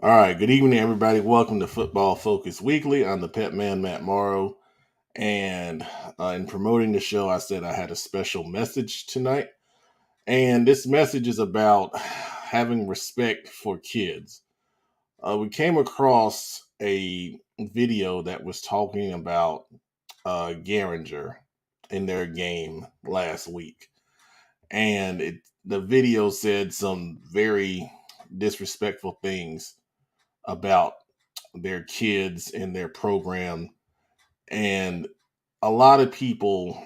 All right, good evening, everybody. Welcome to Football Focus Weekly. I'm the Pet Man, Matt Morrow. And in promoting the show, I said I had a special message tonight. And this message is about having respect for kids. We came across a video that was talking about Garinger in their game last week. And the video said some very disrespectful things about their kids and their program. And a lot of people,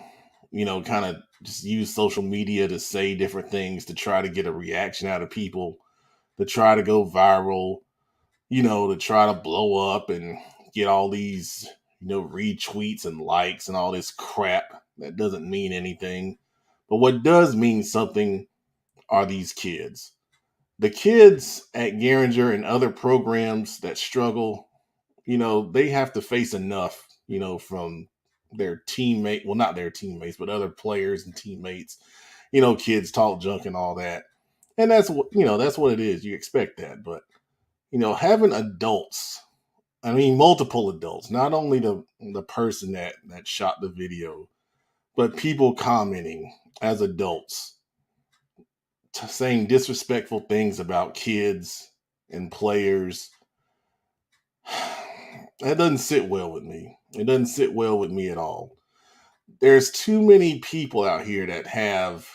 kind of just use social media to say different things to try to get a reaction out of people, to try to go viral, to try to blow up and get all these, retweets and likes and all this crap that doesn't mean anything. But what does mean something are these kids. The kids at Garinger and other programs that struggle, they have to face enough, from their teammate, well, not their teammates, but other players and teammates, kids talk junk and all that. And that's what it is. You expect that. But, having adults, I mean, multiple adults, not only the person that shot the video, but people commenting as adults, saying disrespectful things about kids and players. That doesn't sit well with me. It doesn't sit well with me at all. There's too many people out here that have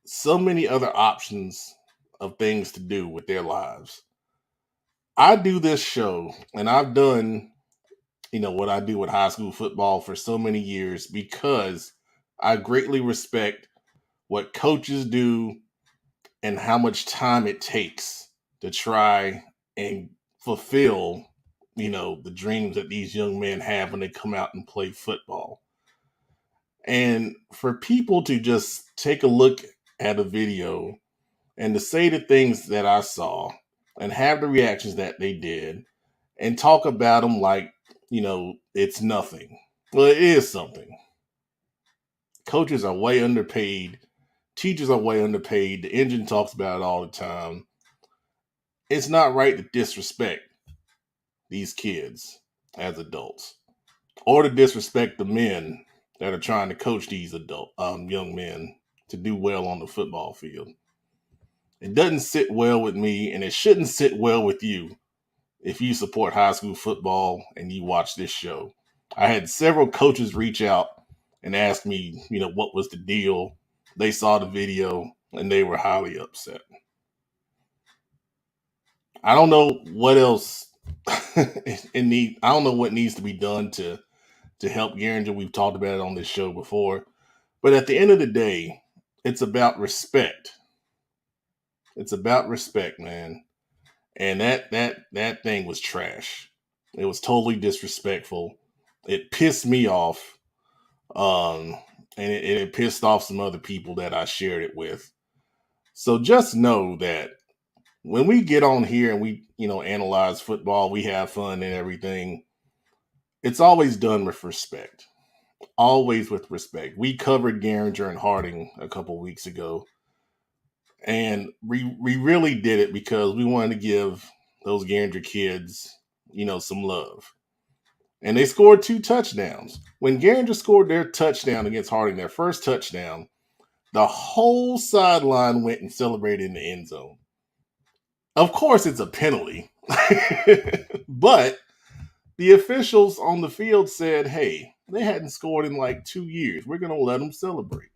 so many other options of things to do with their lives. I do this show and I've done, what I do with high school football for so many years because I greatly respect what coaches do and how much time it takes to try and fulfill, the dreams that these young men have when they come out and play football. And for people to just take a look at a video and to say the things that I saw and have the reactions that they did and talk about them like, it's nothing. Well, it is something. Coaches are way underpaid. Teachers are way underpaid. The engine talks about it all the time. It's not right to disrespect these kids as adults or to disrespect the men that are trying to coach these young men to do well on the football field. It doesn't sit well with me, and it shouldn't sit well with you if you support high school football and you watch this show. I had several coaches reach out and ask me, what was the deal. They saw the video and they were highly upset. I don't know what else I don't know what needs to be done to help Garinger. We've talked about it on this show before. But at the end of the day, it's about respect. It's about respect, man. And that thing was trash. It was totally disrespectful. It pissed me off. Um, and it pissed off some other people that I shared it with. So just know that when we get on here and we, analyze football, we have fun and everything, it's always done with respect. Always with respect. We covered Garinger and Harding a couple weeks ago, and we really did it because we wanted to give those Garinger kids, some love. And they scored 2 touchdowns. When Garinger scored their touchdown against Harding, their first touchdown, the whole sideline went and celebrated in the end zone. Of course, it's a penalty, but the officials on the field said, hey, they hadn't scored in like 2 years. We're going to let them celebrate.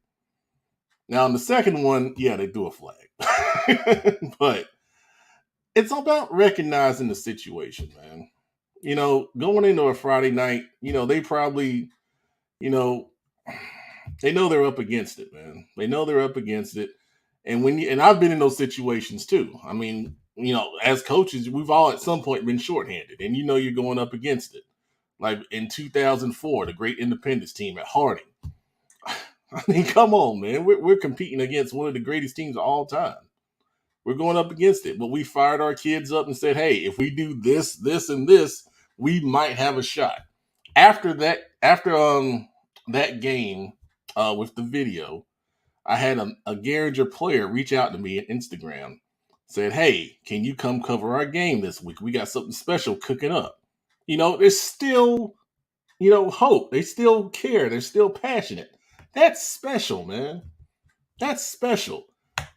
Now, in the second one, yeah, they threw a flag. But it's about recognizing the situation, man. Going into a Friday night, they probably, you know, they know they're up against it, man. They know they're up against it. And and I've been in those situations too. I mean, as coaches, we've all at some point been shorthanded, and you're going up against it. Like in 2004, the great Independence team at Harding. I mean, come on, man. We're competing against one of the greatest teams of all time. We're going up against it. But we fired our kids up and said, hey, if we do this, this, and this, we might have a shot. After that game with the video, I had a Garinger player reach out to me on Instagram said, hey, can you come cover our game this week? We got something special cooking up. There's still, hope. They still care. They're still passionate. That's special, man. That's special.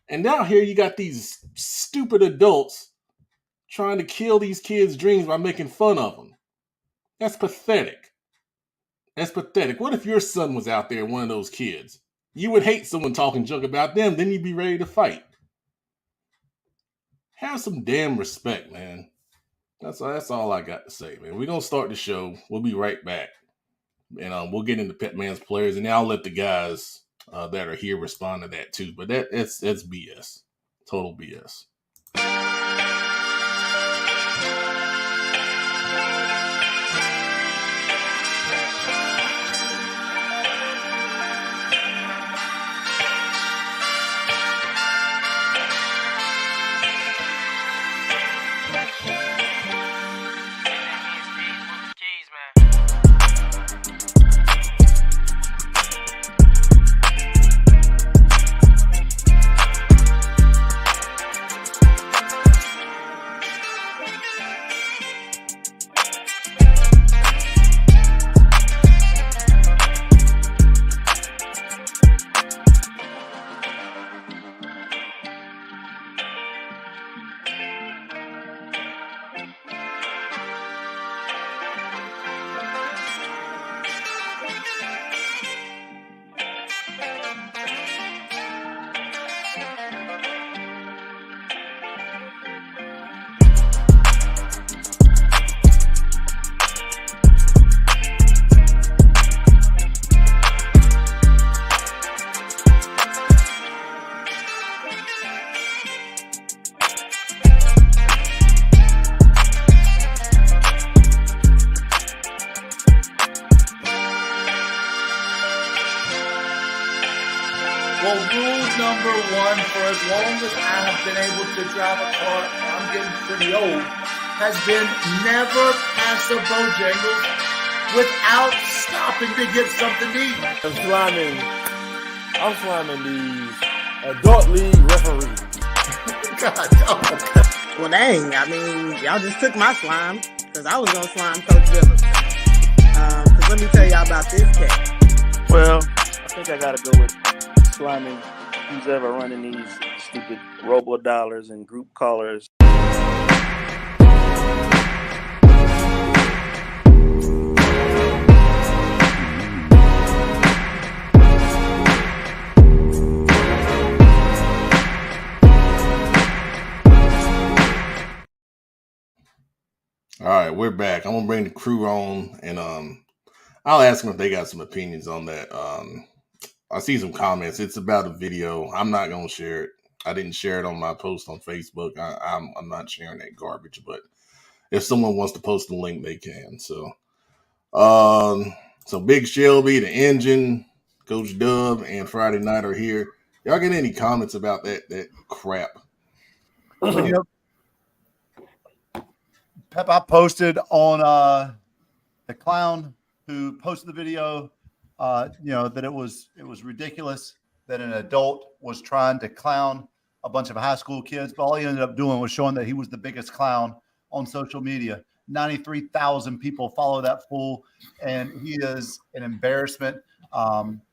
And now here you got these stupid adults trying to kill these kids' dreams by making fun of them. That's pathetic. That's pathetic. What if your son was out there, one of those kids? You would hate someone talking junk about them, then you'd be ready to fight. Have some damn respect, man. That's all I got to say, man. We're going to start the show. We'll be right back. And we'll get into Pet Man's players, and I'll let the guys that are here respond to that too. But that's BS. Total BS. Well, rule number one, for as long as I have been able to drive a car, I'm getting pretty old, has been never pass a Bojangles without stopping to get something to eat. I'm slamming the adult league referee. God, oh. Well, dang, I mean, y'all just took my slime, because I was going to slime Coach Butler. Because let me tell y'all about this cat. Well, I think I got to go with sliming who's ever running these stupid robo-dollars and group callers. All right, we're back. I'm gonna bring the crew on, and I'll ask them if they got some opinions on that. I see some comments. It's about a video. I'm not gonna share it. I didn't share it on my post on Facebook. I'm not sharing that garbage. But if someone wants to post the link, they can. So Big Shelby, the Engine, Coach Dub, and Friday Night are here. Y'all get any comments about that crap? Well, Pep, I posted on the clown who posted the video, that it was ridiculous that an adult was trying to clown a bunch of high school kids, but all he ended up doing was showing that he was the biggest clown on social media. 93,000 people follow that fool, and he is an embarrassment.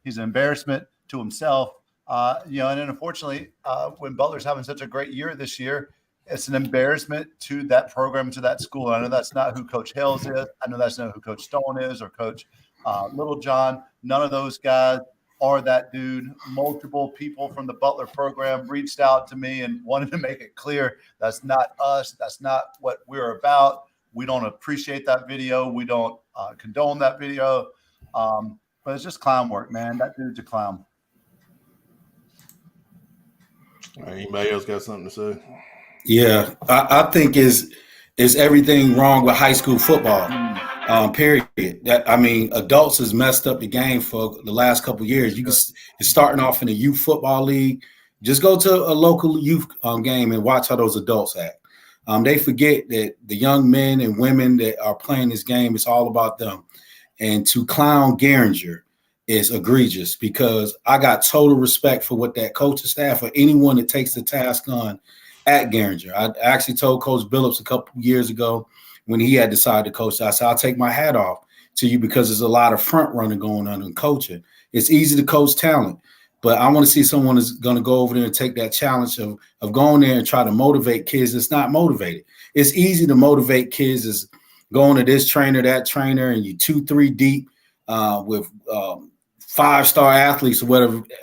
He's an embarrassment to himself. And then unfortunately, when Butler's having such a great year this year, it's an embarrassment to that program, to that school. I know that's not who Coach Hales is. I know that's not who Coach Stone is or Coach Littlejohn. None of those guys are that dude. Multiple people from the Butler program reached out to me and wanted to make it clear that's not us. That's not what we're about. We don't appreciate that video. We don't condone that video. But it's just clown work, man. That dude's a clown. All right, anybody else got something to say? Yeah, I think is everything wrong with high school football. Period. Adults has messed up the game for the last couple of years. It's starting off in a youth football league. Just go to a local youth game and watch how those adults act. They forget that the young men and women that are playing this game, it's all about them. And to clown Geringer is egregious, because I got total respect for what that coaching staff or anyone that takes the task on at Garinger. I actually told Coach Billups a couple years ago when he had decided to coach, I said, I'll take my hat off to you because there's a lot of front running going on in coaching. It's easy to coach talent, but I want to see someone that's going to go over there and take that challenge of going there and try to motivate kids that's not motivated. It's easy to motivate kids that's going to this trainer, that trainer, and you 2-3 deep with 5-star athletes or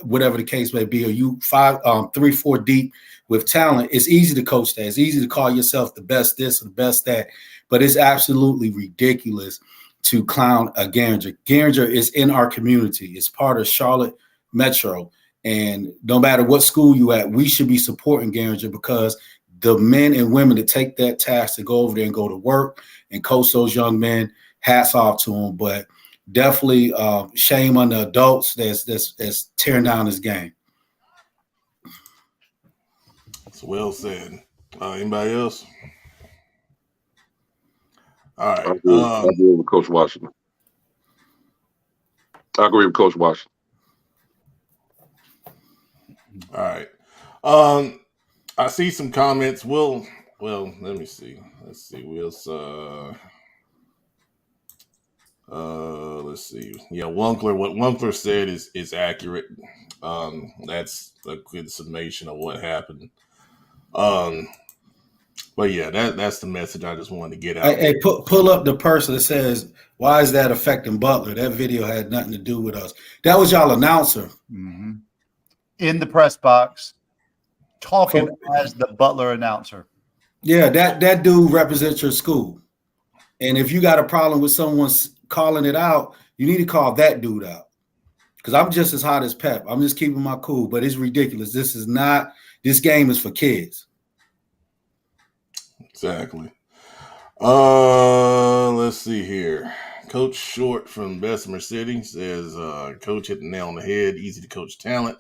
whatever the case may be, or you 3-4 deep with talent. It's easy to coach that. It's easy to call yourself the best this or the best that, but it's absolutely ridiculous to clown a Garinger. Garinger is in our community. It's part of Charlotte Metro. And no matter what school you at, we should be supporting Garinger because the men and women that take that task to go over there and go to work and coach those young men, hats off to them. But definitely shame on the adults that's tearing down this game. It's well said. Anybody else? All right. I agree with Coach Washington. All right. I see some comments. Well, let me see. Let's see. Let's see. Yeah, Wunkler. What Wunkler said is accurate. That's a good summation of what happened. But yeah, that's the message I just wanted to get out. Hey, pull up the person that says, "Why is that affecting Butler?" That video had nothing to do with us. That was y'all announcer in the press box, talking as the Butler announcer. Yeah, that dude represents your school, and if you got a problem with someone calling it out, you need to call that dude out. Because I'm just as hot as Pep. I'm just keeping my cool, but it's ridiculous. This game is for kids. Exactly. Let's see here. Coach Short from Bessemer City says, Coach hit the nail on the head. Easy to coach talent.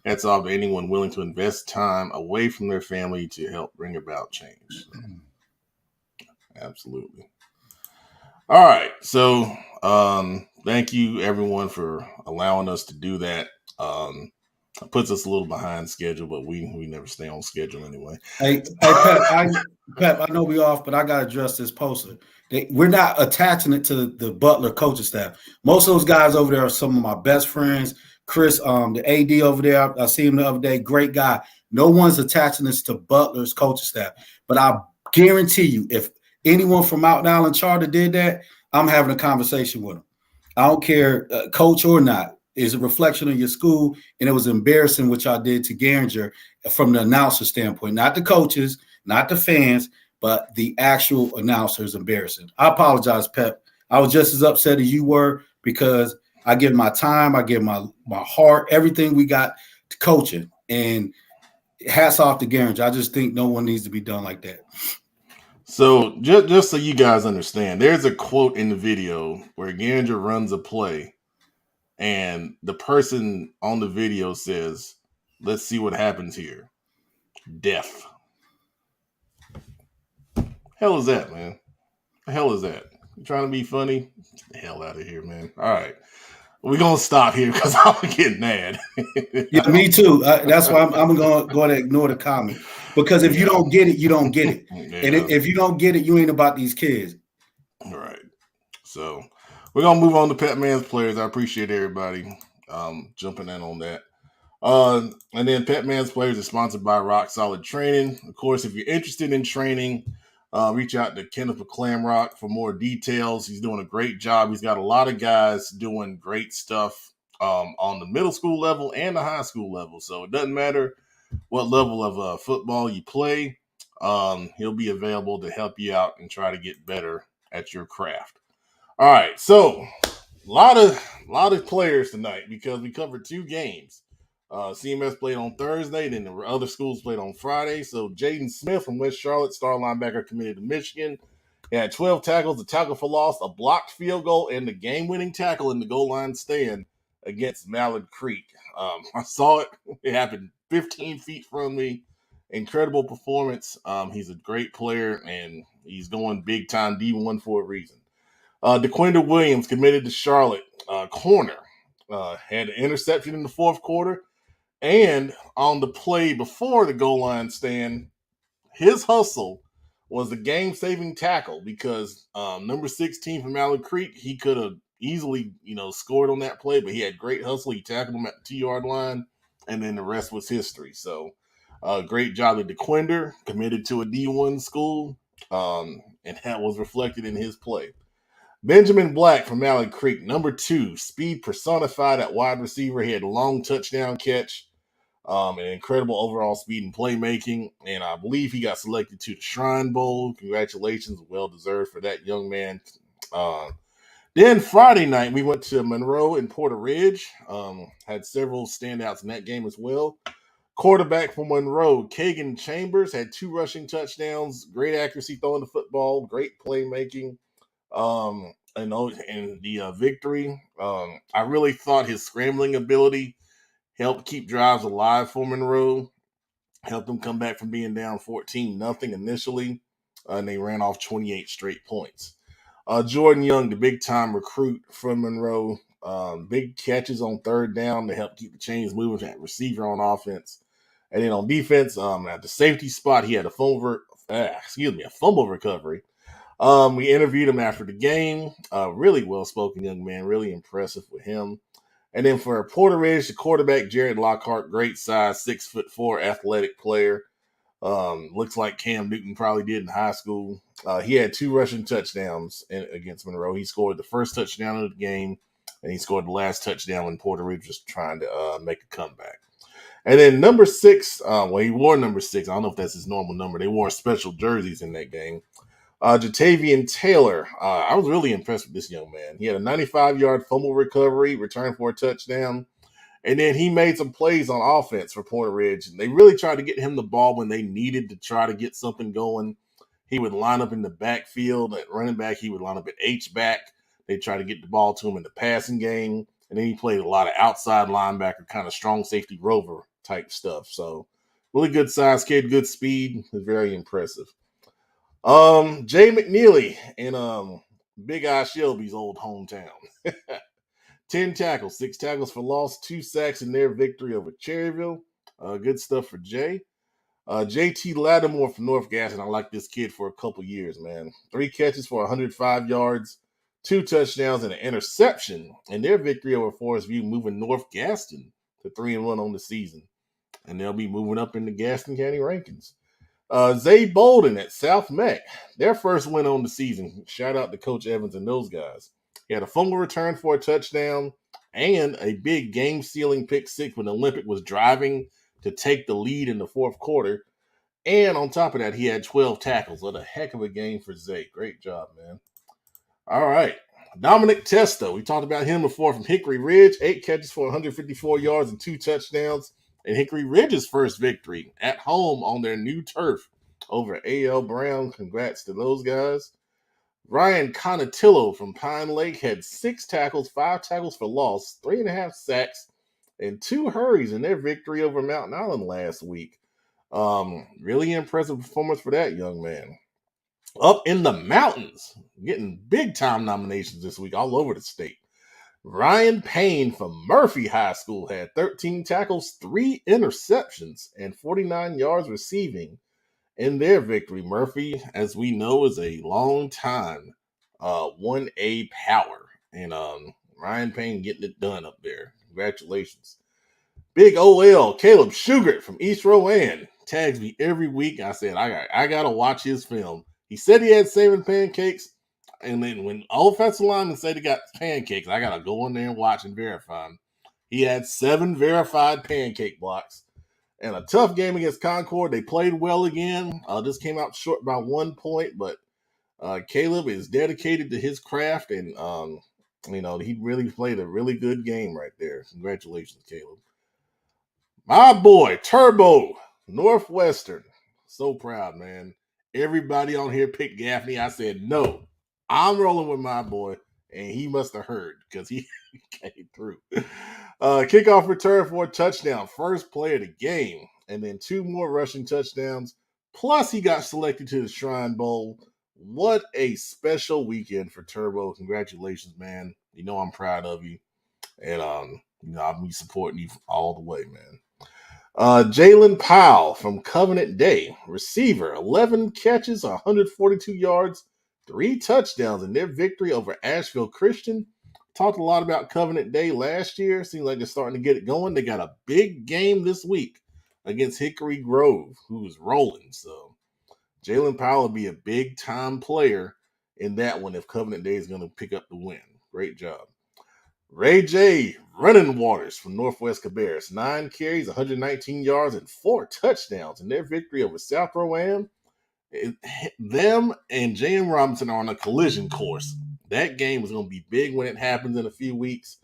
Hats off to anyone willing to invest time away from their family to help bring about change. Absolutely. All right. So thank you, everyone, for allowing us to do that. It puts us a little behind schedule, but we never stay on schedule anyway. Hey, Pep, I know we off, but I got to address this poster. We're not attaching it to the Butler coaching staff. Most of those guys over there are some of my best friends. Chris, the AD over there, I see him the other day, great guy. No one's attaching this to Butler's coaching staff. But I guarantee you, if anyone from Mountain Island Charter did that, I'm having a conversation with them. I don't care, coach or not. Is a reflection of your school, and it was embarrassing what y'all did to Garinger from the announcer standpoint, not the coaches, not the fans, but the actual announcer is embarrassing. I apologize, Pep. I was just as upset as you were because I give my time, I give my heart, everything we got to coaching, and hats off to Garinger. I just think no one needs to be done like that. So just so you guys understand, there's a quote in the video where Garinger runs a play. And the person on the video says, "Let's see what happens here." Death. Hell is that, man? The hell is that? You trying to be funny? Get the hell out of here, man. All right. We're going to stop here because I'm getting mad. Yeah, me too. That's why I'm going to ignore the comment. Because if you don't get it, you don't get it. Yeah. And if you don't get it, you ain't about these kids. All right. So we're going to move on to Pep Man's players. I appreciate everybody jumping in on that. And then Pep Man's players is sponsored by Rock Solid Training. Of course, if you're interested in training, reach out to Kenneth McClamrock for more details. He's doing a great job. He's got a lot of guys doing great stuff on the middle school level and the high school level. So it doesn't matter what level of football you play. He'll be available to help you out and try to get better at your craft. All right, so a lot of players tonight because we covered 2 games. CMS played on Thursday, then the other schools played on Friday. So Jaden Smith from West Charlotte, star linebacker, committed to Michigan. He had 12 tackles, a tackle for loss, a blocked field goal, and the game-winning tackle in the goal line stand against Mallard Creek. I saw it. It happened 15 feet from me. Incredible performance. He's a great player, and he's going big-time D1 for a reason. DeQuinder Williams committed to Charlotte, corner. Had an interception in the fourth quarter. And on the play before the goal line stand, His hustle was the game-saving tackle because number 16 from Allen Creek, he could have easily, scored on that play, but he had great hustle. He tackled him at the 2-yard line, and then the rest was history. So, great job to DeQuinder, committed to a D1 school, and that was reflected in his play. Benjamin Black from Allen Creek, number 2, speed personified at wide receiver. He had a long touchdown catch, an incredible overall speed and playmaking, and I believe he got selected to the Shrine Bowl. Congratulations, well deserved for that young man. Then Friday night, we went to Monroe and Porter Ridge. Had several standouts in that game as well. Quarterback from Monroe, Kagan Chambers, had 2 rushing touchdowns, great accuracy throwing the football, great playmaking. And the victory, I really thought his scrambling ability helped keep drives alive for Monroe, helped them come back from being down 14-0 initially, and they ran off 28 straight points. Jordan Young, the big-time recruit from Monroe, big catches on third down to help keep the chains moving at receiver on offense. And then on defense, at the safety spot, he had a fumble recovery. We interviewed him after the game. Really well-spoken young man, really impressive with him. And then for Porter Ridge, the quarterback, Jared Lockhart, great size, 6'4", athletic player. Looks like Cam Newton probably did in high school. He had 2 rushing touchdowns against Monroe. He scored the first touchdown of the game, and he scored the last touchdown when Porter Ridge was trying to make a comeback. And then number 6, he wore number 6. I don't know if that's his normal number. They wore special jerseys in that game. Jatavian Taylor, I was really impressed with this young man. He had a 95-yard fumble recovery, returned for a touchdown, and then he made some plays on offense for Porter Ridge. They really tried to get him the ball when they needed to try to get something going. He would line up in the backfield at running back. He would line up at H-back. They tried to get the ball to him in the passing game, and then he played a lot of outside linebacker, kind of strong safety rover type stuff. So really good size kid, good speed, very impressive. Jay McNeely in Big Eye Shelby's old hometown. 10 tackles, 6 tackles for loss, 2 sacks in their victory over Cherryville. Good stuff for Jay. JT Lattimore from North Gaston. I like this kid for a couple years, man. 3 catches for 105 yards, 2 touchdowns, and an interception in their victory over Forest View, moving North Gaston to 3-1 on the season. And they'll be moving up in the Gaston County rankings. Zay Bolden at South Meck, their first win on the season. Shout out to Coach Evans and those guys. He had a fumble return for a touchdown and a big game-sealing pick 6 when Olympic was driving to take the lead in the fourth quarter. And on top of that, he had 12 tackles. What a heck of a game for Zay. Great job, man. All right. Dominic Testo. We talked about him before from Hickory Ridge. 8 catches for 154 yards and 2 touchdowns. And Hickory Ridge's first victory at home on their new turf over A.L. Brown. Congrats to those guys. Ryan Conatillo from Pine Lake had 6 tackles, 5 tackles for loss, 3.5 sacks, and 2 hurries in their victory over Mountain Island last week. Really impressive performance for that young man. Up in the mountains, getting big-time nominations this week all over the state. Ryan Payne from Murphy High School had 13 tackles, 3 interceptions, and 49 yards receiving in their victory. Murphy, as we know, is a long-time 1A power. And Ryan Payne getting it done up there. Congratulations. Big OL, Caleb Shugart from East Rowan tags me every week. I said, I got to watch his film. He said he had 7 pancakes. And then when offensive linemen say they got pancakes, I got to go in there and watch and verify them. He had 7 verified pancake blocks. And a tough game against Concord. They played well again. Just came out short by 1 point, but Caleb is dedicated to his craft, and he really played a really good game right there. Congratulations, Caleb. My boy, Turbo, Northwestern. So proud, man. Everybody on here picked Gaffney. I said, no, I'm rolling with my boy, and he must have heard because he came through. Kickoff return for a touchdown. First play of the game. And then 2 more rushing touchdowns. Plus, he got selected to the Shrine Bowl. What a special weekend for Turbo. Congratulations, man. You know I'm proud of you. And, I'll be supporting you all the way, man. Jalen Powell from Covenant Day, receiver, 11 catches, 142 yards, 3 touchdowns in their victory over Asheville Christian. Talked a lot about Covenant Day last year. Seems like they're starting to get it going. They got a big game this week against Hickory Grove, who's rolling. So Jalen Powell will be a big-time player in that one if Covenant Day is going to pick up the win. Great job. Ray J. Running Waters from Northwest Cabarrus. 9 carries, 119 yards, and 4 touchdowns in their victory over South Rowan. Them and J.M. Robinson are on a collision course. That game is going to be big when it happens in a few weeks.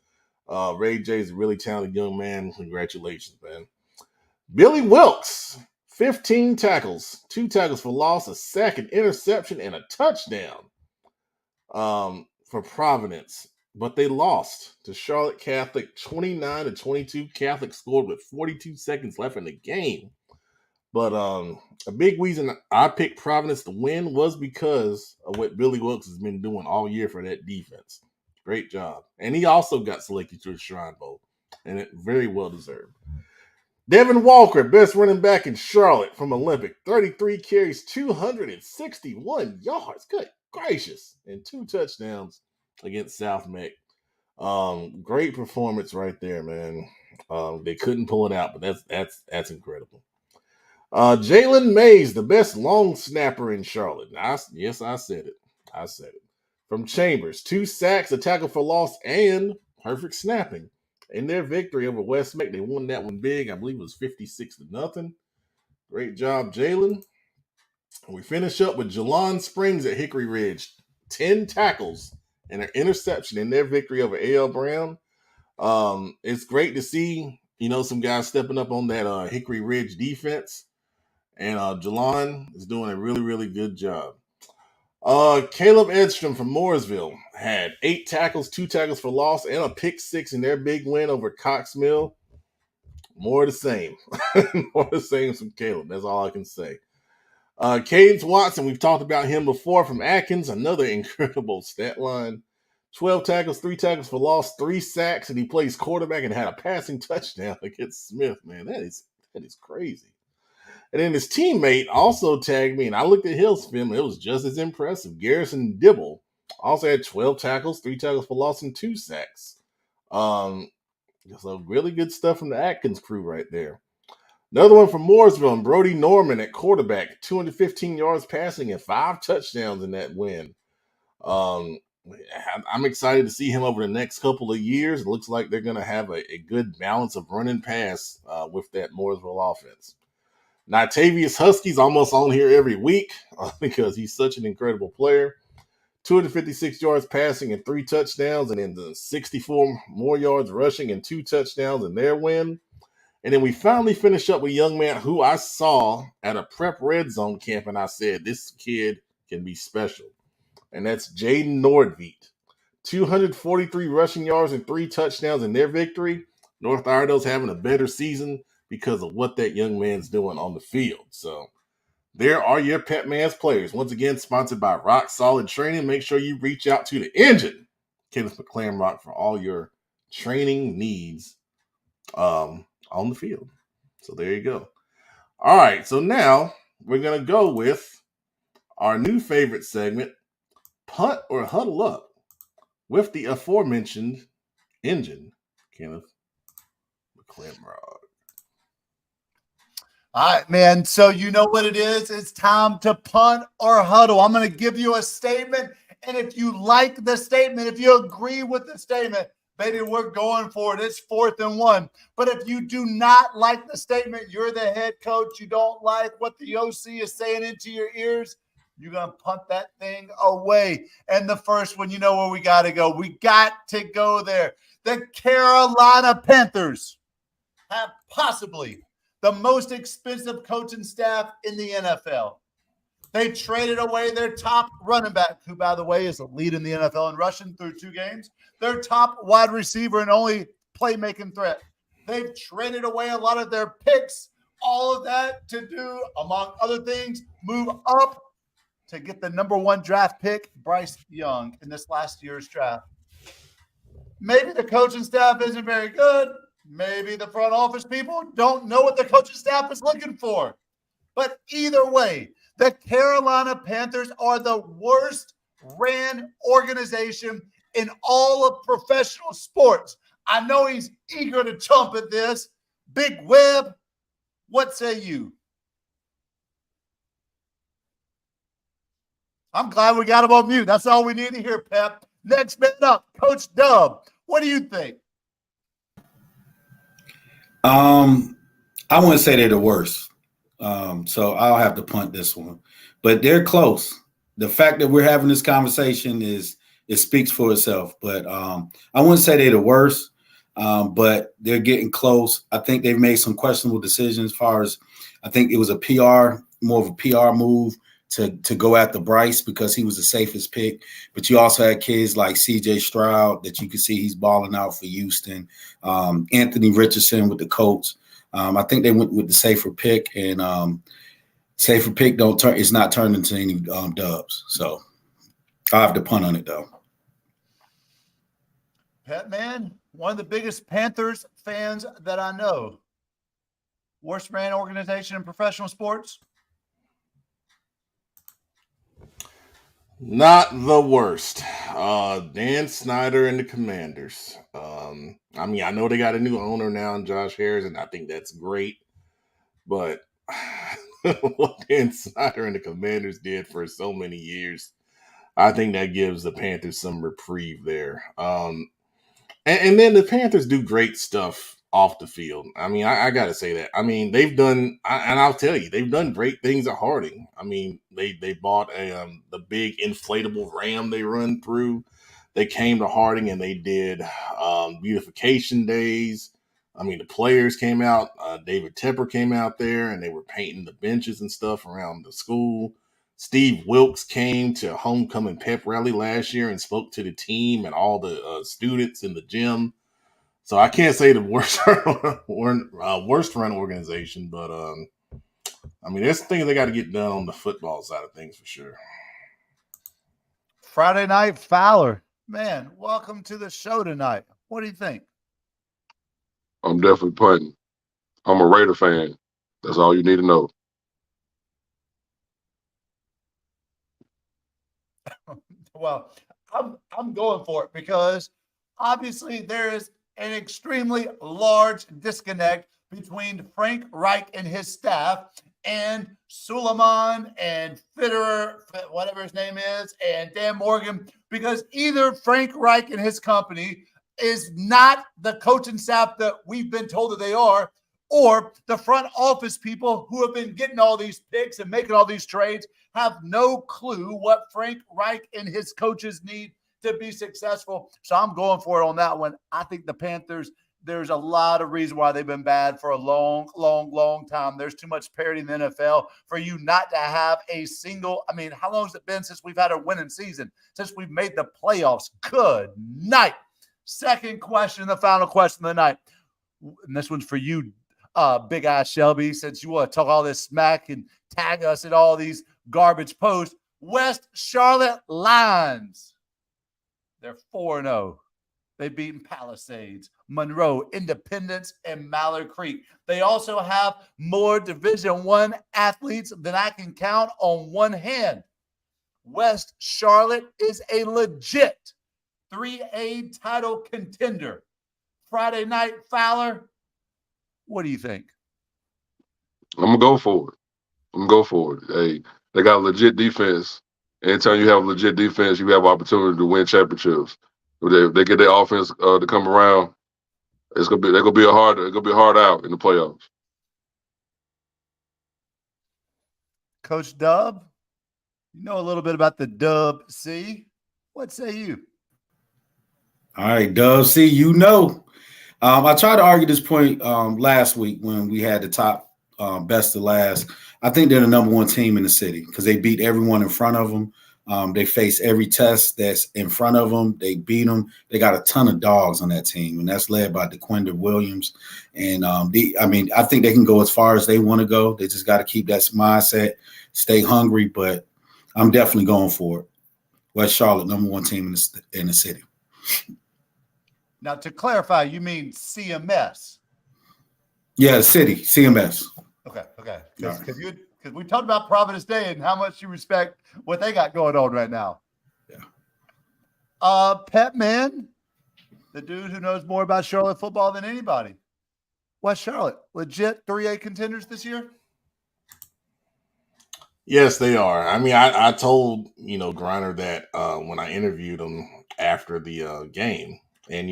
Ray J is a really talented young man. Congratulations, man. Billy Wilkes, 15 tackles, 2 tackles for loss, a sack, an interception, and a touchdown for Providence. But they lost to Charlotte Catholic 29-22. Catholic scored with 42 seconds left in the game. But a big reason I picked Providence to win was because of what Billy Wilkes has been doing all year for that defense. Great job. And he also got selected to the Shrine Bowl, and it very well deserved. Devin Walker, best running back in Charlotte from Olympic. 33 carries, 261 yards. Good gracious. And 2 touchdowns against South Meck. Great performance right there, man. They couldn't pull it out, but that's incredible. Jalen Mays, the best long snapper in Charlotte. Yes, I said it. From Chambers, 2 sacks, a tackle for loss, and perfect snapping. In their victory over West Meck, they won that one big. I believe it was 56-0. Great job, Jalen. We finish up with Jelon Springs at Hickory Ridge. 10 tackles and an interception in their victory over A.L. Brown. It's great to see, some guys stepping up on that Hickory Ridge defense. And Jelon is doing a really, really good job. Caleb Edstrom from Mooresville had 8 tackles, 2 tackles for loss, and a pick 6 in their big win over Cox Mill. More of the same. More of the same from Caleb. That's all I can say. Cadence Watson, we've talked about him before from Atkins. Another incredible stat line. 12 tackles, 3 tackles for loss, 3 sacks, and he plays quarterback and had a passing touchdown against Smith. Man, that is crazy. And then his teammate also tagged me, and I looked at his film, and it was just as impressive. Garrison Dibble also had 12 tackles, 3 tackles for loss, and 2 sacks. So really good stuff from the Atkins crew right there. Another one from Mooresville, and Brody Norman at quarterback, 215 yards passing and 5 touchdowns in that win. I'm excited to see him over the next couple of years. It looks like they're going to have a good balance of run and pass with that Mooresville offense. Natavius Husky's almost on here every week because he's such an incredible player. 256 yards passing and 3 touchdowns, and then the 64 more yards rushing and 2 touchdowns in their win. And then we finally finish up with a young man who I saw at a prep red zone camp, and I said, this kid can be special. And that's Jaden Nordveit. 243 rushing yards and 3 touchdowns in their victory. North Iredale's having a better season because of what that young man's doing on the field. So there are your Pet Man's players. Once again, sponsored by Rock Solid Training. Make sure you reach out to the engine, Kenneth McClamrock, for all your training needs on the field. So there you go. All right, so now we're going to go with our new favorite segment, Punt or Huddle Up, with the aforementioned engine, Kenneth McClamrock. All right, man. So you know what it is. It's time to punt or huddle. I'm going to give you a statement. And if you like the statement, if you agree with the statement, baby, we're going for it. It's 4th and 1. But if you do not like the statement, you're the head coach, you don't like what the OC is saying into your ears, you're going to punt that thing away. And the first one, you know where we got to go. We got to go there. The Carolina Panthers have possibly the most expensive coaching staff in the NFL. They traded away their top running back, who, by the way, is a lead in the NFL in rushing through 2 games. Their top wide receiver and only playmaking threat. They've traded away a lot of their picks. All of that to do, among other things, move up to get the number 1 draft pick, Bryce Young, in this last year's draft. Maybe the coaching staff isn't very good. Maybe the front office people don't know what the coaching staff is looking for. But either way, the Carolina Panthers are the worst ran organization in all of professional sports. I know he's eager to jump at this. Big Web, what say you? I'm glad we got him on mute. That's all we need to hear, Pep. Next man up, Coach Dub. What do you think? I wouldn't say they're the worst. So I'll have to punt this one. But they're close. The fact that we're having this conversation it speaks for itself. But I wouldn't say they're the worst, but they're getting close. I think they've made some questionable decisions as far as I think it was more of a PR move to go after Bryce because he was the safest pick. But you also had kids like C.J. Stroud that you can see he's balling out for Houston. Anthony Richardson with the Colts. I think they went with the safer pick, and safer pick it's not turned into any dubs. So I'll have to punt on it though. Pet Man, one of the biggest Panthers fans that I know. Worst ran organization in professional sports? Not the worst. Dan Snyder and the Commanders. I mean, I know they got a new owner now in Josh Harris, and I think that's great. But what Dan Snyder and the Commanders did for so many years, I think that gives the Panthers some reprieve there. And then the Panthers do great stuff off the field. I mean, I got to say that. I mean, they've done, and I'll tell you, they've done great things at Harding. I mean, they bought the big inflatable ram they run through. They came to Harding and they did beautification days. I mean, the players came out. David Tepper came out there, and they were painting the benches and stuff around the school. Steve Wilkes came to homecoming pep rally last year and spoke to the team and all the students in the gym. So I can't say the worst run organization, but I mean, there's things they got to get done on the football side of things for sure. Friday Night Fowler. Man, welcome to the show tonight. What do you think? I'm definitely punting. I'm a Raider fan. That's all you need to know. Well, I'm going for it because obviously there is an extremely large disconnect between Frank Reich and his staff and Suleiman and Fitterer, whatever his name is, and Dan Morgan, because either Frank Reich and his company is not the coaching staff that we've been told that they are, or the front office people who have been getting all these picks and making all these trades have no clue what Frank Reich and his coaches need to be successful. So I'm going for it on that one. I think the Panthers, there's a lot of reasons why they've been bad for a long, long, long time. There's too much parity in the NFL for you not to have a single – I mean, how long has it been since we've had a winning season, since we've made the playoffs? Good night. Second question, the final question of the night. And this one's for you, Big Eye Shelby, since you want to talk all this smack and tag us in all these garbage posts. West Charlotte Lions. They're 4-0. They've beaten Palisades, Monroe, Independence, and Mallard Creek. They also have more Division I athletes than I can count on one hand. West Charlotte is a legit 3A title contender. Friday Night Fowler, what do you think? I'm going to go for it. Hey, they got a legit defense. Anytime you have a legit defense, you have opportunity to win championships. If they get their offense to come around, they're gonna be a hard out in the playoffs. Coach Dub, you know a little bit about the Dub C. What say you? All right, Dub C, you know. I tried to argue this point last week when we had the top best of last. I think they're the number one team in the city because they beat everyone in front of them. They face every test that's in front of them. They beat them. They got a ton of dogs on that team, and that's led by DeQuinder Williams. And I think they can go as far as they want to go. They just got to keep that mindset, stay hungry. But I'm definitely going for it. West Charlotte, number one team in the city. Now, to clarify, you mean CMS, Yeah, city, CMS. Okay. Because we talked about Providence Day and how much you respect what they got going on right now. Yeah. Pep Man, the dude who knows more about Charlotte football than anybody. West Charlotte, legit 3A contenders this year? Yes, they are. I mean, I told Griner that when I interviewed him after the game, and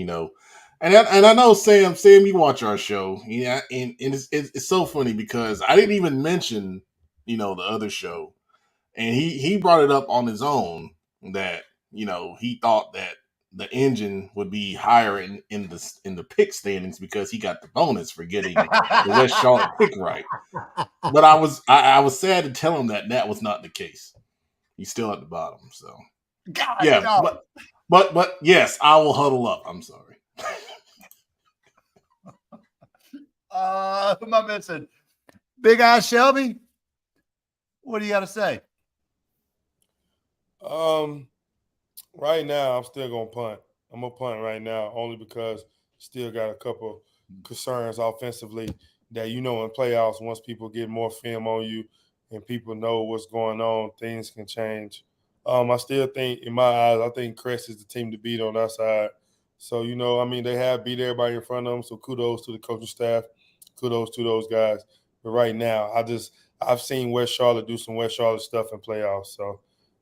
and I know Sam, you watch our show, yeah, and it's so funny because I didn't even mention the other show, and he brought it up on his own that he thought that the engine would be higher in the pick standings because he got the bonus for getting the West Charlotte pick right. But I was sad to tell him that was not the case. He's still at the bottom. So God, yeah, no. but yes, I will huddle up. I'm sorry. Who am I missing? Big Eye Shelby. What do you got to say? Right now, I'm still gonna punt. I'm gonna punt right now only because still got a couple concerns offensively that in playoffs, once people get more film on you and people know what's going on, things can change. I still think, in my eyes, I think Crest is the team to beat on our side. So, they have beat everybody in front of them. So kudos to the coaching staff. Kudos to those guys. But right now, I've seen West Charlotte do some West Charlotte stuff in playoffs. So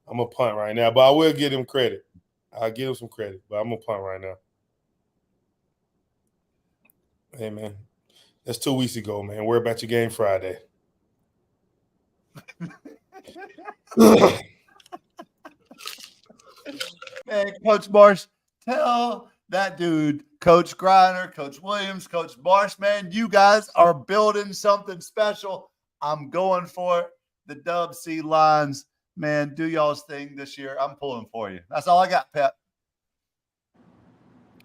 I'm going to punt right now. But I will give him credit. I'll give him some credit. But I'm going to punt right now. Hey, man. That's 2 weeks ago, man. Worry about your game Friday. Man, Coach Marsh, tell that dude, Coach Griner, Coach Williams, Coach Marsh, man, you guys are building something special. I'm going for it. The Dub C Lions, man, do y'all's thing this year. I'm pulling for you. That's all I got, Pep.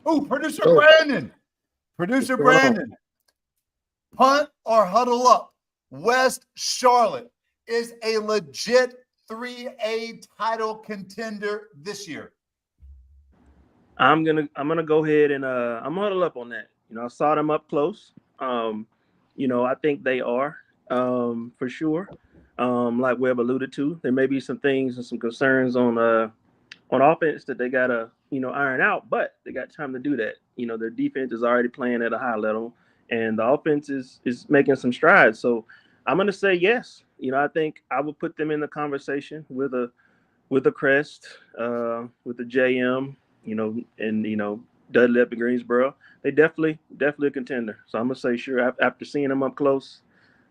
Oh, Producer Brandon. Producer Brandon. Punt or huddle up. West Charlotte is a legit 3A title contender this year. I'm gonna go ahead and I'm gonna huddle up on that. I saw them up close. I think they are for sure. Like Webb alluded to, there may be some things and some concerns on offense that they gotta iron out, but they got time to do that. Their defense is already playing at a high level, and the offense is making some strides. So I'm gonna say yes. I think I would put them in the conversation with a Crest, with a JM. And Dudley up in Greensboro, they definitely a contender. So I'm gonna say sure. After seeing them up close,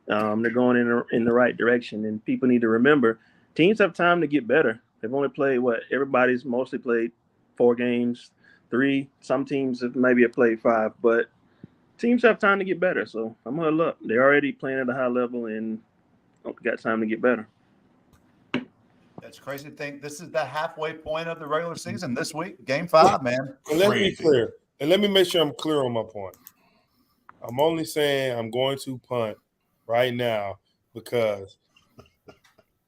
they're going in the right direction. And people need to remember, teams have time to get better. They've only played everybody's mostly played 4 games, 3. Some teams have played 5, but teams have time to get better. So I'm gonna look. They're already playing at a high level and got time to get better. That's crazy to think this is the halfway point of the regular season this week. Game 5, man. And let's be clear. And let me make sure I'm clear on my point. I'm only saying I'm going to punt right now because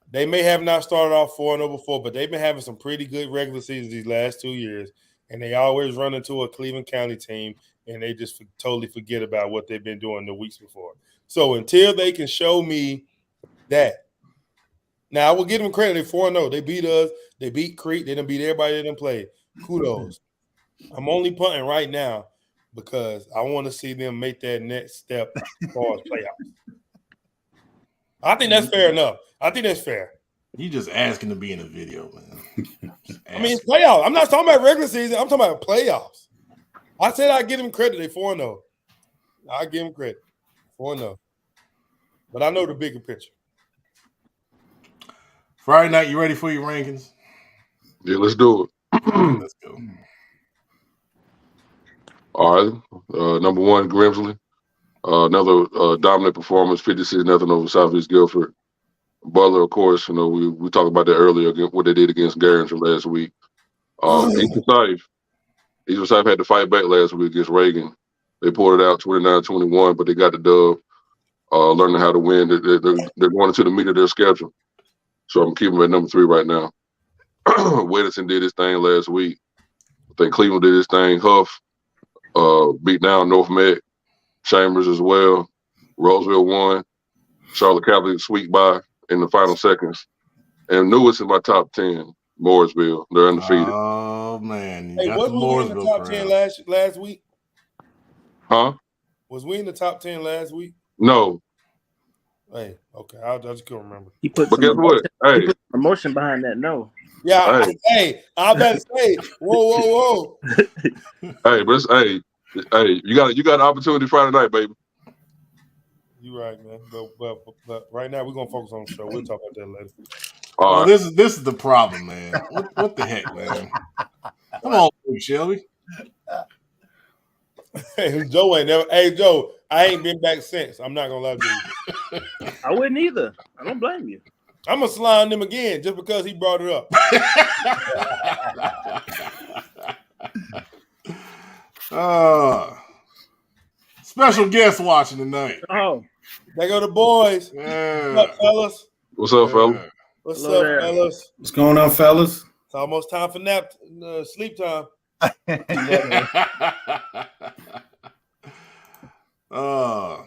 they may have not started off 4-0 before, but they've been having some pretty good regular seasons these last 2 years. And they always run into a Cleveland County team, and they just totally forget about what they've been doing the weeks before. So until they can show me that, now, I will give them credit. They're 4-0. They beat us. They beat Creek. They done beat everybody that done played. Kudos. I'm only punting right now because I want to see them make that next step as far as playoffs. I think that's fair enough. I think that's fair. You just asking to be in a video, man. I mean, playoffs. I'm not talking about regular season. I'm talking about playoffs. I said I give them credit. They're 4-0. I give them credit. 4-0. But I know the bigger picture. Friday night, you ready for your rankings? Yeah, let's do it. Let's go. All right. Number 1, Grimsley. Another dominant performance, 56-0 over Southeast Guilford. Butler, of course, we talked about that earlier, what they did against Garrington last week. Eastern Side had to fight back last week against Reagan. They pulled it out 29-21, but they got the dub, learning how to win. They're going into the meat of their schedule. So I'm keeping them at number 3 right now. Weddington did his thing last week. I think Cleveland did his thing. Hough beat down North Met. Chambers as well. Roseville won. Charlotte Catholic sweep by in the final seconds. And Newark's in my top 10. Mooresville, they're undefeated. Oh man, you Hey, got was the we in the Mooresville top crowd. 10 last week? Huh? Was we in the top 10 last week? No. Hey, okay, I just couldn't remember. He put But some guess what? emotion, Hey, emotion behind that. No. Yeah, Hey. I'm about to say, whoa. Hey, but hey, you got an opportunity Friday night, baby. You're right, man. But right now we're gonna focus on the show. We'll talk about that later. Well, this is the problem, man. What the heck, man? Come on, Shelby. Hey, Joe ain't never. Hey, Joe, I ain't been back since. I'm not gonna lie to you. I wouldn't either. I don't blame you. I'm gonna slime them again just because he brought it up. Special guest watching tonight. Oh, there go the boys. Yeah. What's up, fellas? What's up, fella? What's Hello up, there. fellas? What's going on, fellas? It's almost time for nap, sleep time.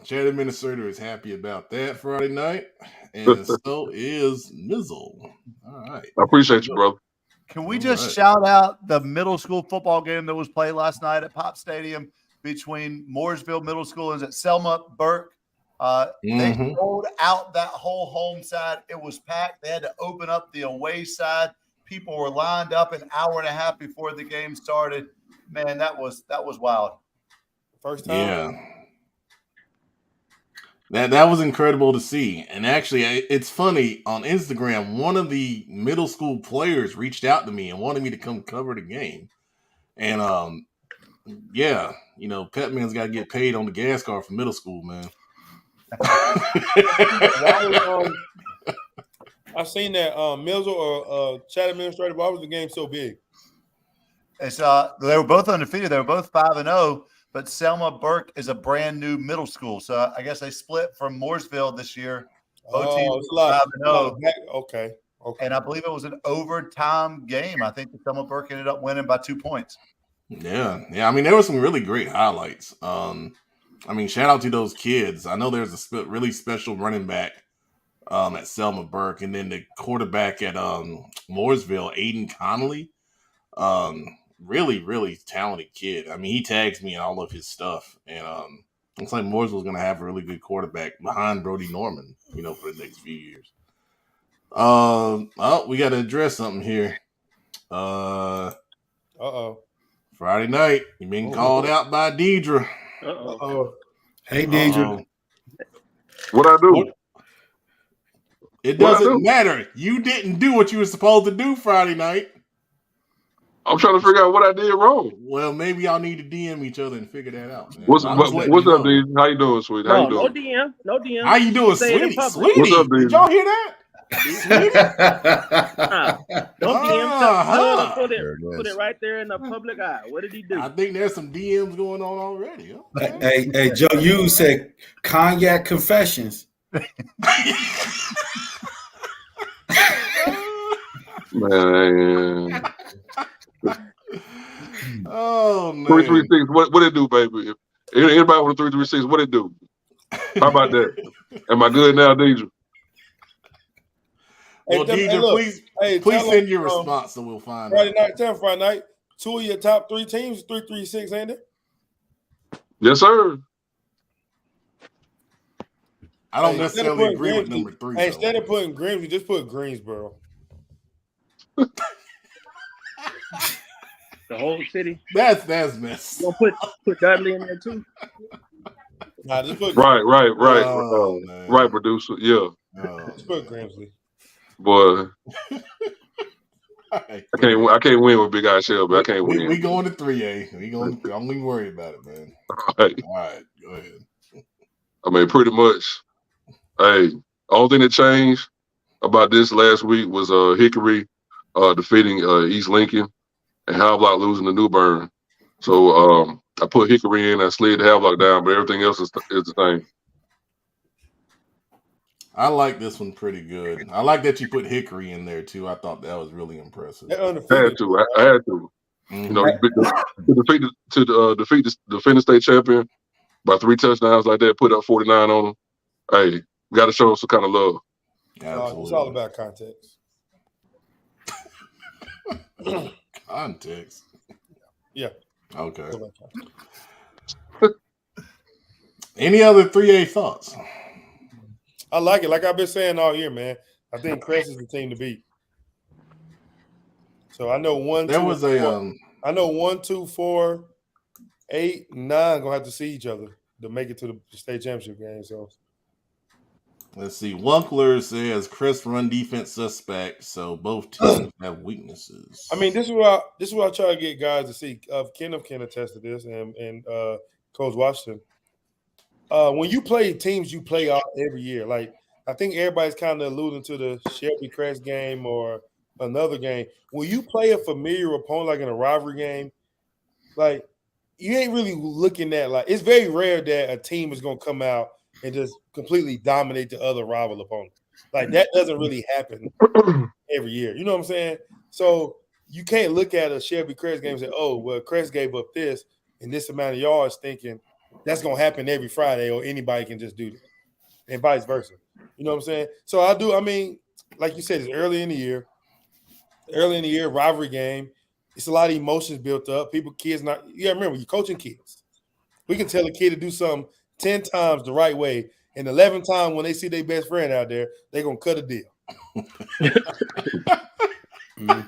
Chad Administrator is happy about that Friday night, and so is Mizzle. All right. I appreciate you, brother. Can we just shout out the middle school football game that was played last night at Pop Stadium between Mooresville Middle School and Selma Burke? They sold out that whole home side. It was packed. They had to open up the away side. People were lined up an hour and a half before the game started. Man, that was wild. First time. Yeah. That was incredible to see. And actually, it's funny, on Instagram, one of the middle school players reached out to me and wanted me to come cover the game. And yeah, you know, Petman's got to get paid on the gas card for middle school, man. I seen that Mizzle or Chat Administrator. Why was the game so big? It's they were both undefeated. They were both 5-0. But Selma Burke is a brand new middle school. So I guess they split from Mooresville this year. Both teams were 5-0. Okay. And I believe it was an overtime game. I think the Selma Burke ended up winning by 2 points. Yeah. I mean, there were some really great highlights. I mean, shout out to those kids. I know there's a really special running back at Selma Burke, and then the quarterback at Mooresville, Aiden Connolly. Really, really talented kid. I mean, he tags me in all of his stuff, and looks like Mooresville's going to have a really good quarterback behind Brody Norman, you know, for the next few years. Oh, we got to address something here. Friday night, you been called out by Deidre. Hey, Deidre. What I do? It doesn't matter. You didn't do what you were supposed to do Friday night. I'm trying to figure out what I did wrong. Well, maybe y'all need to DM each other and figure that out, man. What's up, D? How you doing, sweetie? How you doing? No DM. How you doing, sweetie? Sweetie, what's up, did y'all hear that? Don't DM. Put it right there in the public eye. What did he do? I think there's some DMs going on already. Okay. Hey, Joe, you said cognac confessions. Man. Oh man. 336. What it do, baby? If anybody want 336, what it do? How about that? Am I good now, Deidre? Well, Deidre, please send your response so we'll find Friday out. night, Friday night. 2 of your top 3 teams, 336, ain't it? Yes, sir. I don't necessarily agree with number 3. Hey, instead of putting Grimsby, just put Greensboro. The whole city. That's mess. You gonna put Dudley in there too? Nah, just put Right, right, producer. Yeah. Just put Grimsley. Boy. I can't win with Big Eye Shelby. I can't win. We going to 3A. Don't even worry about it, man. All right, go ahead. I mean, pretty much. Hey, only thing that changed about this last week was Hickory defeating East Lincoln and Havelock losing to New Bern. So I put Hickory in, I slid the Havelock down, but everything else is the same. I like this one pretty good. I like that you put Hickory in there too. I thought that was really impressive. I had to. Mm-hmm. You know, to defeat the defending state champion by 3 touchdowns like that, put up 49 on them. hey, got to show them some kind of love. Absolutely. It's all about context. Context. Yeah. Okay. It's all about context. Any other 3A thoughts? I like it. Like I've been saying all year, man. I think Crest is the team to beat. So I know 1, There 2, was and a 4. I know 1, 2, 4, 8, 9 gonna have to see each other to make it to the state championship game. So let's see. Wunkler says Chris run defense suspect, so both teams have weaknesses. I mean, this is what I try to get guys to see. Kenneth can attest to this, and Coach Washington. When you play teams, you play all every year. Like I think everybody's kind of alluding to the Shelby Crest game or another game. When you play a familiar opponent, like in a rivalry game, like you ain't really looking at like it's very rare that a team is gonna come out and just completely dominate the other rival opponent. Like that doesn't really happen every year. You know what I'm saying? So you can't look at a Shelby Crest game and say, "Oh, well, Crest gave up this and this amount of yards," thinking that's gonna happen every Friday or anybody can just do that, and vice versa. You know what I'm saying? So I mean, like you said, it's early in the year. Rivalry game. It's a lot of emotions built up. Remember, you're coaching kids. We can tell a kid to do something 10 times the right way, and 11 times when they see their best friend out there, they're going to cut a deal.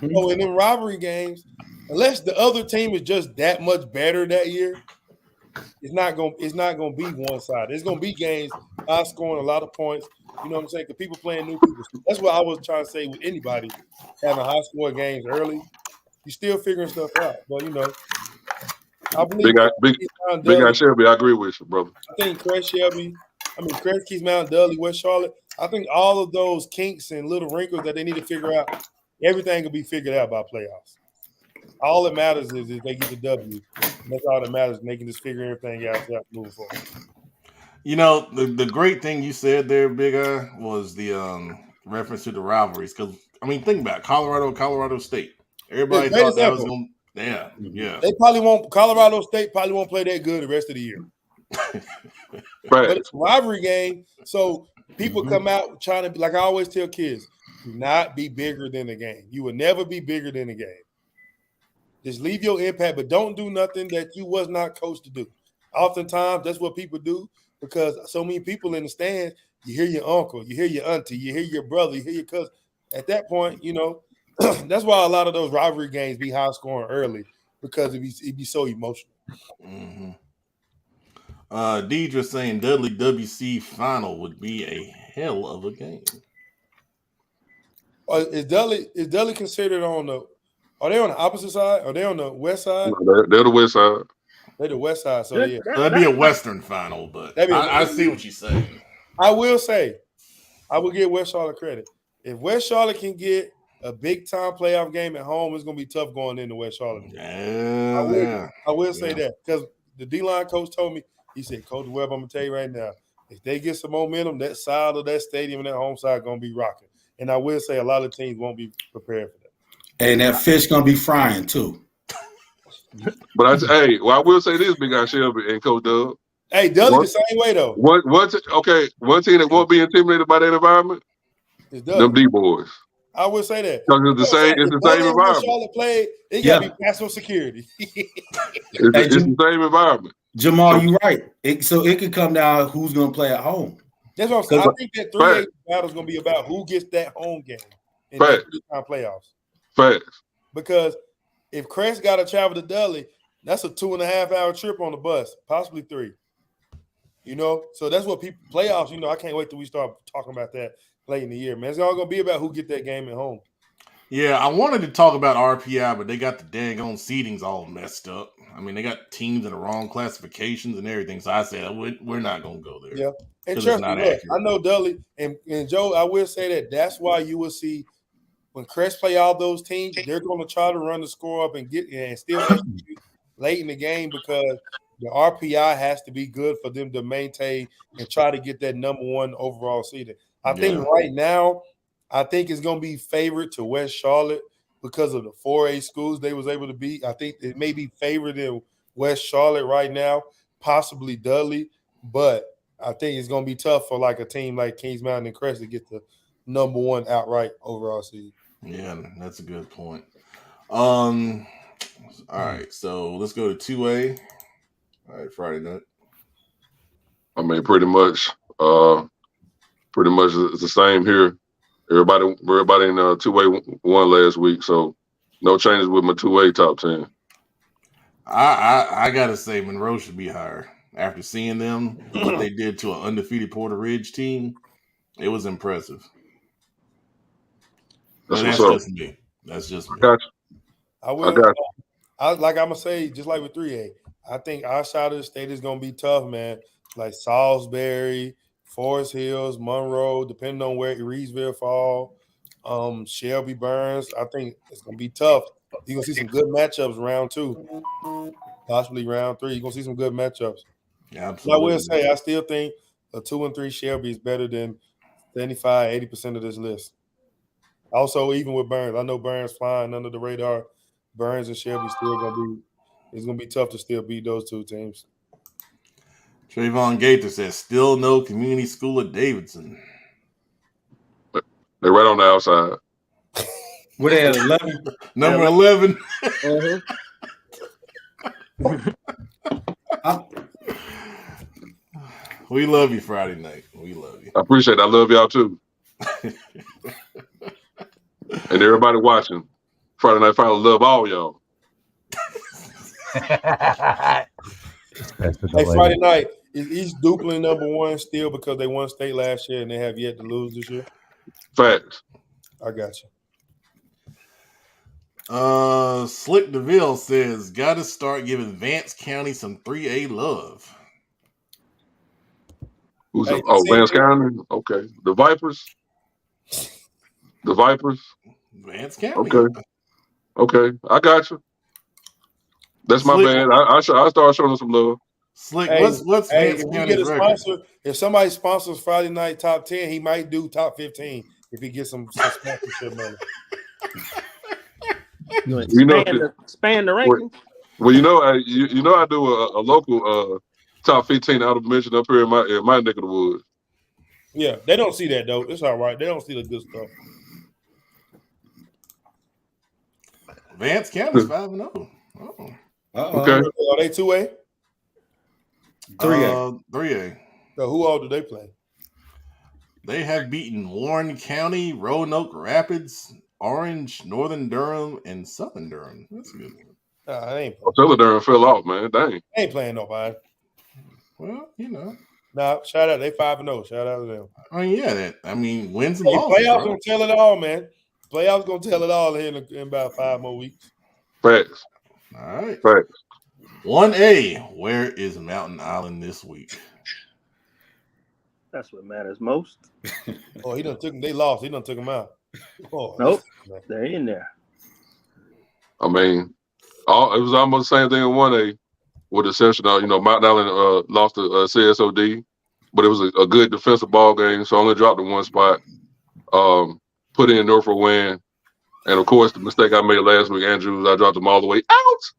So in them rivalry games, unless the other team is just that much better that year, it's not gonna be one side. It's gonna be games high scoring, a lot of points. You know what I'm saying? Because people playing new people. That's what I was trying to say with anybody having high scoring games early. You're still figuring stuff out, but I believe Big guy Shelby. I agree with you, brother. I think Crest Keys Mountain, Dudley, West Charlotte. I think all of those kinks and little wrinkles that they need to figure out, everything will be figured out by playoffs. All that matters is if they get the W. And that's all that matters, and they can just figure everything out moving forward. You know, the great thing you said there, Big Eye, was the reference to the rivalries. Because, I mean, think about it. Colorado State. Everybody thought that was going to – yeah. They probably won't – Colorado State probably won't play that good the rest of the year. Right. But it's a rivalry game, so people come out trying to be – like I always tell kids, do not be bigger than the game. You will never be bigger than the game. Just leave your impact, but don't do nothing that you was not coached to do. Oftentimes, that's what people do because so many people in the stands, you hear your uncle, you hear your auntie, you hear your brother, you hear your cousin. At that point, that's why a lot of those rivalry games be high scoring early because it'd be so emotional. Mm-hmm. Deidre saying Dudley WC final would be a hell of a game. Is Dudley considered on the – are they on the opposite side? Are they on the west side? No, they're the west side. They're the west side, so yeah. That'd be a Western final, but I see what you're saying. I will say, I will give West Charlotte credit. If West Charlotte can get a big-time playoff game at home, it's going to be tough going into West Charlotte. I will say that because the D-line coach told me, he said, Coach Webb, I'm going to tell you right now, if they get some momentum, that side of that stadium and that home side going to be rocking. And I will say a lot of teams won't be prepared for that. And that fish going to be frying too. But I will say this, Big Guy Shelby and Coach Doug. Hey, Dudley the same way though. One team that won't be intimidated by that environment, them D boys. I would say that. Because it's the same environment. Charlotte played, it got to be maximum security. It's the same environment. Jamal, you're right. So it could come down who's going to play at home. That's what I'm saying. I think that 3-8 battle is going to be about who gets that home game in the three-time playoffs. Facts. Because if Crest got to travel to Dudley, that's a 2.5-hour trip on the bus, possibly 3. So that's what people playoffs. I can't wait till we start talking about that late in the year, man. It's all going to be about who get that game at home. Yeah, I wanted to talk about RPI, but they got the daggone seedings all messed up. I mean, they got teams in the wrong classifications and everything. So I said, we're not going to go there. Yeah, and trust me, look, I know Dudley and Joe. I will say that's why you will see. When Crest play all those teams, they're going to try to run the score up and still execute late in the game because the RPI has to be good for them to maintain and try to get that number 1 overall seeding. I think right now, it's going to be favored to West Charlotte because of the 4A schools they was able to beat. I think it may be favored in West Charlotte right now, possibly Dudley, but I think it's going to be tough for like a team like Kings Mountain and Crest to get the number one outright overall seed. Yeah, that's a good point. All right, so let's go to 2A. All right, Friday night. I mean, pretty much it's the same here. Everybody in 2A won last week, so no changes with my 2A top 10. I gotta say Monroe should be higher. After seeing them, what they did to an undefeated Porter Ridge team, it was impressive. But that's just me. That's just me. Gotcha. I'm gonna say, just like with 3A, I think our side of the state is gonna be tough, man. Like Salisbury, Forest Hills, Monroe, depending on where Reedsville fall, Shelby Burns. I think it's gonna be tough. You're gonna see some good matchups round 2, possibly round 3. You're gonna see some good matchups. Yeah, absolutely. I will say, I still think a 2 and 3 Shelby is better than 75-80% of this list. Also, even with Burns, I know Burns flying under the radar. Burns and Shelby it's gonna be tough to still beat those two teams. Trayvon Gaither says still no community school at Davidson. They're right on the outside. What they at 11? Number 11. We love you, Friday night. We love you. I appreciate it. I love y'all too. And everybody watching Friday Night Final, love all y'all. Hey, Friday night, is East Duplin number 1 still because they won state last year and they have yet to lose this year? Facts. I got you. Slick DeVille says, got to start giving Vance County some 3A love. Who's Vance County? Okay. The Vipers? Vance County. Okay. I got you. That's Slick, my bad. I start showing them some love. Slick, what's Vance County's record? If somebody sponsors Friday Night Top 10, he might do Top 15 if he gets some sponsorship money. Expand the rankings. Well, I do a local top 15 out of mention up here in my neck of the woods. Yeah, they don't see that though. It's all right. They don't see the good stuff. Vance County's 5-0. Oh. Okay. Are they 2A? 3A. 3A. So who all do they play? They have beaten Warren County, Roanoke Rapids, Orange, Northern Durham, and Southern Durham. That's a good one. Southern Durham fell off, man. Dang. They ain't playing nobody. Well, Nah, shout out. They 5-0. Shout out to them. Wins and losses. Playoffs gonna tell it all, man. Playoffs gonna tell it all here in about 5 more weeks. Facts. All right. Facts. 1A. Where is Mountain Island this week? That's what matters most. Oh, he done took them. They lost. He done took them out. Oh, nope. They're in there. I mean, it was almost the same thing in 1A with the exception of, Mountain Island lost to CSOD, but it was a good defensive ball game, so I only dropped in one spot. Put in Norfolk win. And, of course, the mistake I made last week, Andrews, I dropped them all the way out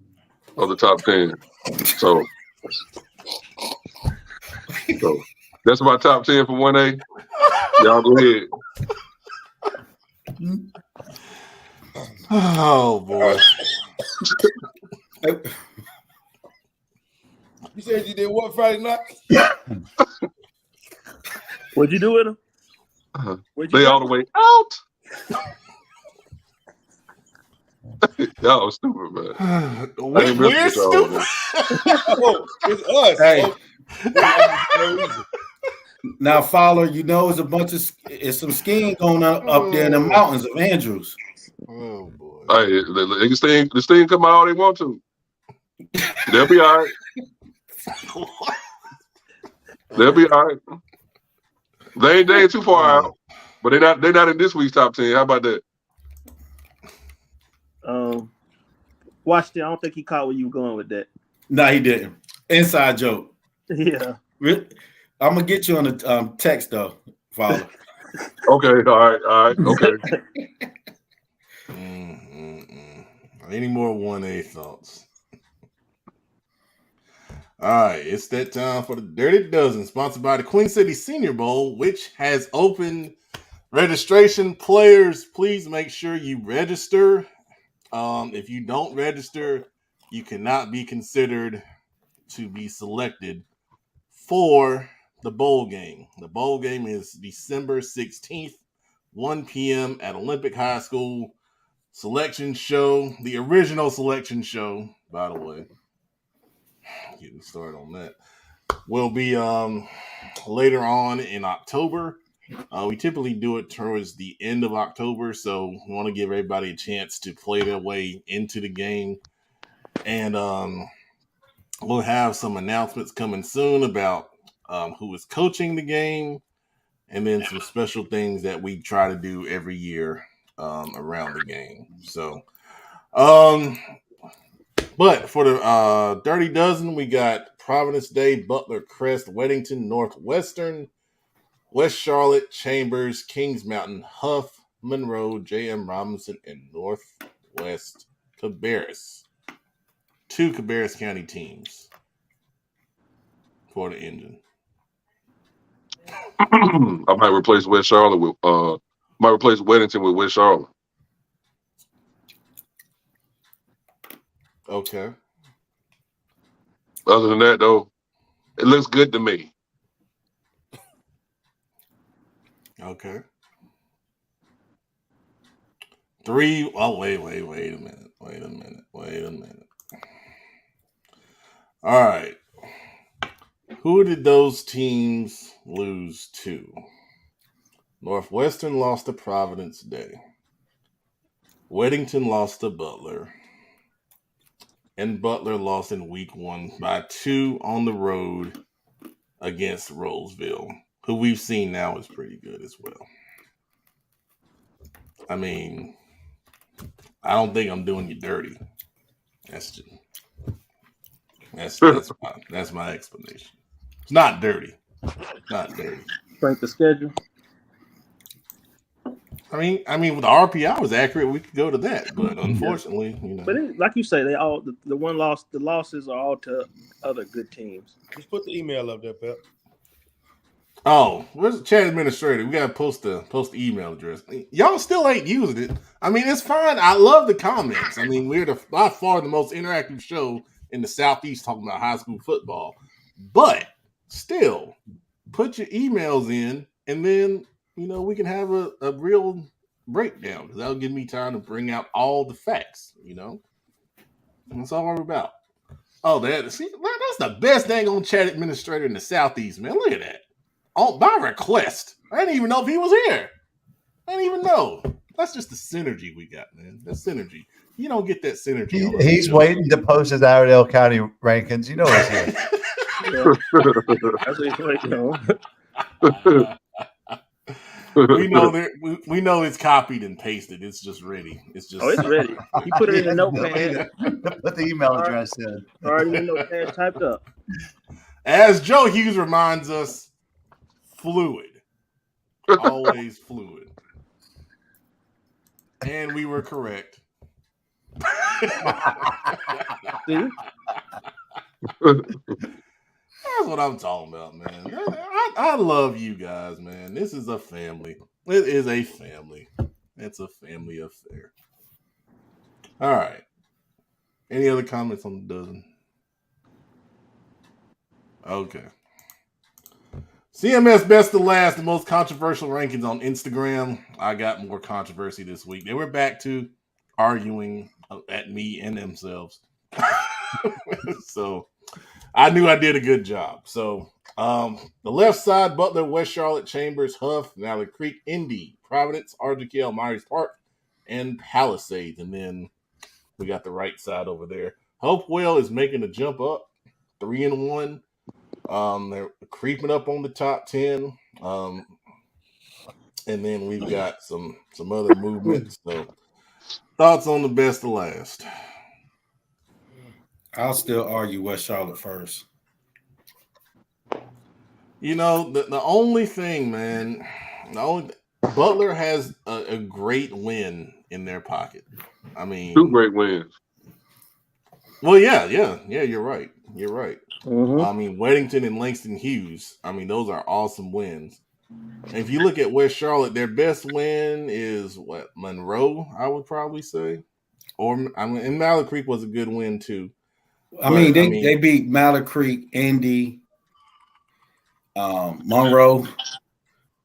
of the top 10. So that's my top 10 for 1A. Y'all go ahead. Oh, boy. You said you did what Friday night? What'd you do with them? They all the way out. Y'all stupid, man. We're stupid. It's us. Hey. Now, Fowler, it's some skiing going on up there in the mountains of Andrews. Oh boy. Hey, the sting come out all they want to. They'll be all right. They'll be all right. They ain't too far out, but they're not in this week's top 10. How about that? Watched it. I don't think he caught where you were going with that. No, he didn't. Inside joke. Yeah. I'm gonna get you on the text though, Father. Okay. All right. Okay. Any more 1A thoughts? All right, it's that time for the Dirty Dozen, sponsored by the Queen City Senior Bowl, which has opened registration. Players, please make sure you register. If you don't register, you cannot be considered to be selected for the bowl game. The bowl game is December 16th, 1 p.m. at Olympic High School. Selection show, the original selection show, by the way. Getting started on that. Will be later on in October. We typically do it towards the end of October, so we want to give everybody a chance to play their way into the game. And we'll have some announcements coming soon about who is coaching the game, and then some special things that we try to do every year around the game. So, but for the Dirty Dozen, we got Providence Day, Butler, Crest, Weddington, Northwestern, West Charlotte, Chambers, Kings Mountain, Hough, Monroe, J.M. Robinson, and Northwest Cabarrus. 2 Cabarrus County teams for the engine. I might replace West Charlotte with might replace Weddington with West Charlotte. Okay. Other than that, though, it looks good to me. Okay. 3. Oh, wait a minute. All right. Who did those teams lose to? Northwestern lost to Providence Day. Weddington lost to Butler. And Butler lost in week 1 by 2 on the road against Roseville, who we've seen now is pretty good as well. I mean, I don't think I'm doing you dirty. That's my explanation. It's not dirty. Not dirty. Break the schedule. I mean, with the RPI was accurate, we could go to that, but unfortunately, But like you say, they all the losses are all to other good teams. Just put the email up there, Pep. Oh, where's the chat administrator? We gotta post the email address. Y'all still ain't using it. I mean, it's fine. I love the comments. I mean, we're by far the most interactive show in the Southeast talking about high school football. But still, put your emails in, and then we can have a real breakdown, because that'll give me time to bring out all the facts. That's all we're about. Oh, that's the best dang on chat administrator in the Southeast, man. Look at that. Oh, by request. I didn't even know if he was here. I didn't even know. That's just the synergy we got, man. That's synergy. You don't get that synergy. He's waiting to post his Iredell County rankings. You know he's here. That's what he's waiting on. We know it's copied and pasted. It's just ready. It's ready. He put it in the notepad. Put the email address in. Already in the notepad typed up. As Joe Hughes reminds us, fluid. Always fluid. And we were correct. See? That's what I'm talking about, man. I love you guys, man. This is a family. It is a family. It's a family affair. All right. Any other comments on the dozen? Okay. CMS Best of Last, the most controversial rankings on Instagram. I got more controversy this week. They were back to arguing at me and themselves. So I knew I did a good job. So the left side, Butler, West Charlotte, Chambers, Hough, Valley Creek, Indy, Providence, RGKL, Myers Park, and Palisades. And then we got the right side over there. Hopewell is making a jump up, 3-1. They're creeping up on the top 10. And then we've got some other movements. So thoughts on the best of last? I'll still argue West Charlotte first. The only thing, man, Butler has a great win in their pocket. I mean, 2 great wins. Well, yeah. You're right. You're right. Mm-hmm. I mean, Weddington and Langston Hughes. I mean, those are awesome wins. And if you look at West Charlotte, their best win is what Monroe. I would probably say, or I mean, and Mallard Creek was a good win too. I mean, But I they mean, beat Mallard Creek, Indy, Monroe.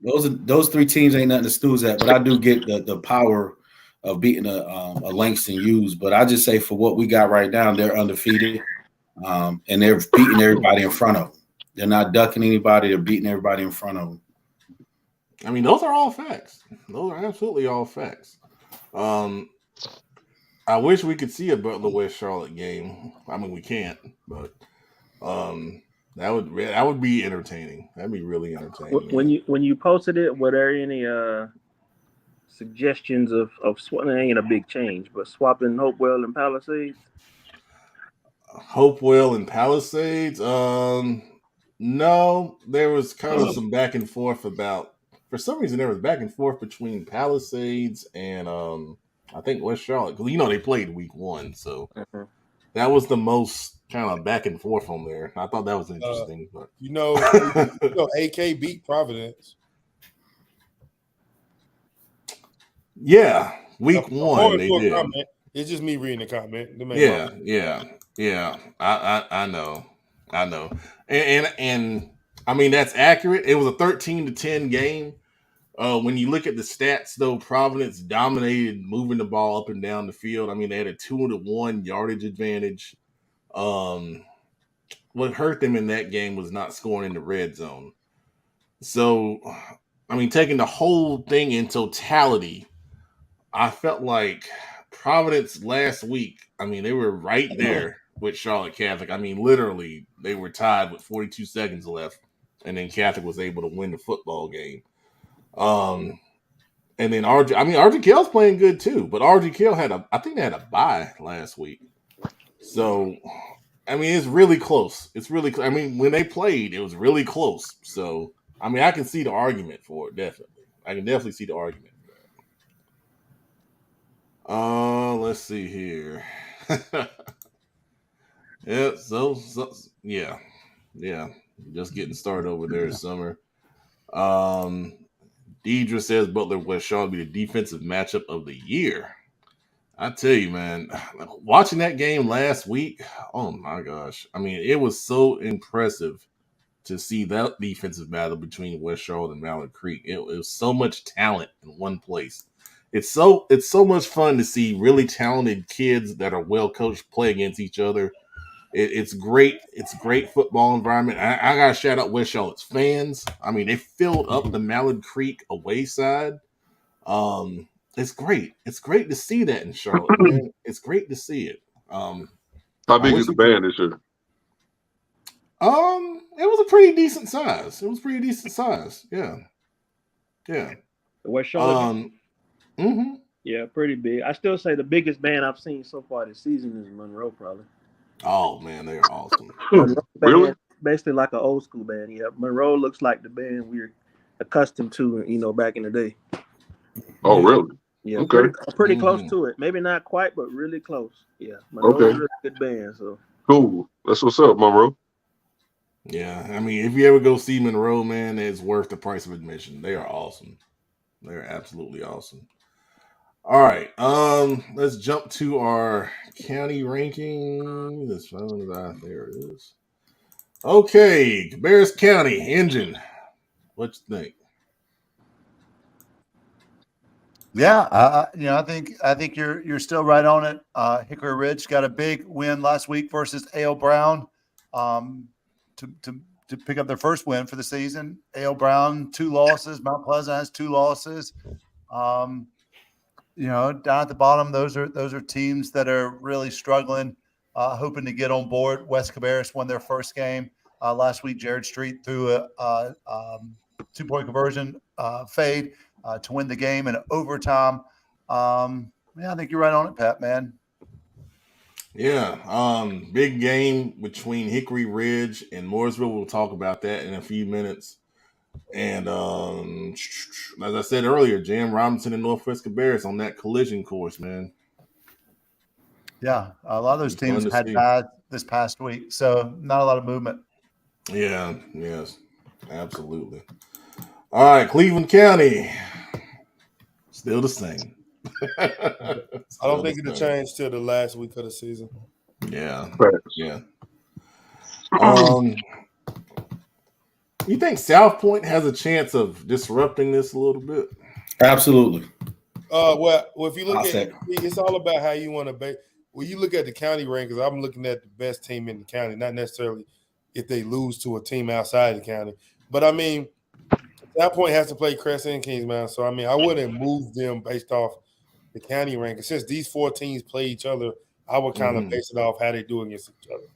Those three teams ain't nothing to snooze at. But I do get the power of beating a Langston Hughes. But I just say for what we got right now, they're undefeated, and they're beating everybody in front of them. They're not ducking anybody. They're beating everybody in front of them. I mean, those are all facts. Those are absolutely all facts. I wish we could see a Butler West Charlotte game. I mean, we can't, but that would be entertaining. That'd be really entertaining. When you posted it, were there any suggestions of swapping? Ain't a big change, but swapping Hopewell and Palisades? Hopewell and Palisades. No, there was kind of some back and forth about. For some reason, there was back and forth between Palisades and I think West Charlotte, because they played week 1, so that was the most kind of back and forth on there. I thought that was interesting, but AK beat Providence. Yeah, week 1 they did. Comment. It's just me reading the comment. Yeah. I know, and I mean that's accurate. It was a 13-10 game. When you look at the stats, though, Providence dominated moving the ball up and down the field. I mean, they had a 2-1 yardage advantage. What hurt them in that game was not scoring in the red zone. So, I mean, taking the whole thing in totality, I felt like Providence last week, I mean, they were right there with Charlotte Catholic. I mean, literally, they were tied with 42 seconds left, and then Catholic was able to win the football game. And then RGK's playing good too, but RGK I think they had a bye last week. So, I mean, it's really close. I mean, when they played, it was really close. So, I mean, I can see the argument for it, definitely. I can definitely see the argument for that. Let's see here. Yeah, yeah. Just getting started over there, Summer. Deidre says Butler West Charlotte be the defensive matchup of the year. I tell you, man, watching that game last week, oh my gosh. I mean, it was so impressive to see that defensive battle between West Charlotte and Mallard Creek. It was so much talent in one place. It's so much fun to see really talented kids that are well coached play against each other. It's great. It's a great football environment. I gotta shout out West Charlotte's fans. I mean, they filled up the Mallard Creek away side. It's great. It's great to see that in Charlotte, man. It's great to see it. How big is the band this year? It was a pretty decent size. Yeah. The West Charlotte. Yeah, pretty big. I still say the biggest band I've seen so far this season is Monroe, probably. Oh man, they're awesome. Really? Basically like an old school band. Yeah, Monroe looks like the band we're accustomed to, back in the day. Oh, really? Yeah, okay. pretty close to it. Maybe not quite, but really close. Yeah, Monroe's a good band. So cool. That's what's up, Monroe. Yeah, I mean, if you ever go see Monroe, man, it's worth the price of admission. They are awesome. They're absolutely awesome. All right, let's jump to our county ranking. There it is. Okay, Cabarrus County Engine. What you think? Yeah, I think you're still right on it. Hickory Ridge got a big win last week versus A.L. Brown, to pick up their first win for the season. A.L. Brown 2 losses. Mount Pleasant has 2 losses. Down at the bottom, those are teams that are really struggling, hoping to get on board. West Cabarrus won their first game last week. Jared Street threw a 2-point conversion fade to win the game in overtime. I think you're right on it, Pat, man. Yeah, big game between Hickory Ridge and Mooresville. We'll talk about that in a few minutes. And as I said earlier, J.M. Robinson and Northwest Cabarrus on that collision course, man. Yeah, a lot of those Fun teams to had see. bad this past week, so not a lot of movement. Yeah, yes, absolutely. All right, Cleveland County, still the same. I don't think it'll change till the last week of the season. Yeah, Facts. yeah. You think South Point has a chance of disrupting this a little bit? Absolutely. Well, if you look I'll at say. it, it's all about how you want to base. When you look at the county rankings, I'm looking at the best team in the county, not necessarily if they lose to a team outside the county. But I mean, South Point has to play Crescent and Kingsmount, so I mean, I wouldn't move them based off the county rankings. Since these 4 teams play each other, I would kind of base it off how they do against each other.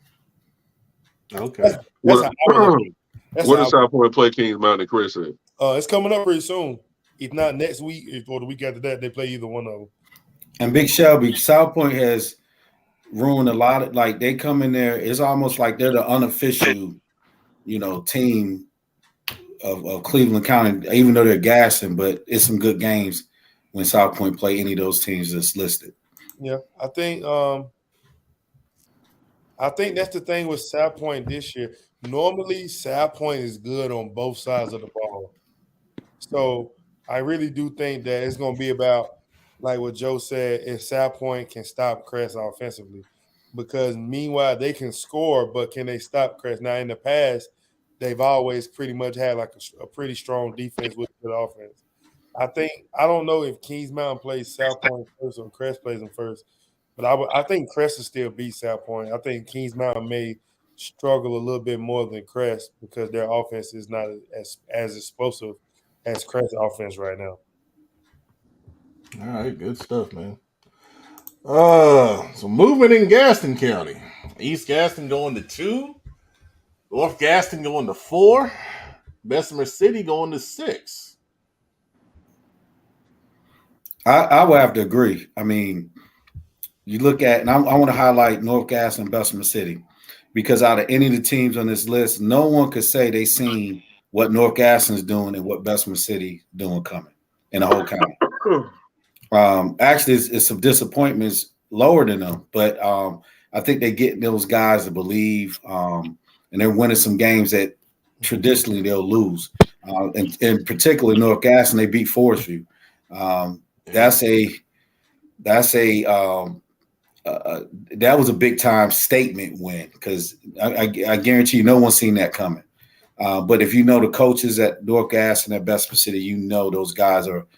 Okay. That's What how I would look at it. That's what how does South Point play Kings Mountain Crescent? it's coming up pretty soon. If not next week or the week after that, they play either one of them. And Big Shelby, South Point has ruined a lot of, like, they come in there, it's almost like they're the unofficial, team of Cleveland County, even though they're gassing, but it's some good games when South Point play any of those teams that's listed. Yeah, I think that's the thing with South Point this year. Normally, South Point is good on both sides of the ball. So I really do think that it's going to be about, like what Joe said, if South Point can stop Crest offensively. Because meanwhile, they can score, but can they stop Crest? Now, in the past, they've always pretty much had like a pretty strong defense with good offense. I don't know if Kings Mountain plays South Point first or Crest plays them first, but I think Crest will still beat South Point. I think Kings Mountain may struggle a little bit more than Crest because their offense is not as explosive as Crest offense right now. All right, good stuff, man. So moving in Gaston County, East Gaston going to 2, North Gaston going to 4, Bessemer City going to 6. I would have to agree. I mean, you look at, and I want to highlight North Gaston and Bessemer City, because out of any of the teams on this list, no one could say they seen what North Gaston is doing and what Bessemer City doing coming in the whole county. Actually, it's some disappointments lower than them, but I think they get those guys to believe, and they're winning some games that traditionally they'll lose. And in particular, North Gaston, they beat Forest View. That was a big time statement win, because I guarantee you no one's seen that coming. But if you know the coaches at North Gas and at Bessemer City, you know those guys are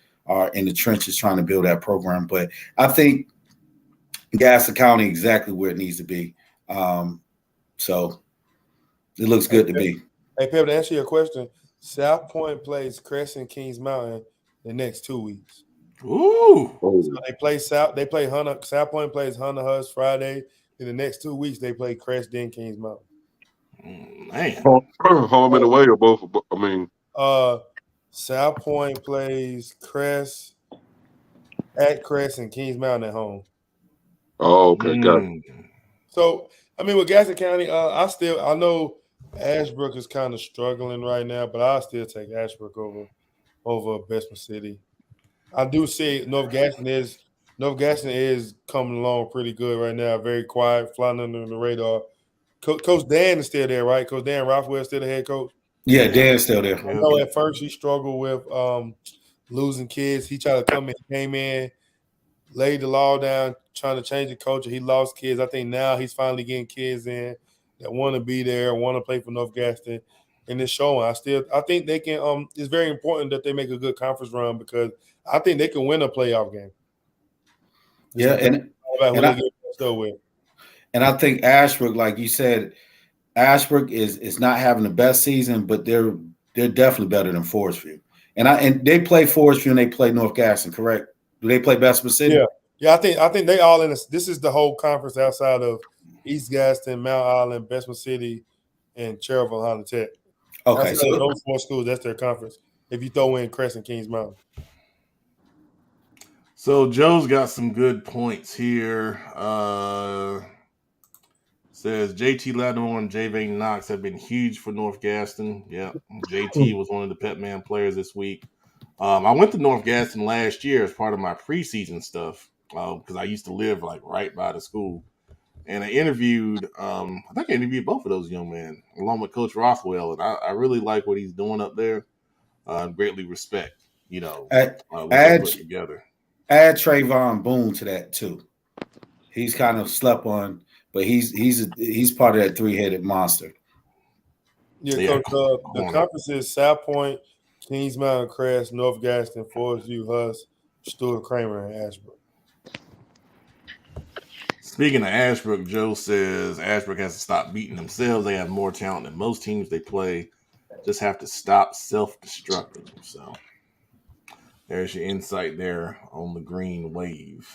in the trenches trying to build that program. But I think Gaston County exactly where it needs to be. So it looks good to be. Hey, Pep, to answer your question, South Point plays Crescent Kings Mountain the next 2 weeks. Ooh. So they play Hunter. South Point plays Hunter Huss Friday. In the next 2 weeks, they play Crest, then Kings Mountain. Man. Home and away or both? I mean, South Point plays Crest at Crest and Kings Mountain at home. Oh, okay, got it. So I mean, with Gaston County, I know Ashbrook is kind of struggling right now, but I still take Ashbrook over Bessemer City. I do see North Gaston is coming along pretty good right now. Very quiet, flying under the radar. Coach Dan is still there, right? Coach Dan Rothwell is still the head coach. Yeah, Dan's still there. I know at first he struggled with losing kids. He tried to came in, laid the law down, trying to change the culture. He lost kids. I think now he's finally getting kids in that want to be there, want to play for North Gaston, and it's showing. I think they can. It's very important that they make a good conference run, because I think they can win a playoff game. Yeah, and I think Ashbrook, like you said, Ashbrook is not having the best season, but they're definitely better than Forest View. And they play Forest View and they play North Gaston, correct? Do they play Bessemer City? Yeah. I think they all in this. This is the whole conference outside of East Gaston, Mount Island, Bessemer City, and Cherville, Honda Tech. Okay, so those 4 schools, that's their conference. If you throw in Crescent Kings Mountain. So Joe's got some good points here. Says JT Lattimore and JV Knox have been huge for North Gaston. Yeah, JT was one of the Pep Man players this week. I went to North Gaston last year as part of my preseason stuff. because I used to live like right by the school. And I interviewed, I think I interviewed both of those young men along with Coach Rothwell, and I really like what he's doing up there. Greatly respect, what they put together. Add Trayvon Boone to that too. He's kind of slept on, but he's part of that three-headed monster. Yeah, Coach. The conference is South Point, Kings Mountain Crest, North Gaston, Forest View, Huss, Stewart, Kramer, and Ashbrook. Speaking of Ashbrook, Joe says Ashbrook has to stop beating themselves. They have more talent than most teams they play. Just have to stop self-destructing. So there's your insight there on the green wave.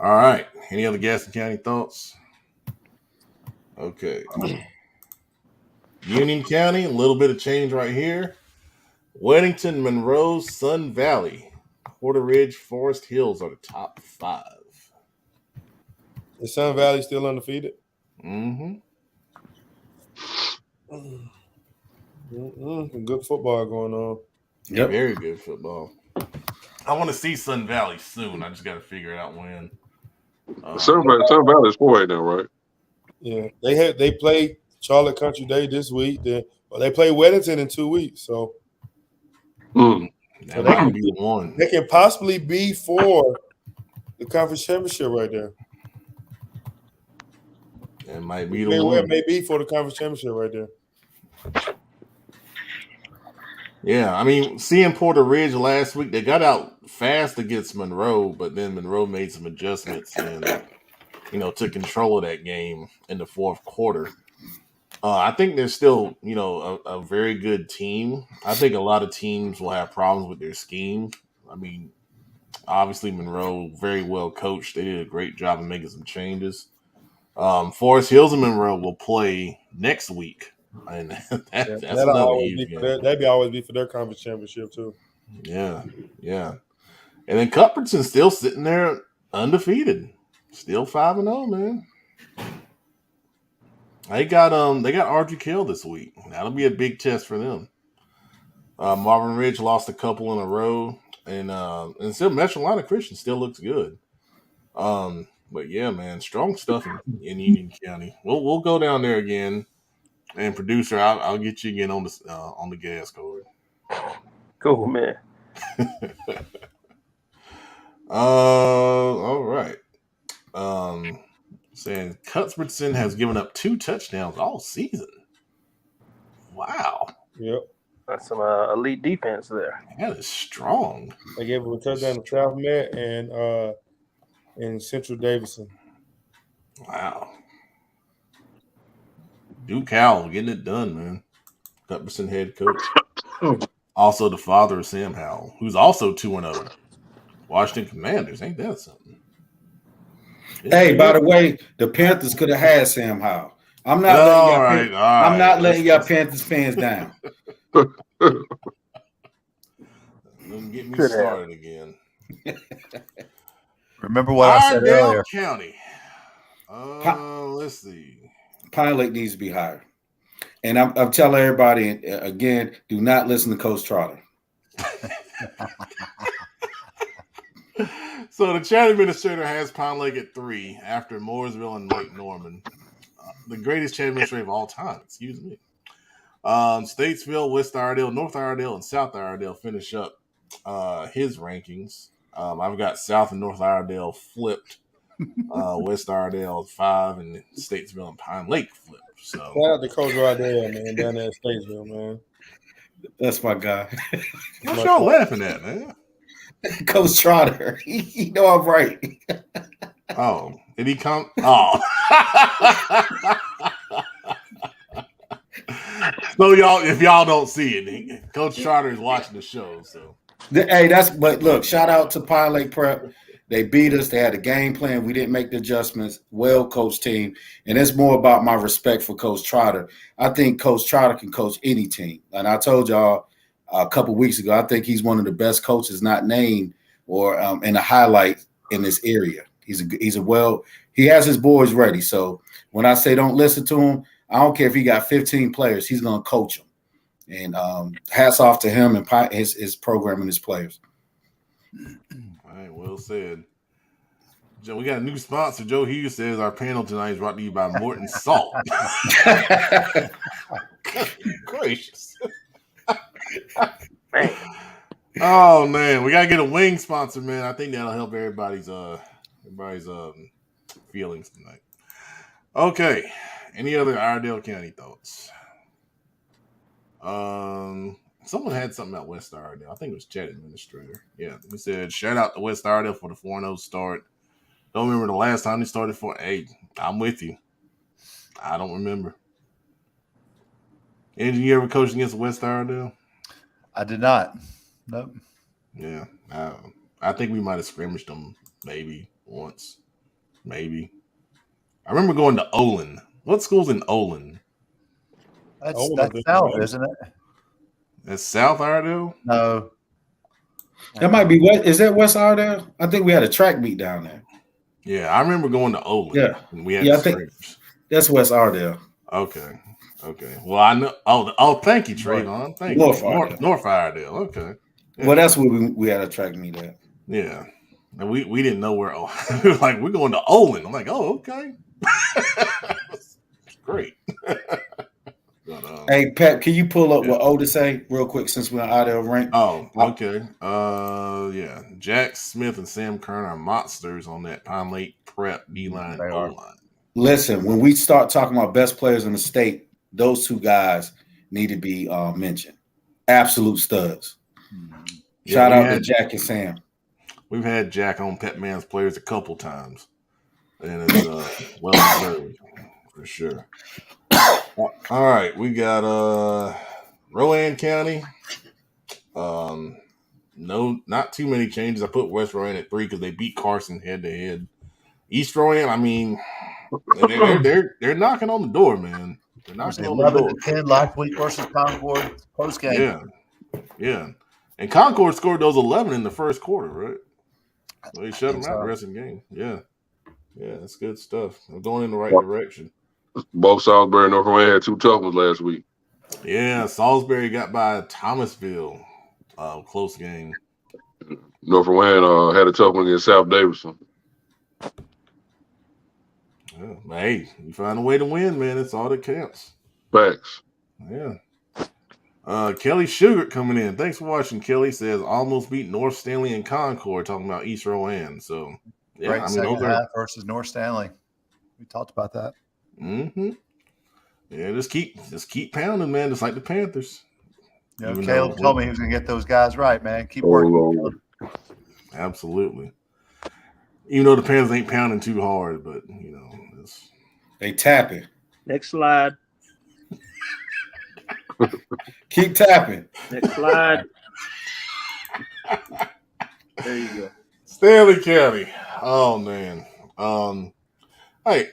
All right. Any other Gaston County thoughts? Okay. Union County, a little bit of change right here. Weddington, Monroe, Sun Valley, Porter Ridge, Forest Hills are the top 5. Is Sun Valley still undefeated? Mm-hmm. Good football going on. Yep. Very good football. I want to see Sun Valley soon. I just got to figure out when. Sun Valley is 4 right now, right? Yeah, they played Charlotte Country Day this week. They play Weddington in 2 weeks. So, that might be one. They can possibly be for the conference championship right there. It might be the one. It may be for the conference championship right there. Yeah, I mean, seeing Porter Ridge last week, they got out fast against Monroe, but then Monroe made some adjustments and, took control of that game in the fourth quarter. I think they're still, a very good team. I think a lot of teams will have problems with their scheme. I mean, obviously Monroe, very well coached. They did a great job of making some changes. Forest Hills and Monroe will play next week. And that's another huge game. That'd always be for their conference championship too. Yeah. And then Cuthbertson's still sitting there undefeated, still 5-0, man. They got Ardrey Kill this week. That'll be a big test for them. Marvin Ridge lost a couple in a row, and still Metro Atlanta Christian still looks good. But yeah, man, strong stuff in Union County. We'll go down there again. And producer, I'll get you again on the gas card. Cool, man. All right. Saying Cuthbertson has given up 2 touchdowns all season. Wow. Yep. That's some elite defense there. That is strong. They gave him a touchdown to South Met and Central Davidson. Wow. Duke Howell getting it done, man. Cuthbertson head coach. Also the father of Sam Howell, who's also 2-0. Washington Commanders, ain't that something? Hey, by the way, the Panthers could have had Sam Howell. I'm not letting y'all Panthers fans down. Don't get me started again. Remember what I said earlier. County. Let's see. Pine Lake needs to be higher. And I'm telling everybody, again, do not listen to Coach Trotter. So the chat administrator has Pine Lake at 3 after Mooresville and Lake Norman. The greatest chat administrator of all time, excuse me. Statesville, West Iredell, North Iredell, and South Iredell finish up his rankings. I've got South and North Iredell flipped. West Iredell 5 and Statesville and Pine Lake flipped. So shout out to Coach Iredell, man, down there at Statesville, man. That's my guy. What y'all laughing at, man? Coach Trotter. You know I'm right. Oh, did he come? Oh. So if y'all don't see it, Coach Trotter is watching the show. So hey, but look, shout out to Pine Lake Prep. They beat us. They had a game plan. We didn't make the adjustments. Well-coached team. And it's more about my respect for Coach Trotter. I think Coach Trotter can coach any team. And I told y'all a couple weeks ago, I think he's one of the best coaches not named or in a highlight in this area. He has his boys ready. So when I say don't listen to him, I don't care if he got 15 players. He's going to coach them. And hats off to him and his program and his players. All right, well said. Joe, we got a new sponsor. Joe Hughes says our panel tonight is brought to you by Morton Salt. Gracious. Oh man, we gotta get a wing sponsor, man. I think that'll help everybody's feelings tonight. Okay. Any other Iredell County thoughts? Someone had something about West Iredell. I think it was Chat Administrator. Yeah, we said shout out to West Iredell for the 4-0 start. Don't remember the last time they started for. Hey, I'm with you. I don't remember. Did you ever coach against West Iredell? I did not. Nope. Yeah, I think we might have scrimmaged them maybe once. Maybe. I remember going to Olin. What school's in Olin? That's South, isn't it? That's South Iredell? No. That might be what is that West Iredell? I think we had a track meet down there. Yeah, I remember going to Olin. Yeah. We had I think that's West Iredell. Okay. Well, I know. Oh, thank you, Trayvon. Thank you. North Iredell. Okay. Yeah. Well, that's where we had a track meet at. Yeah. And we didn't know where. We were like, we're going to Olin. I'm like, oh, okay. Great. But, hey, Pat, can you pull up what Oda say real quick since we're on Iredell rank? Oh, okay. Yeah. Jack Smith and Sam Kern are monsters on that Pine Lake prep D-line and O-line. Listen, when we start talking about best players in the state, those two guys need to be mentioned. Absolute studs. Shout out to Jack and Sam. We've had Jack on Pet Man's Players a couple times, and it's well deserved for sure. All right, we got Rowan County. No, not too many changes. I put West Rowan at 3 because they beat Carson head to head. East Rowan, I mean, they're knocking on the door, man. They're knocking on the door. 11-10 last week versus Concord post game. Yeah. And Concord scored those 11 in the first quarter, right? Well, they shut them out the rest of the game. Yeah, that's good stuff. We're going in the right direction. Both Salisbury and North Rowan had 2 tough ones last week. Yeah, Salisbury got by Thomasville. Close game. North Rowan had a tough one against South Davidson. Yeah, hey, you find a way to win, man. It's all that counts. Facts. Yeah. Kelly Sugar coming in. Thanks for watching. Kelly says almost beat North Stanley and Concord, talking about East Rowan. So, yeah, great second half versus North Stanley. We talked about that. Mm-hmm. Yeah, just keep pounding, man. Just like the Panthers. Yeah, Caleb told me he was going to get those guys right, man. Keep working. Absolutely. Even though the Panthers ain't pounding too hard, but they tapping. Next slide. Keep tapping. Next slide. There you go. Stanley County. Oh man. Hey,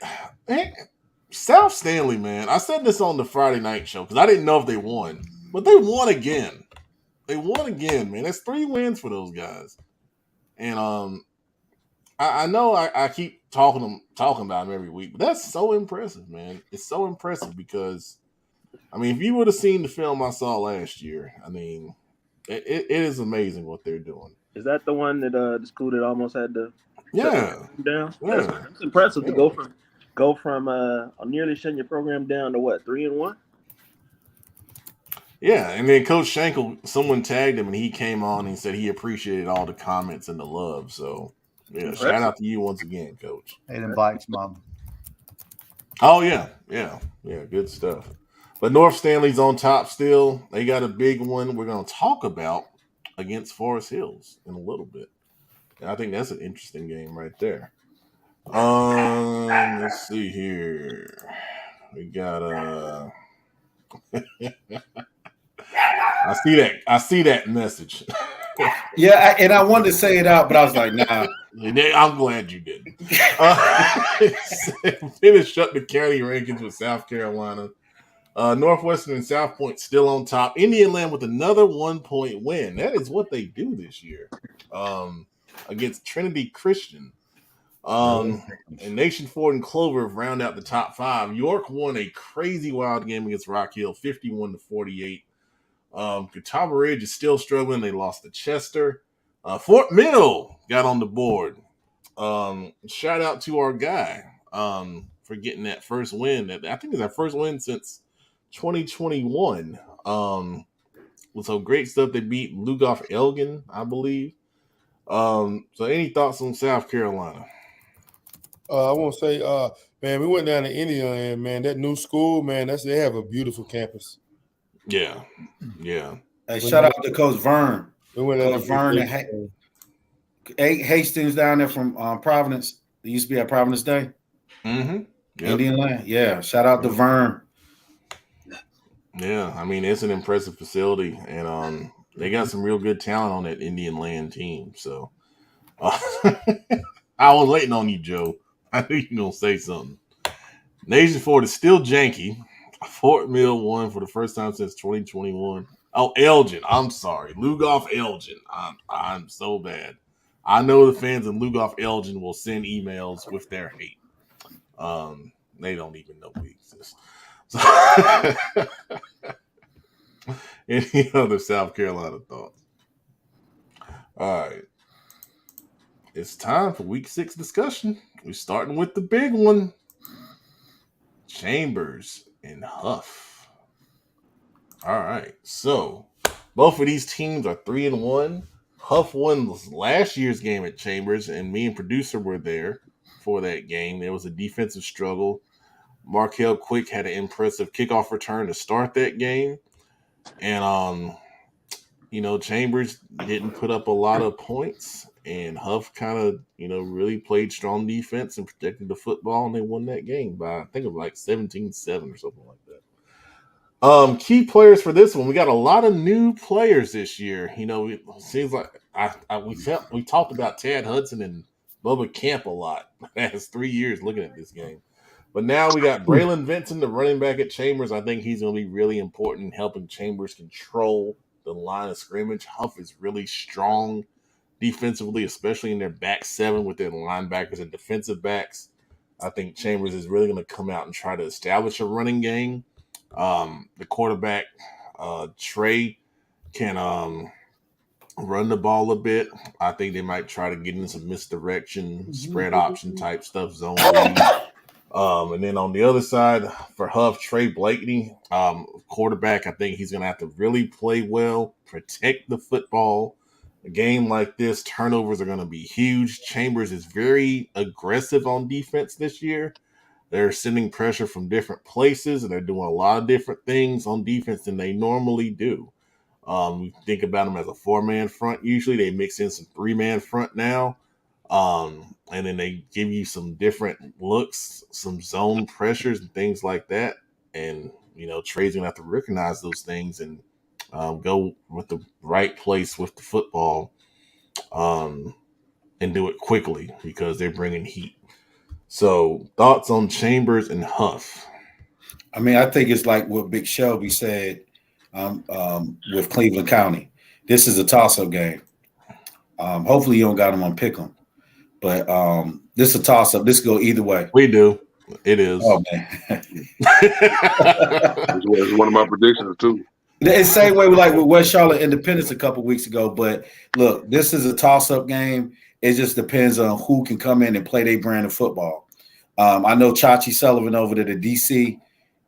South Stanley, man. I said this on the Friday night show because I didn't know if they won, but they won again. They won again, man. That's 3 wins for those guys. And I know I keep talking about them every week, but that's so impressive, man. It's so impressive because, I mean, if you would have seen the film I saw last year, I mean, it is amazing what they're doing. Is that the one that the school that almost had to down? Yeah. That's impressive to go from nearly shutting your program down to what, 3-1? Yeah, and then Coach Schenkel, someone tagged him and he came on and said he appreciated all the comments and the love. So, yeah, shout out to you once again, Coach. Hayden Bikes, Mom. Oh, yeah, good stuff. But North Stanley's on top still. They got a big one we're going to talk about against Forest Hills in a little bit. And I think that's an interesting game right there. Let's see here. We got I see that message. Yeah, and I wanted to say it out, but I was like, nah. I'm glad you didn't. Finish up the county rankings with South Carolina. Northwestern and South Point still on top. Indian Land with another 1-point win. That is what they do this year against Trinity Christian. And Nation Ford and Clover round out the top 5. York won a crazy wild game against Rock Hill, 51-48. Catawba Ridge is still struggling. They lost to Chester. Fort Mill got on the board. Shout out to our guy for getting that first win. I think it's our first win since 2021. So great stuff. They beat Lugoff Elgin, I believe. So any thoughts on South Carolina? I want to say, man, we went down to Indy, and man, that new school, man, they have a beautiful campus. Yeah. Hey, shout out to Coach Vern. We went down Coach Vern and Hastings down there from Providence. They used to be at Providence Day. Mm-hmm. Yep. Indian Land. Yeah. Shout out to Vern. Yeah, I mean it's an impressive facility, and they got some real good talent on that Indian Land team. So I was waiting on you, Joe. I knew you were gonna say something. Nation Ford is still janky. Fort Mill won for the first time since 2021. Oh, Elgin. I'm sorry. Lugoff Elgin. I'm so bad. I know the fans of Lugoff Elgin will send emails with their hate. They don't even know we exist. So, any other South Carolina thoughts? All right. It's time for week 6 discussion. We're starting with the big one. Chambers and Hough. All right. So both of these teams are 3-1. Hough won last year's game at Chambers, and me and producer were there for that game. There was a defensive struggle. Markel Quick had an impressive kickoff return to start that game. And Chambers didn't put up a lot of points, and Hough kind of, really played strong defense and protected the football, and they won that game by, I think, of like 17-7 or something like that. Key players for this one, we got a lot of new players this year. It seems like we talked about Tad Hudson and Bubba Camp a lot. That's 3 years looking at this game. But now we got Braylon Vincent, the running back at Chambers. I think he's going to be really important in helping Chambers control the line of scrimmage. Hough is really strong defensively, especially in their back seven with their linebackers and defensive backs. I think Chambers is really going to come out and try to establish a running game. The quarterback, Trey, can run the ball a bit. I think they might try to get in some misdirection, spread option type stuff, zone read. And then on the other side for Hough, Trey Blakeney, quarterback, I think he's going to have to really play well, protect the football. A game like this, turnovers are going to be huge. Chambers is very aggressive on defense this year. They're sending pressure from different places, and they're doing a lot of different things on defense than they normally do. You think about them as a 4-man front. Usually they mix in some 3-man front now. And then they give you some different looks, some zone pressures and things like that. And, Trey's going to have to recognize those things and go with the right place with the football and do it quickly because they're bringing heat. So thoughts on Chambers and Hough? I mean, I think it's like what Big Shelby said with Cleveland County. This is a toss-up game. Hopefully you don't got them on Pick'em. But this is a toss-up. This go either way. We do. It is. Oh, man. It's one of my predictions, too. It's the same way with West Charlotte Independence a couple weeks ago. But, look, this is a toss-up game. It just depends on who can come in and play their brand of football. I know Chachi Sullivan over there at DC,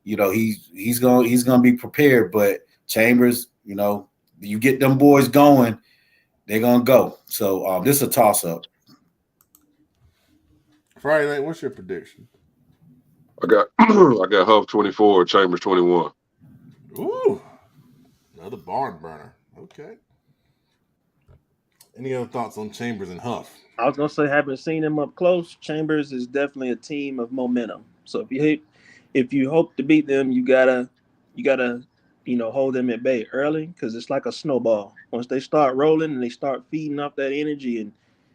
he's gonna be prepared. But Chambers, you get them boys going, they're gonna go. So this is a toss-up. Friday night, what's your prediction? I got Hough 24, Chambers 21. Ooh, another barn burner. Okay. Any other thoughts on Chambers and Hough? I was gonna say, having seen him up close, Chambers is definitely a team of momentum. So if you hope to beat them, you gotta hold them at bay early, because it's like a snowball. Once they start rolling and they start feeding off that energy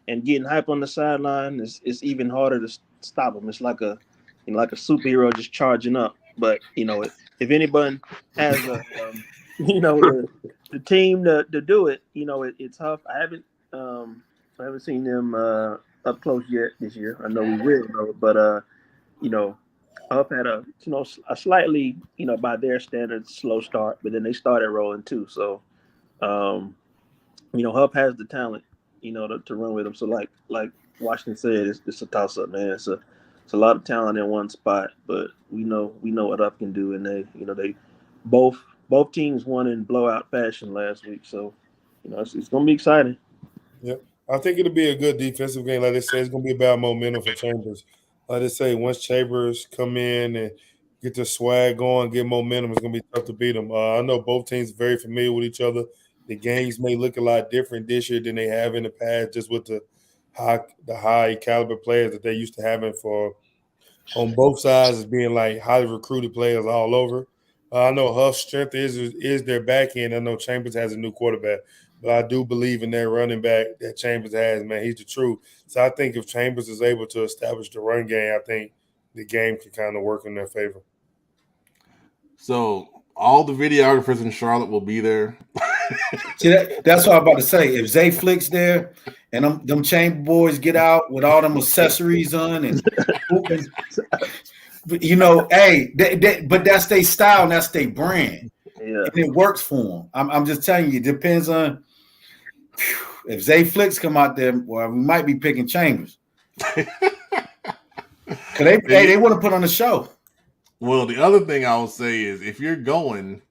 and getting hype on the sideline, it's even harder to stop them. It's like a superhero just charging up. But if anyone has the team to do it, it's Hough. I haven't seen them up close yet this year. I know we will, but Hough had a slightly, by their standards, slow start, but then they started rolling too. So, Hough has the talent. to run with them. So like Washington said, it's a toss up, man. It's a lot of talent in one spot, but we know what Up can do, and they both teams won in blowout fashion last week. So it's gonna be exciting. Yep. I think it'll be a good defensive game. Like they say, it's going to be about momentum for Chambers. Like they say, once Chambers come in and get the swag going, get momentum, it's going to be tough to beat them. I know both teams are very familiar with each other. The games may look a lot different this year than they have in the past, just with the high caliber players that they used to having for on both sides as being like highly recruited players all over. I know Hough's strength is their back end. I know Chambers has a new quarterback, but I do believe in their running back that Chambers has, man. He's the truth. So I think if Chambers is able to establish the run game, I think the game can kind of work in their favor. So all the videographers in Charlotte will be there. See, that's what I'm about to say. If Zay Flick's there and them Chamber boys get out with all them accessories on and hey, but that's their style and that's their brand. Yeah. And it works for them. I'm just telling you, it depends on if Zay Flicks come out there, well, we might be picking Chambers. Because they want to put on a show. Well, the other thing I will say is if you're going,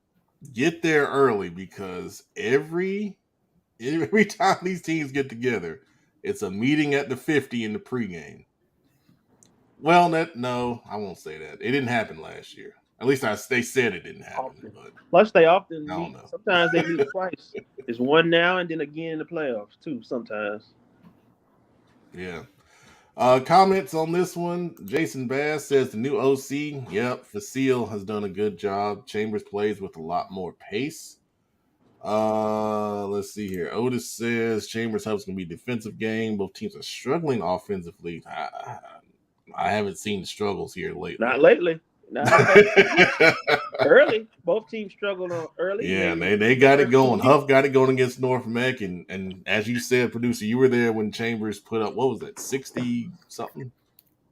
get there early because every time these teams get together, it's a meeting at the 50 in the pregame. Well, no, I won't say that. It didn't happen last year. At least they said it didn't happen. But plus, they often I don't meet. know. Sometimes they meet twice. It's one now and then again in the playoffs too. Sometimes. Yeah. Comments on this one. Jason Bass says the new OC. Yep, Facile has done a good job. Chambers plays with a lot more pace. Let's see here. Otis says Chambers helps gonna be defensive game. Both teams are struggling offensively. I haven't seen the struggles here lately. Not lately. Early. Both teams struggled on early. Yeah, they got it going. Hough got it going against North Mech, and as you said, producer, you were there when Chambers put up, what was that, 60 something?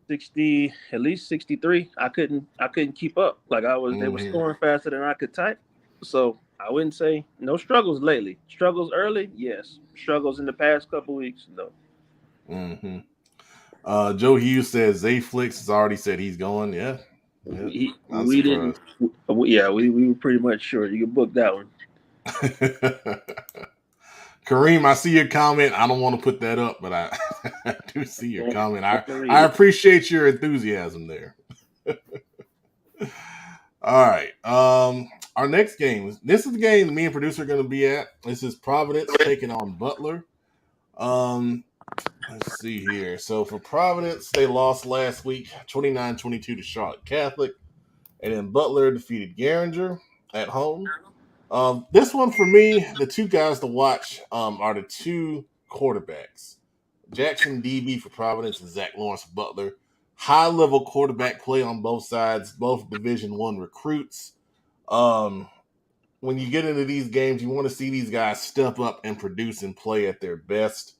60, at least 63. I couldn't keep up. Like they were scoring faster than I could type. So I wouldn't say no struggles lately. Struggles early, yes. Struggles in the past couple weeks, no. Mm-hmm. Joe Hughes says Zay Flicks has already said he's going. Yeah. We didn't. Yeah, we were pretty much sure. You can book that one. Kareem, I see your comment. I don't want to put that up, but I do see your comment. I appreciate your enthusiasm there. All right. Our next game. This is the game that me and producer are going to be at. This is Providence taking on Butler. Let's see here. So for Providence, they lost last week 29-22 to Charlotte Catholic. And then Butler defeated Garinger at home. This one for me, the two guys to watch are the two quarterbacks. Jackson DB for Providence and Zach Lawrence for Butler. High-level quarterback play on both sides, both Division I recruits. When you get into these games, you want to see these guys step up and produce and play at their best.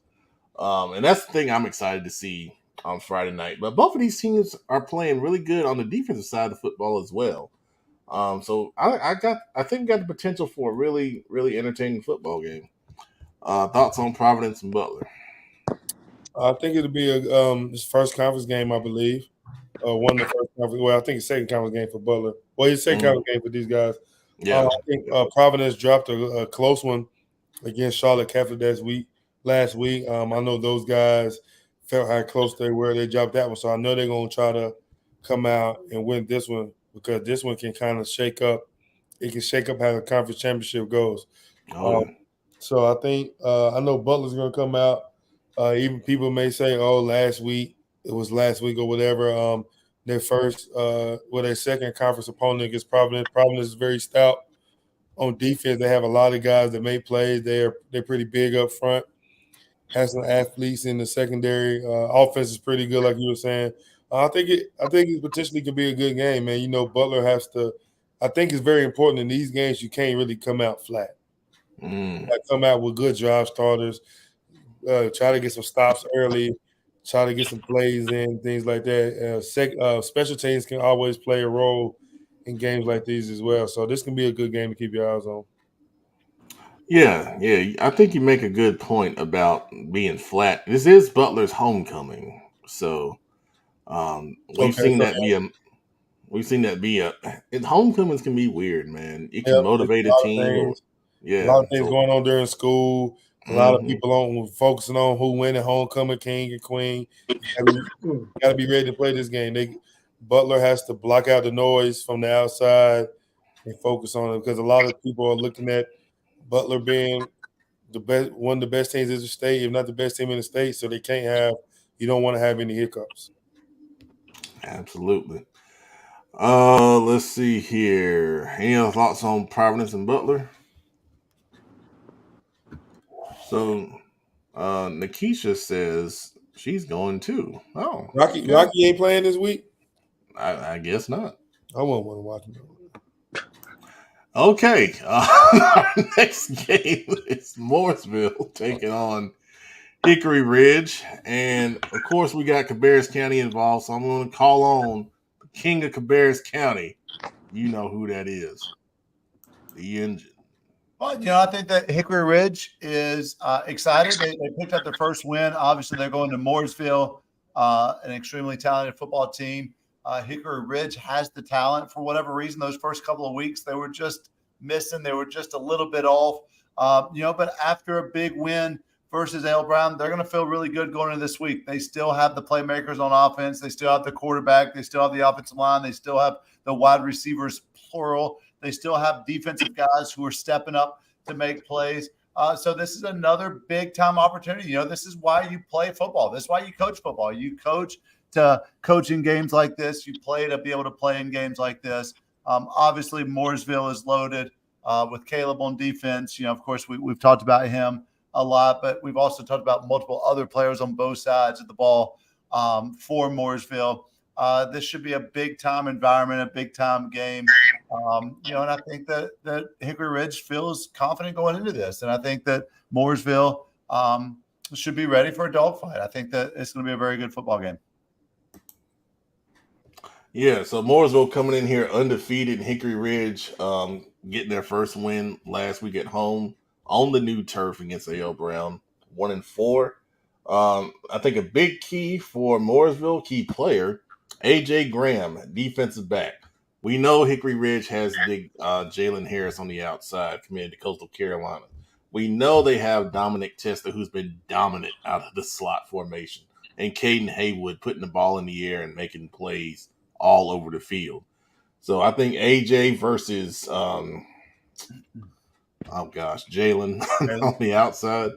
And that's the thing I'm excited to see on Friday night. But both of these teams are playing really good on the defensive side of football as well. So I think we got the potential for a really, really entertaining football game. Thoughts on Providence and Butler? I think it'll be his first conference game, I believe. One of the first conference. Well, I think it's second conference game for Butler. Well, it's second conference game for these guys. Yeah. I think Providence dropped a close one against Charlotte Catholic last week. I know those guys felt how close they were. They dropped that one, so I know they're going to try to come out and win this one because this one can kind of shake up. It can shake up how the conference championship goes. So I think I know Butler's going to come out. Even people may say, "Oh, last week or whatever." Their their second conference opponent against Providence. Providence is very stout on defense. They have a lot of guys that make plays. They're pretty big up front. Has some athletes in the secondary. Offense is pretty good, like you were saying. I think it potentially could be a good game, man. You know, Butler has to. I think it's very important in these games. You can't really come out flat. Come out with good drive starters. Try to get some stops early. Try to get some plays in, things like that. Special teams can always play a role in games like these as well. So this can be a good game to keep your eyes on. Yeah, I think you make a good point about being flat. This is Butler's homecoming, so we've Okay, seen so that be a we've seen that be a. And homecomings can be weird, man. It yeah, can there's motivate a a lot of team, or things. A yeah. lot of things So going on during school. A lot of mhm. people on focusing on who winning homecoming king and queen. You gotta be ready to play this game. Butler has to block out the noise from the outside and focus on it because a lot of people are looking at Butler being the best, one of the best teams in the state, if not the best team in the state. So they can't have. You don't want to have any hiccups. Absolutely. Let's see here. Any other thoughts on Providence and Butler? So, Nikisha says she's going too. Oh, okay. Rocky ain't playing this week. I guess not. I wouldn't want to watch him. Okay. Our next game is Morrisville taking on Hickory Ridge, and of course we got Cabarrus County involved. So I'm going to call on the king of Cabarrus County. You know who that is? The Engine. Well, I think that Hickory Ridge is excited. They picked up their first win. Obviously, they're going to Mooresville, an extremely talented football team. Hickory Ridge has the talent. For whatever reason, those first couple of weeks, they were just missing. They were just a little bit off. But after a big win versus Ale Brown, they're going to feel really good going into this week. They still have the playmakers on offense. They still have the quarterback. They still have the offensive line. They still have the wide receivers, plural. They still have defensive guys who are stepping up to make plays. So this is another big time opportunity. This is why you play football. This is why you coach football. You coach to coach in games like this. You play to be able to play in games like this. Obviously, Mooresville is loaded with Caleb on defense. Of course, we've talked about him a lot, but we've also talked about multiple other players on both sides of the ball for Mooresville. This should be a big time environment, a big time game. And I think that Hickory Ridge feels confident going into this. And I think that Mooresville should be ready for a dogfight. I think that it's going to be a very good football game. Yeah, so Mooresville coming in here undefeated. Hickory Ridge getting their first win last week at home on the new turf against A.L. Brown, 1-4. I think a big key for Mooresville, key player, A.J. Graham, defensive back. We know Hickory Ridge has big Jalen Harris on the outside, committed to Coastal Carolina. We know they have Dominic Testa, who's been dominant out of the slot formation, and Caden Haywood putting the ball in the air and making plays all over the field. So I think AJ versus Jalen on the outside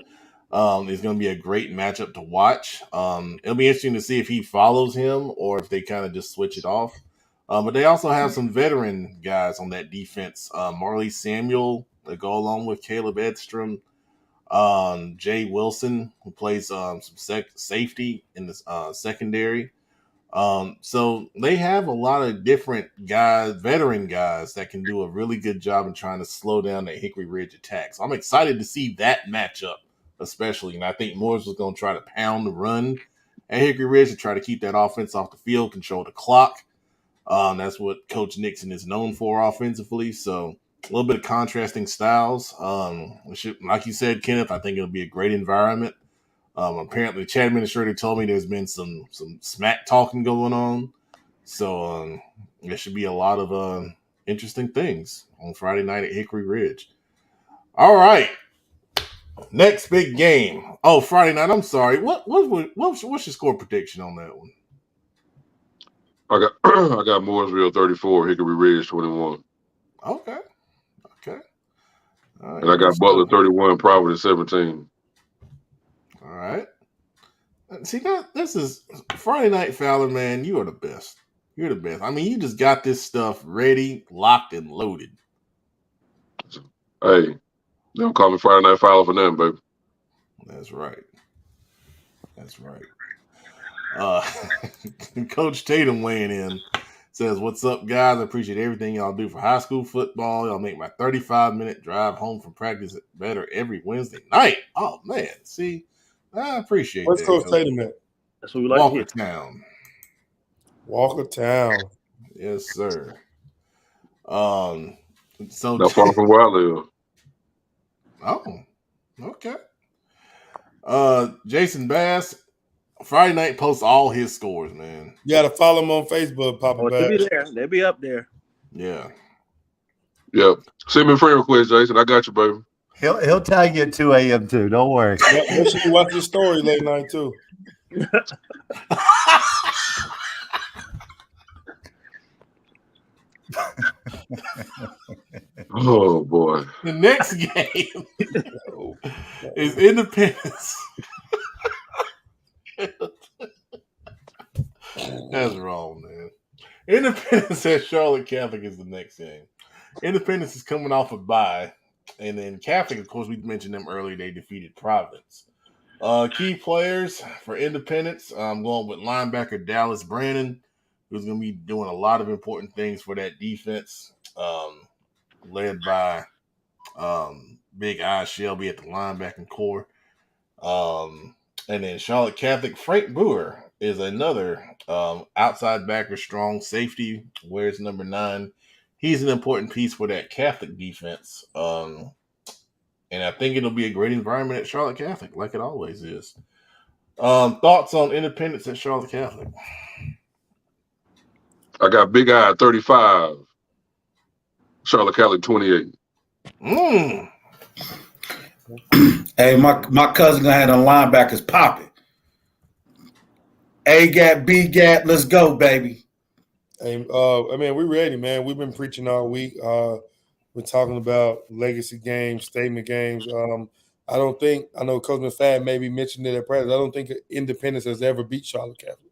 is going to be a great matchup to watch. It'll be interesting to see if he follows him or if they kind of just switch it off. But they also have some veteran guys on that defense. Marley Samuel that go along with Caleb Edstrom. Jay Wilson, who plays some safety in the secondary. So they have a lot of different guys, veteran guys, that can do a really good job in trying to slow down that Hickory Ridge attack. So I'm excited to see that matchup, especially. And I think Morris was going to try to pound the run at Hickory Ridge to try to keep that offense off the field, control the clock. That's what Coach Nixon is known for offensively. So a little bit of contrasting styles. Like you said, Kenneth, I think it'll be a great environment. Apparently, the chat administrator told me there's been some smack talking going on. So there should be a lot of interesting things on Friday night at Hickory Ridge. All right. Next big game. Oh, Friday night. I'm sorry. What's your score prediction on that one? I got Mooresville 34, Hickory Ridge 21. Okay. All right, and I got Butler 31, Providence 17. All right. See, this is Friday Night Fowler, man. You are the best. You're the best. I mean, you just got this stuff ready, locked, and loaded. Hey, don't call me Friday Night Fowler for nothing, baby. That's right. Coach Tatum weighing in says, "What's up, guys? I appreciate everything y'all do for high school football. Y'all make my 35-minute drive home from practice better every Wednesday night." Oh, man. See, I appreciate Where's that. Coach Tatum at? That's what we like to hear. Walkertown. Yes, sir. Not far from where I live. Oh, okay. Jason Bass, Friday night posts all his scores, man. You got to follow him on Facebook, Papa Oh, they'll be Bass. there. They'll be up there. Yeah. Yep. Send me a friend request, Jason. I got you, baby. He'll tag you at 2 a.m. too. Don't worry. Yep, make sure you watch his story late night too. Oh boy. The next game is Independence. That's wrong, man. Independence at Charlotte Catholic is the next game. Independence is coming off a bye. And then Catholic, of course, we mentioned them earlier. They defeated Providence. Key players for Independence, I'm going with linebacker Dallas Brandon, who's going to be doing a lot of important things for that defense, led by Big Eye Shelby at the linebacking core. And then Charlotte Catholic, Frank Brewer is another outside backer, strong safety, wears number 9. He's an important piece for that Catholic defense. And I think it'll be a great environment at Charlotte Catholic, like it always is. Thoughts on Independence at Charlotte Catholic? I got Big Eye 35. Charlotte Catholic 28. Hey, my cousin had on linebackers popping. A gap, B gap, let's go, baby. Hey, we're ready, man. We've been preaching all week. We're talking about legacy games, statement games. I know Coach McFadden maybe mentioned it at practice. I don't think Independence has ever beat Charlotte Catholic.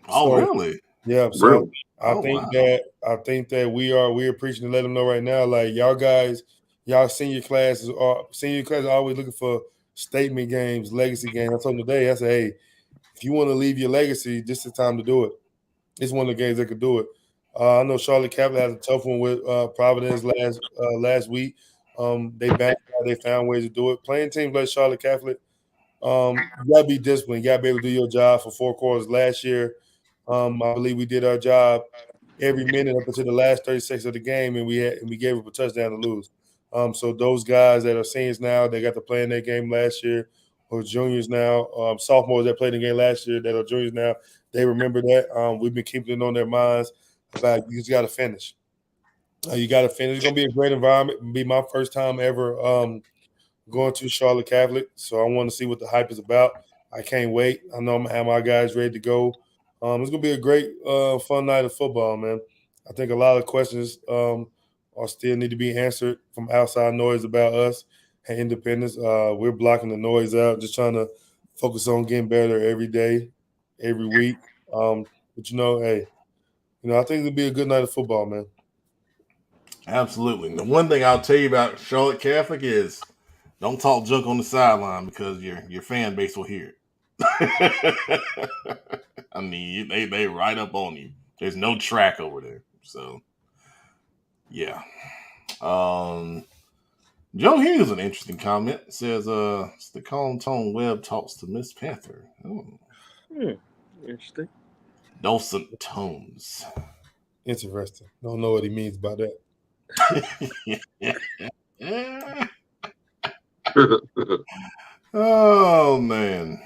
Oh, really? Yeah. So Really? I think that we are preaching to let them know right now, like y'all guys, y'all senior class are always looking for statement games, legacy games. I told them today, I said, hey, if you want to leave your legacy, this is the time to do it. It's one of the games that could do it. I know Charlotte Catholic had a tough one with Providence last week. They backed out. They found ways to do it. Playing teams like Charlotte Catholic, you got to be disciplined. You got to be able to do your job for 4 quarters. Last year, I believe we did our job every minute up until the last 30 seconds of the game, and we gave up a touchdown to lose. So those guys that are seniors now, they got to play in that game last year, or juniors now, sophomores that played the game last year that are juniors now, they remember that. We've been keeping it on their minds about you just got to finish. You got to finish. It's going to be a great environment. It'll be my first time ever going to Charlotte Catholic, so I want to see what the hype is about. I can't wait. I know I'm going to have my guys ready to go. It's going to be a great, fun night of football, man. I think a lot of questions are still need to be answered from outside noise about us and Independence. We're blocking the noise out, just trying to focus on getting better every day, every week. But, hey, I think it'll be a good night of football, man. Absolutely. The one thing I'll tell you about Charlotte Catholic is don't talk junk on the sideline because your fan base will hear it. I mean, they right up on you. There's no track over there. So, yeah. Joe here is an interesting comment. It says, it's the calm tone Webb talks to Miss Panther. Oh. Interesting. Dulcet tones. Interesting. Don't know what he means by that. Oh, man.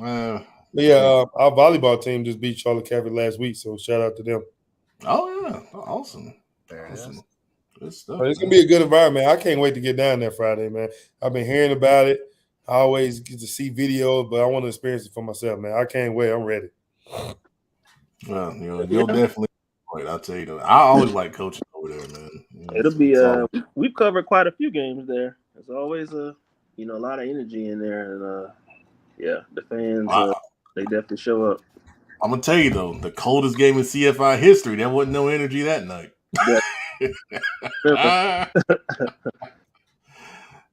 Our volleyball team just beat Charlotte Catholic last week, so shout out to them. Oh, yeah. Awesome. There it is. Good stuff. But it's going to be a good environment. I can't wait to get down there Friday, man. I've been hearing about it. I always get to see videos, but I want to experience it for myself, man. I can't wait. I'm ready. Well, you'll definitely enjoy it. I'll tell you that. I always like coaching over there, man. It'll be we've covered quite a few games there. There's always a lot of energy in there, and the fans they definitely show up. I'm gonna tell you though, the coldest game in CFI history, there wasn't no energy that night.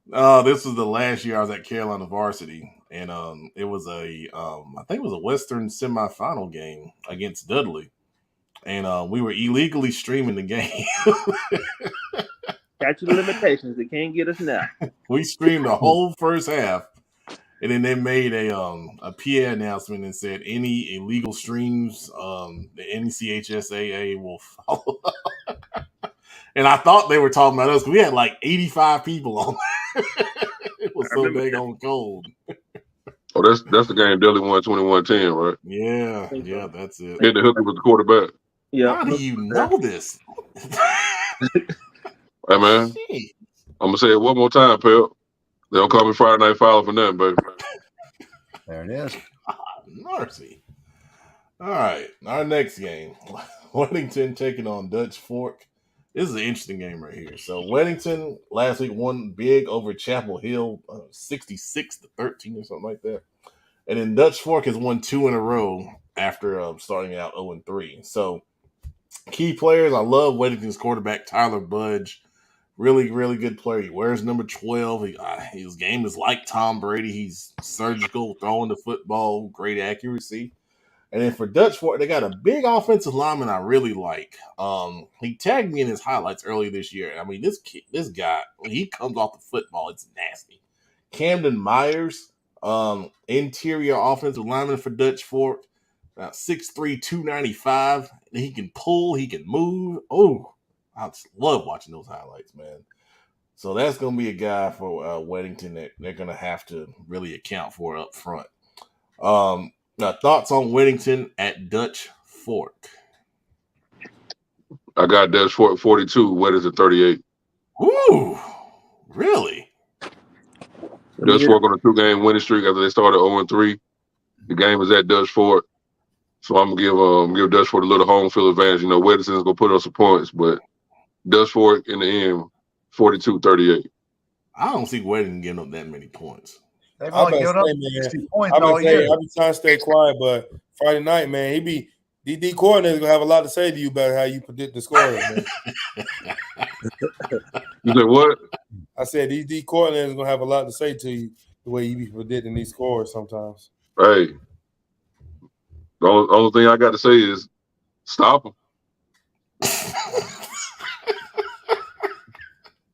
This was the last year I was at Carolina Varsity, and it was I think it was a Western semifinal game against Dudley, and we were illegally streaming the game. Statute of limitations, they can't get us now. We streamed the whole first half, and then they made a PA announcement and said any illegal streams, the NCHSAA will follow. And I thought they were talking about us. We had like 85 people on. It was so dang on cold. Oh, that's the game Dudley won 21-10, right? Yeah, that's it. And the hooker was the quarterback. Yeah. How do you know this? Hey, man, Jeez. I'm going to say it one more time, Pep. They don't call me Friday Night Foul for nothing, baby. There it is. Mercy. All right, our next game. Weddington taking on Dutch Fork. This is an interesting game right here. So Weddington last week won big over Chapel Hill, 66-13 or something like that. And then Dutch Fork has won 2 in a row after starting out 0-3. So key players, I love Weddington's quarterback, Tyler Budge. Really, really good player. He wears number 12. His game is like Tom Brady. He's surgical, throwing the football, great accuracy. And then for Dutch Fork, they got a big offensive lineman I really like. He tagged me in his highlights earlier this year. I mean, this guy, when he comes off the football, it's nasty. Camden Myers, interior offensive lineman for Dutch Fork, about 6'3", 295. He can pull, he can move. Oh, I just love watching those highlights, man. So that's going to be a guy for Weddington that they're going to have to really account for up front. Now, thoughts on Weddington at Dutch Fork? I got Dutch Fork 42. Weddington at 38. Ooh, really? Dutch Fork on a 2-game winning streak after they started 0-3. The game is at Dutch Fork. So I'm gonna give Dutch Fork a little home field advantage. You know, Weddington's gonna put up some points, but Dutch Fork in the end, 42-38. I don't see Weddington getting up that many points. They've I'm only about given up to say, 60 points man, all year. I've been trying to stay quiet, but Friday night, man, DD coordinator's gonna have a lot to say to you about how you predict the score, man. You said what? I said DD coordinator's gonna have a lot to say to you the way you be predicting these scores sometimes. Hey, the only thing I got to say is stop them.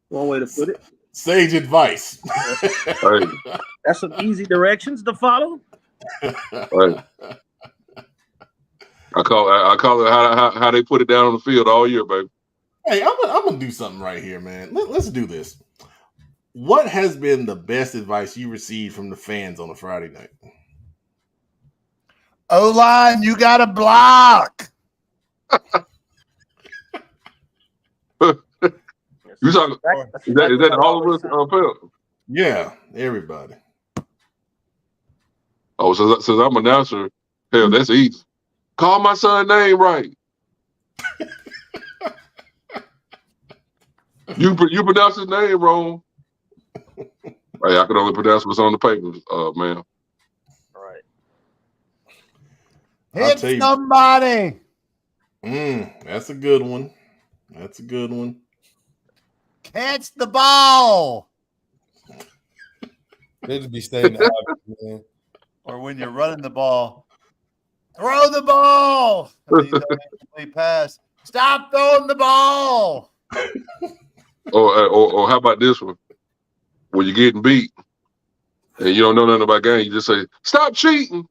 One way to put it. Sage advice. Hey, That's some easy directions to follow. hey. I call it how they put it down on the field all year, baby. Hey, I'm gonna do something right here, man. Let's do this. What has been the best advice you received from the fans on a Friday night? O-line, you got to block. You talking? Is that all of us? Pep? Yeah, everybody. Oh, since I'm an announcer, hell, that's easy. Call my son's name right. You pronounce his name wrong. Hey, I can only pronounce what's on the papers, man. Right. Hit somebody. That's a good one. That's a good one. Catch the ball. They just be staying the habit, man. Or when you're running the ball, throw the ball. Pass. Stop throwing the ball. Or how about this one? When you're getting beat and you don't know nothing about game, you just say, "Stop cheating."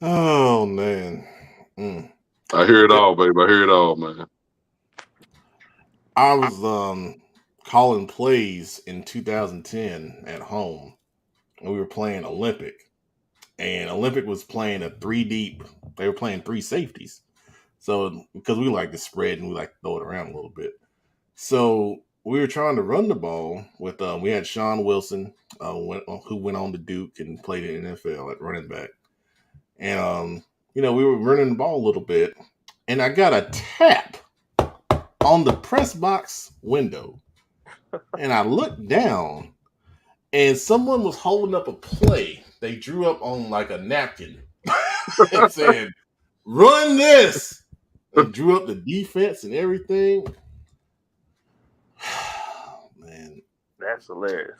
Oh man. I hear it all, baby. I hear it all, man. I was calling plays in 2010 at home. And we were playing Olympic. And Olympic was playing a 3 deep. They were playing 3 safeties. So because we like to spread and we like to throw it around a little bit. So we were trying to run the ball with we had Sean Wilson, who went on to Duke and played in the NFL at running back. And we were running the ball a little bit, and I got a tap on the press box window. And I looked down, and someone was holding up a play. They drew up on like a napkin and said, "Run this." They drew up the defense and everything. Man, That's hilarious.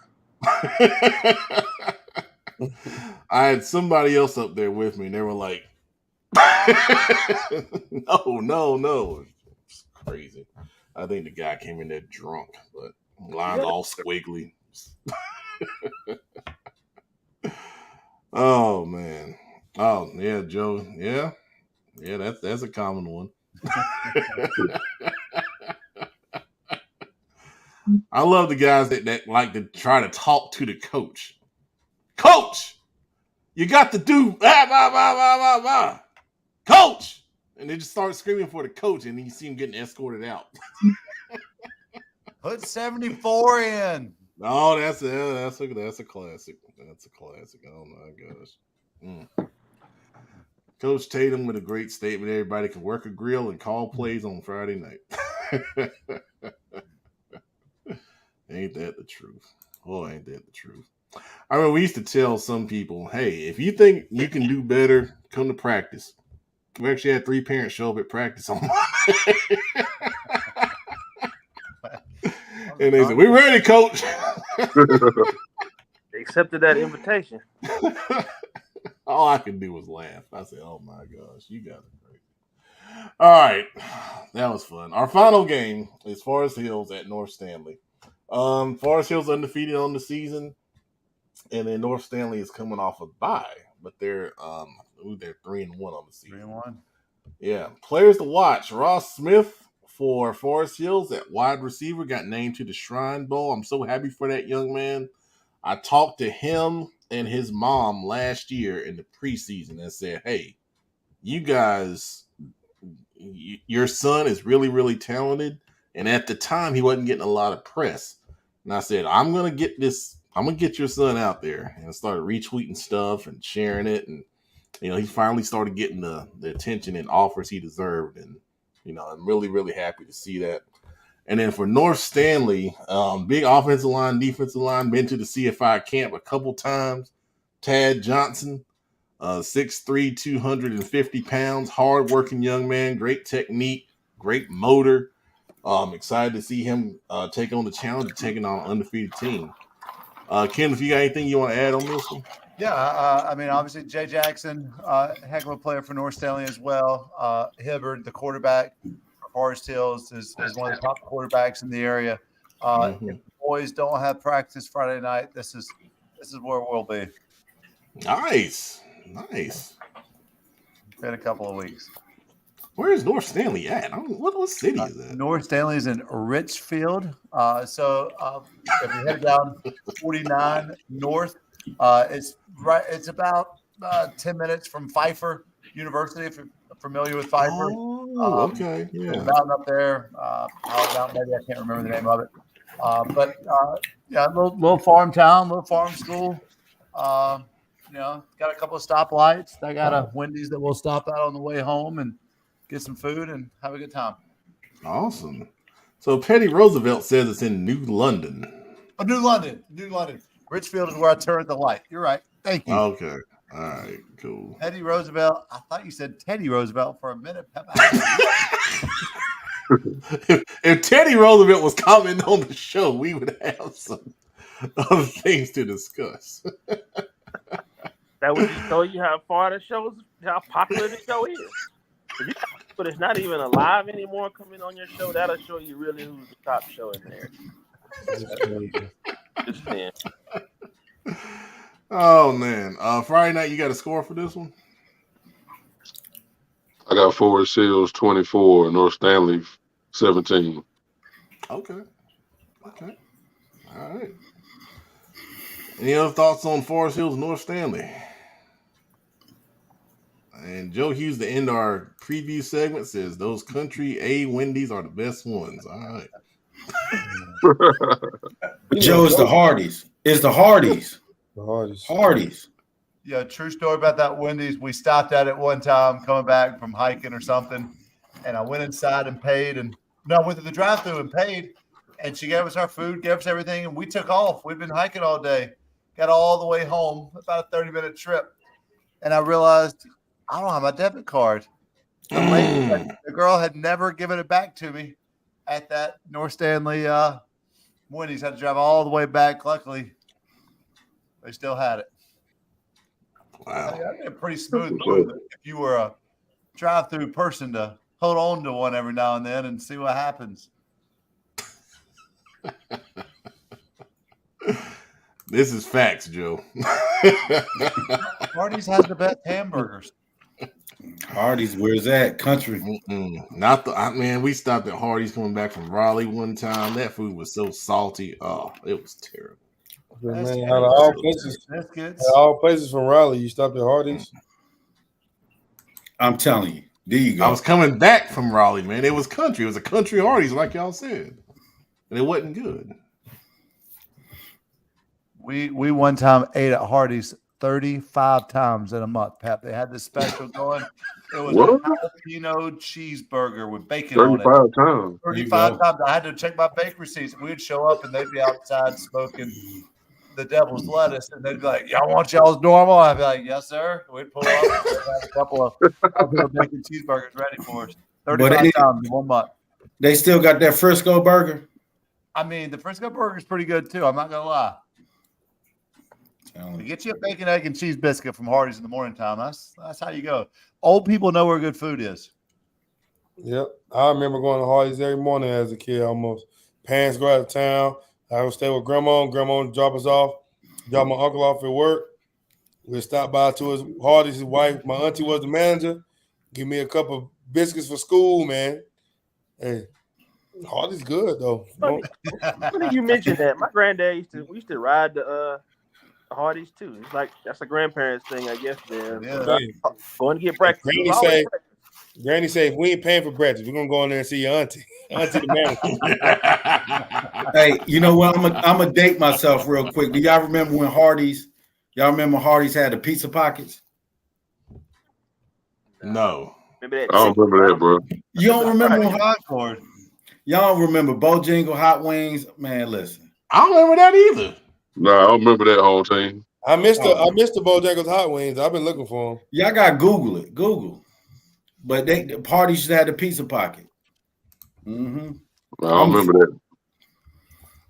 I had somebody else up there with me, and they were like, no. It's crazy. I think the guy came in there drunk, but lines all squiggly. Oh, man. Oh, yeah, Joe. Yeah, that's a common one. I love the guys that like to try to talk to the coach. Coach, you got to do blah, blah, blah, blah, blah, blah. Coach, and they just start screaming for the coach, and you see him getting escorted out. Put 74 in. Oh, that's a classic. That's a classic. Oh my gosh. Coach Tatum with a great statement. Everybody can work a grill and call plays on Friday night. Ain't that the truth? Oh, ain't that the truth? I mean, we used to tell some people, hey, if you think you can do better, come to practice. We actually had 3 parents show up at practice on and they said, "We're ready, coach." They accepted that invitation. All I could do was laugh. I said, "Oh my gosh, you guys are great." All right, that was fun. Our final game is Forest Hills at North Stanley. Forest Hills undefeated on the season, and then North Stanley is coming off a bye, but they're 3-1 on the season. 3-1. Yeah, players to watch: Ross Smith for Forest Hills at wide receiver got named to the Shrine Bowl. I'm so happy for that young man. I talked to him and his mom last year in the preseason and said, hey, you guys, your son is really, really talented. And at the time, he wasn't getting a lot of press. And I said, I'm going to get your son out there. And I started retweeting stuff and sharing it. And, he finally started getting the attention and offers he deserved. And, I'm really, really happy to see that. And then for North Stanley, big offensive line, defensive line, been to the CFI camp a couple times. Tad Johnson, 6'3", 250 pounds, hard-working young man, great technique, great motor. Excited to see him take on the challenge of taking on an undefeated team. Ken, if you got anything you want to add on this one? Yeah, obviously Jay Jackson, heck of a player for North Stanley as well. Hibbard, the quarterback for Forest Hills, is one of the top quarterbacks in the area. If the boys don't have practice Friday night, this is where we'll be. Nice. Been a couple of weeks. Where is North Stanley at? What city is that? North Stanley is in Richfield. So if you head down 49 north, it's about 10 minutes from Pfeiffer University, if you're familiar with Pfeiffer. Oh, okay. Yeah. There's a mountain up there. Howard Mountain, maybe I can't remember the name of it. A little farm town, little farm school. Got a couple of stoplights. I got a Wendy's that we'll stop at on the way home and get some food and have a good time. Awesome. So Petty Roosevelt says it's in New London. Oh, New London. Richfield is where I turned the light. You're right. Thank you. Okay. All right. Cool. Teddy Roosevelt. I thought you said Teddy Roosevelt for a minute. If Teddy Roosevelt was commenting on the show, we would have some other things to discuss. That would just show you how popular the show is. But it's not even alive anymore coming on your show. That'll show you really who's the top show in there. Just saying. Oh man. Friday night, you got a score for this one? I got Forest Hills 24, North Stanley 17. Okay. All right. Any other thoughts on Forest Hills, North Stanley? And Joe Hughes, to end our preview segment, says those country A Wendy's are the best ones. All right. Joe, it's the Hardys. It's the Hardys. Hardys. Yeah, true story about that Wendy's. We stopped at it one time coming back from hiking or something, and I went inside and paid. I went to the drive-thru and paid, and she gave us our food, gave us everything, and we took off. We've been hiking all day. Got all the way home, about a 30-minute trip, and I realized I don't have my debit card. The girl had never given it back to me at that North Stanley Wendy's. Had to drive all the way back. Luckily, they still had it. Wow. That'd be a pretty smooth move if you were a drive-through person to hold on to one every now and then and see what happens. This is facts, Joe. Hardee's has the best hamburgers. Hardee's, where's that? Country. Not the man. We stopped at Hardee's coming back from Raleigh one time. That food was so salty. Oh, it was terrible. Man, out of all places from Raleigh, you stopped at Hardee's. I'm telling you. There you go. I was coming back from Raleigh, man. It was country. It was a country Hardee's, like y'all said, and it wasn't good. We one time ate at Hardee's 35 times in a month, Pat. They had this special going. It was What? a jalapeno cheeseburger with bacon 35 on it. times. 35 times. I had to check my bake receipts. We'd show up and they'd be outside smoking the devil's lettuce, and they'd be like, "Y'all want y'all's normal?" I'd be like, "Yes, sir." We'd pull up and have a couple of bacon cheeseburgers ready for us. 35 times in 1 month. They still got that Frisco burger. I mean, the Frisco burger is pretty good too. I'm not gonna lie. You get you a bacon, egg, and cheese biscuit from Hardee's in the morning time. That's how you go. Old people know where good food is. Yep, I remember going to Hardee's every morning as a kid. Almost parents go out of town. I would stay with grandma, and grandma would drop us off, drop my uncle off at work. We'd stop by to his Hardee's. His wife, my auntie, was the manager. Give me a cup of biscuits for school, man. Hey, Hardee's good though. Funny you mentioned that. My granddad used to ride the Hardee's too. It's like that's a grandparents thing, I guess. Man, going to get breakfast. Granny say, if we ain't paying for breakfast, we're gonna go in there and see your auntie. Auntie the manager. Hey, you know what? I'm gonna date myself real quick. Do y'all remember when Hardee's? Y'all remember Hardee's had the pizza pockets? No. I don't remember that, bro. You don't remember y'all don't remember Bojangles hot wings? Man, listen. I don't remember that either. No, I don't remember that whole thing. I missed the Bojangles hot wings. I've been looking for them. Y'all got Google it. Google. But the parties should have the pizza pocket. Mm-hmm. I don't remember that.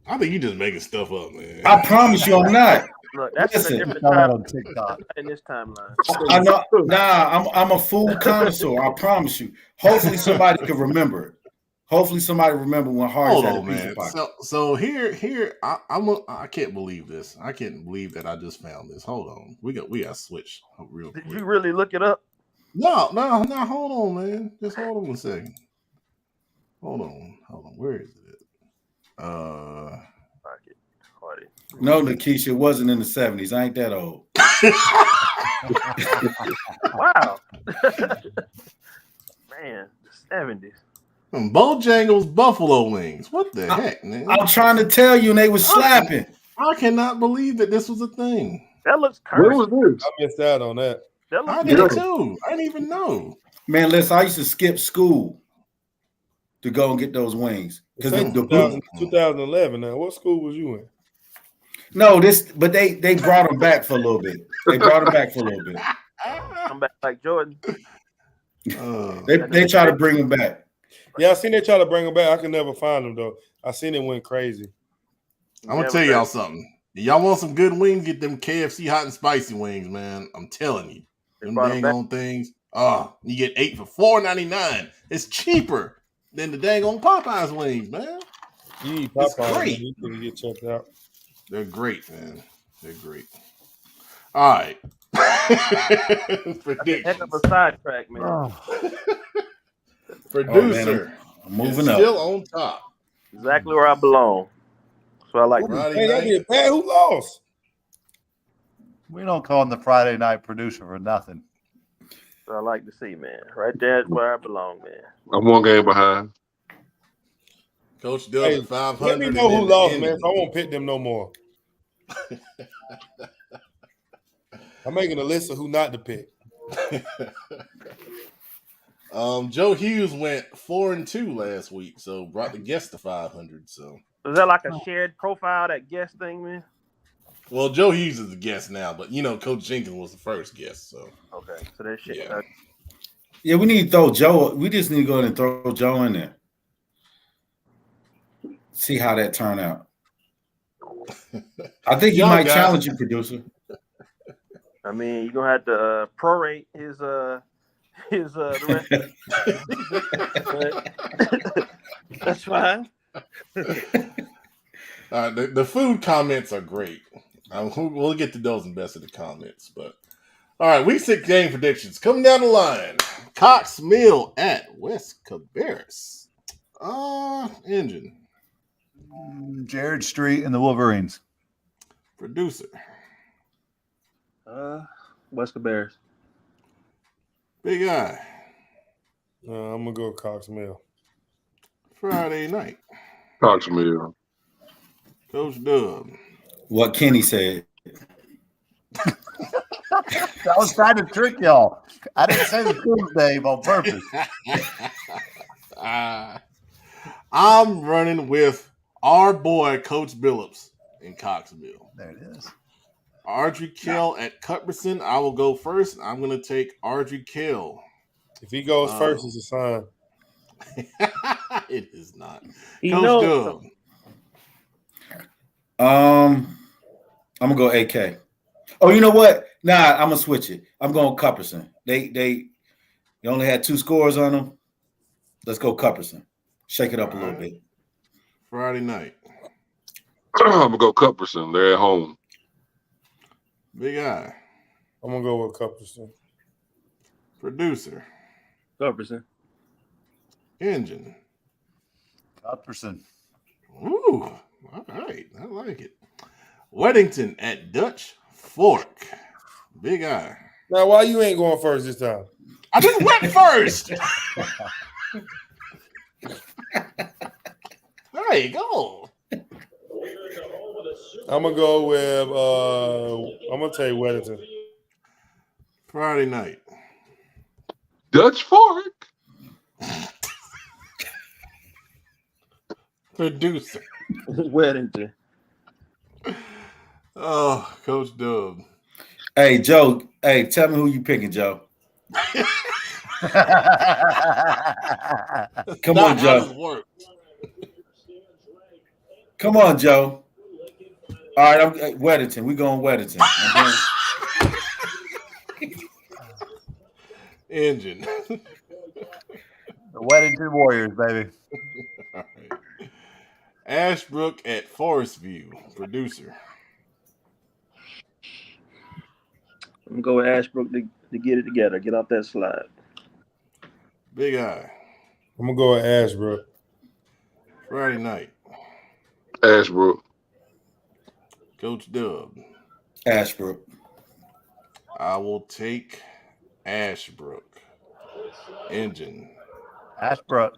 I think you just making stuff up, man. I promise you I'm not. Look, that's a different time on TikTok. In this timeline. I know. Nah, I'm a food connoisseur. I promise you. Hopefully somebody can remember it. Hopefully somebody remember when Hardee's had a pizza pocket. So here I can't believe this. I can't believe that I just found this. Hold on. We got to switch real quick. Did you really look it up? No. Hold on, man. Just hold on a second. Hold on. Where is it? No, Nikisha, it wasn't in the 70s. I ain't that old. Wow. Man, the 70s. Bojangles Buffalo Wings. What the heck, man? I'm trying to tell you, and they was slapping. I cannot believe that this was a thing. That looks Where was this? I missed out on that. I did too. I didn't even know. Man, listen, I used to skip school to go and get those wings. Because 2011 now. What school was you in? No, but they brought them back for a little bit. They brought them back for a little bit. Come back like Jordan. They try to bring them back. Yeah, I seen they try to bring them back. I could never find them though. I seen it went crazy. I'm gonna tell y'all something. Y'all want some good wings? Get them KFC hot and spicy wings, man. I'm telling you. Them dang on things. You get 8 for $4.99. It's cheaper than the dang on Popeyes wings, man. It's great. You can get checked out. They're great, man. They're great. All right. Predictions. Heck of a sidetrack, man. Producer, moving up. Still on top. Exactly where I belong. So I like. Hey, Pat, who lost? We don't call him the Friday night producer for nothing. So I like to see, man. Right there is where I belong, man. I'm one game behind. Coach does 500. Let me know who lost, man. So I won't pick them no more. I'm making a list of who not to pick. Joe Hughes went 4-2 last week, so brought the guest to 500. So is that like a shared profile, that guest thing, man? Well, Joe Hughes is the guest now, but Coach Jenkins was the first guest. So okay, so that shit. Yeah, we need to throw Joe. We just need to go ahead and throw Joe in there. See how that turn out. I think he might challenge you, producer. I mean, you're gonna have to prorate his the rest of the that's fine. The food comments are great. We'll get to those in best of the comments, but All right, week 6 game predictions. Coming down the line. Cox Mill at West Cabarrus. Engine. Jared Street and the Wolverines. Producer. West Cabarrus. Big Eye. I'm gonna go Cox Mill. Friday night. Cox Mill. Coach Dub. What Kenny said. I was trying to trick y'all. I didn't say the King's name on purpose. I'm running with our boy, Coach Billups in Coxville. There it is. Audrey Kell at Cuthbertson. I will go first. I'm going to take Audrey Kell. If he goes first, it's a sign. It is not. Coach Dub. I'm gonna go AK. Oh, you know what? Nah, I'm gonna switch it. I'm going Cuthbertson. They only had 2 scores on them. Let's go Cuthbertson. Shake it up a little bit. Friday night. I'm gonna go Cuthbertson. They're at home. Big Eye. I'm gonna go with Cuthbertson. Producer. Cuthbertson. Engine. Cuthbertson. Ooh, all right. I like it. Weddington at Dutch Fork. Big Eye. Now, why you ain't going first this time? I just went first. There you go. I'm gonna go with I'm gonna take Weddington. Friday night. Dutch Fork. Producer. Weddington. Oh, Coach Dub. Hey, Joe. Hey, tell me who you picking, Joe. Come on, Joe. Come on, Joe. All right, I'm Weddington. We going Weddington. Engine. The Weddington Warriors, baby. All right. Ashbrook at Forest View. Producer. I'm going to go with Ashbrook to get it together. Get off that slide. Big Eye. I'm gonna go with Ashbrook. Friday night. Ashbrook. Coach Dub. Ashbrook. I will take Ashbrook. Engine. Ashbrook.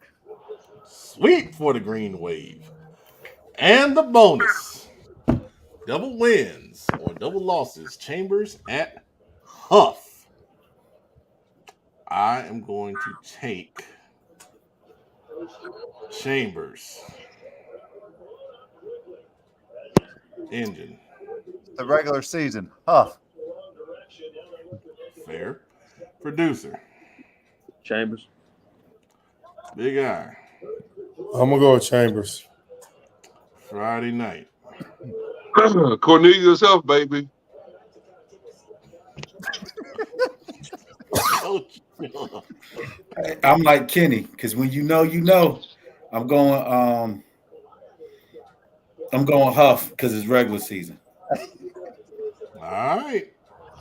Sweet for the Green Wave. And the bonus. Double wins or double losses. Chambers at Hough. I am going to take Chambers. Engine. The regular season. Huff. Fair. Producer. Chambers. Big Eye. I'm gonna go with Chambers. Friday night. Cornelius Health, baby. I'm like Kenny, because when you know, I'm going Huff because it's regular season. All right.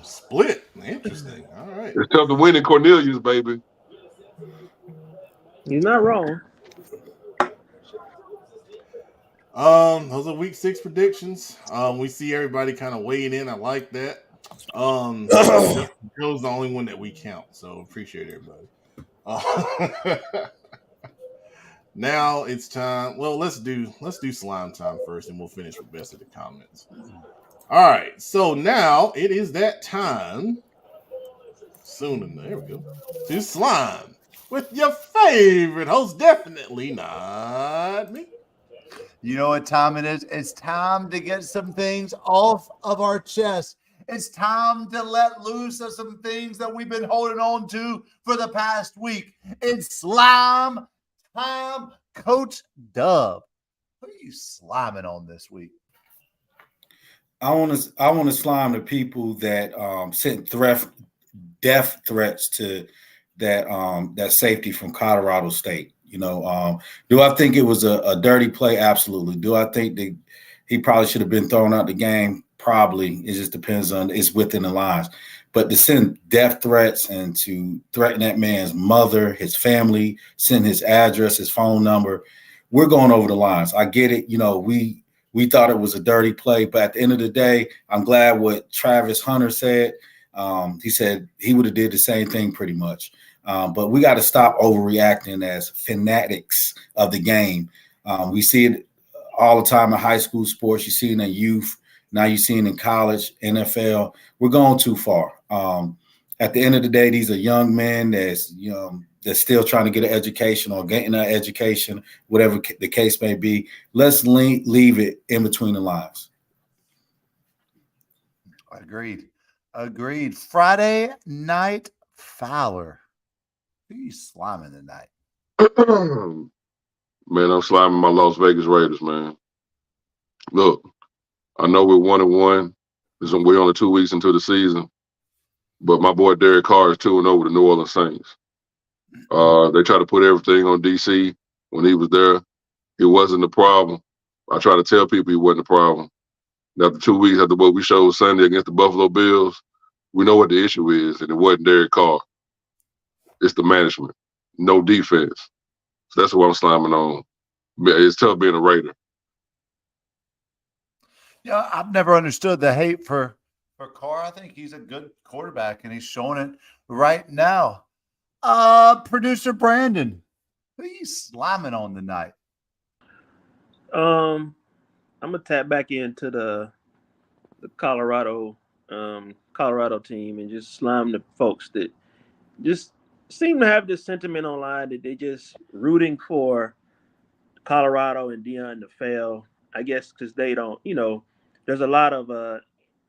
Split. Interesting. All right. It's tough to win in Cornelius, baby. You're not wrong. Those are week 6 predictions. We see everybody kind of weighing in. I like that. Joe's the only one that we count, so appreciate everybody. Now it's time. Well, let's do slime time first, and we'll finish with best of the comments. All right, so now it is that time. There we go. To slime with your favorite host, definitely not me. You know what time it is? It's time to get some things off of our chest. It's time to let loose of some things that we've been holding on to for the past week. It's slime time. Coach Dub, what are you sliming on this week? I want to slime the people that sent death threats to that safety from Colorado State. You know, do I think it was a dirty play? Absolutely. Do I think that he probably should have been thrown out the game? probably. It just depends on it's within the lines. But to send death threats and to threaten that man's mother, his family, send his address, his phone number, we're going over the lines. I get it. We thought it was a dirty play, but at the end of the day, I'm glad what Travis Hunter said. He said he would have did the same thing pretty much. But we got to stop overreacting as fanatics of the game. We see it all the time in high school sports. You see it in youth. Now you see it in college, NFL. We're going too far. At the end of the day, these are young men that's still trying to get an education or getting an education, whatever the case may be. Let's leave it in between the lines. Agreed. Friday night Fowler. Who are you sliming tonight? Man, I'm sliming my Las Vegas Raiders, man. Look, I know we're 1-1. We're only 2 weeks into the season. But my boy Derek Carr is 2-0 with the New Orleans Saints. They tried to put everything on DC when he was there. It wasn't the problem. I try to tell people he wasn't the problem. After 2 weeks after what we showed Sunday against the Buffalo Bills, we know what the issue is, and it wasn't Derek Carr. It's the management. No defense. So that's what I'm slamming on. It's tough being a Raider. Yeah, I've never understood the hate for Carr. I think he's a good quarterback, and he's showing it right now. Producer Brandon, who are you slamming on tonight? I'm gonna tap back into the Colorado team and just slime the folks that just seem to have this sentiment online that they just rooting for Colorado and Deion to fail. I guess because they don't, there's a lot of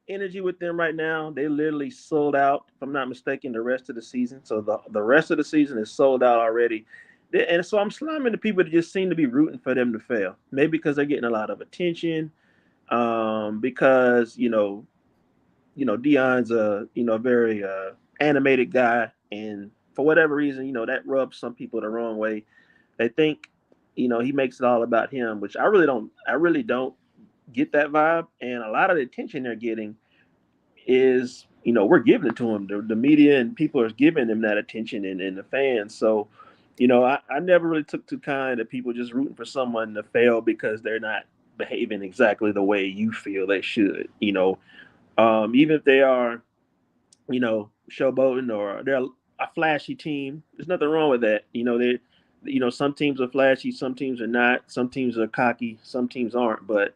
energy with them right now. They literally sold out, if I'm not mistaken, the rest of the season. So the rest of the season is sold out already. And so I'm slamming the people that just seem to be rooting for them to fail. Maybe because they're getting a lot of attention. Because Deion's a very animated guy, and for whatever reason, that rubs some people the wrong way. They think he makes it all about him, which I really don't get that vibe. And a lot of the attention they're getting is we're giving it to him. The media and people are giving him that attention, and the fans. So I never really took too kind of people just rooting for someone to fail because they're not behaving exactly the way you feel they should. Even if they are, showboating or they're a flashy team, there's nothing wrong with that. Some teams are flashy, some teams are not, some teams are cocky, some teams aren't. But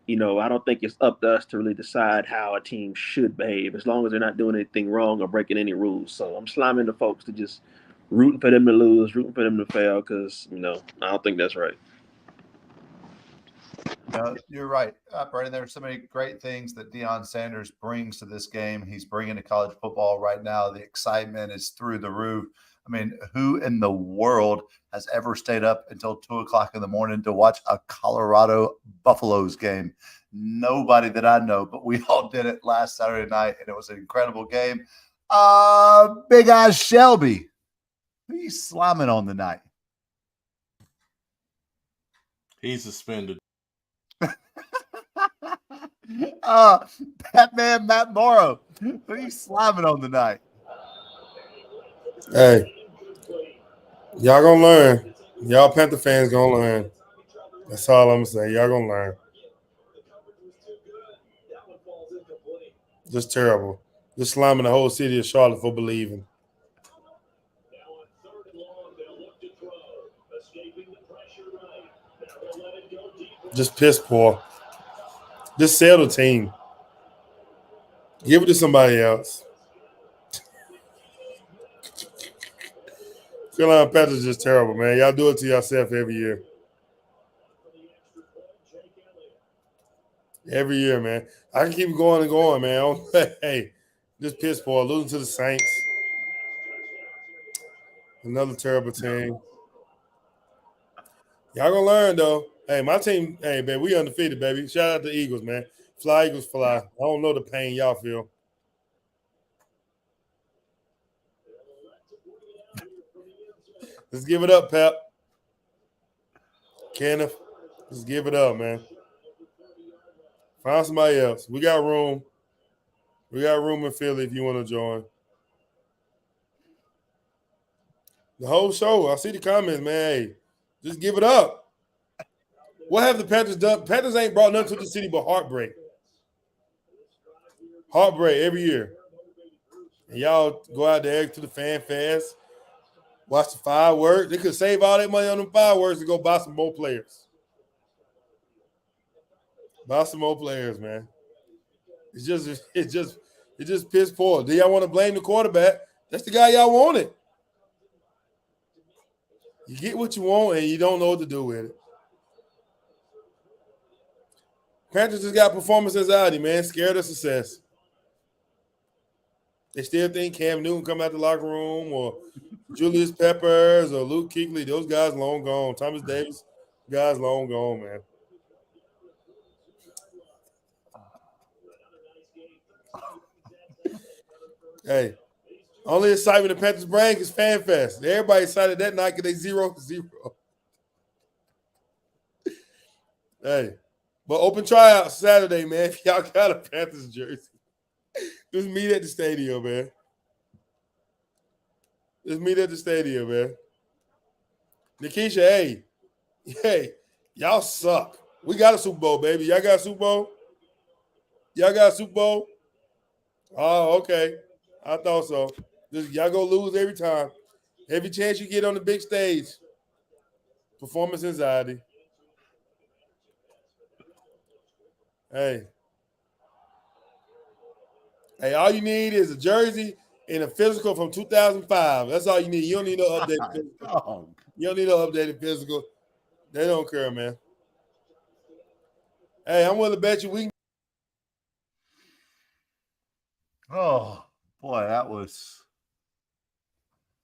I don't think it's up to us to really decide how a team should behave as long as they're not doing anything wrong or breaking any rules. So I'm slamming the folks to just rooting for them to lose, rooting for them to fail, because I don't think that's right. You're right, Brandon. There are so many great things that Deion Sanders brings to this game. He's bringing to college football right now. The excitement is through the roof. I mean, who in the world has ever stayed up until 2:00 in the morning to watch a Colorado Buffaloes game? Nobody that I know, but we all did it last Saturday night, and it was an incredible game. Big Eyes Shelby, who are you slamming on the night? He's suspended. Batman Matt Morrow, who are you slamming on the night? Hey, y'all gonna learn. Y'all Panther fans gonna learn. That's all I'm gonna say. Y'all gonna learn. Just terrible. Just slamming the whole city of Charlotte for believing. Just piss poor. Just sell the team. Give it to somebody else. Carolina Panthers is just terrible, man. Y'all do it to yourself every year. Every year, man. I can keep going and going, man. Hey, just piss poor. Losing to the Saints. Another terrible team. Y'all gonna learn, though. Hey, my team, hey, man, we undefeated, baby. Shout out to Eagles, man. Fly, Eagles, fly. I don't know the pain y'all feel. Let's give it up, Pep. Kenneth, let's give it up, man. Find somebody else. We got room. We got room in Philly if you want to join. The whole show. I see the comments, man. Hey, just give it up. What have the Panthers done? Panthers ain't brought nothing to the city but heartbreak. Heartbreak every year. And y'all go out there to the fan fest, watch the fireworks. They could save all that money on them fireworks and go buy some more players. Buy some more players, man. It's just piss poor. Do y'all want to blame the quarterback? That's the guy y'all wanted. You get what you want and you don't know what to do with it. Panthers just got performance anxiety, man. Scared of success. They still think Cam Newton come out the locker room or Julius Peppers or Luke Kuechly. Those guys long gone. Thomas Davis, guys long gone, man. Hey, only excitement the Panthers bring is Fan Fest. Everybody excited that night because they 0-0. Hey, but open tryout Saturday, man. If y'all got a Panthers jersey, just meet at the stadium, man. Just meet at the stadium, man. Nikisha, hey, y'all suck. We got a Super Bowl, baby. Y'all got a Super Bowl? Y'all got a Super Bowl? Oh, okay. I thought so. Just, y'all go lose every time. Every chance you get on the big stage. Performance anxiety. Hey, all you need is a jersey and a physical from 2005. That's all you need. You don't need no updated physical. You don't need no updated physical. They don't care, man. Hey, I'm willing to bet you we can. Oh, boy, that was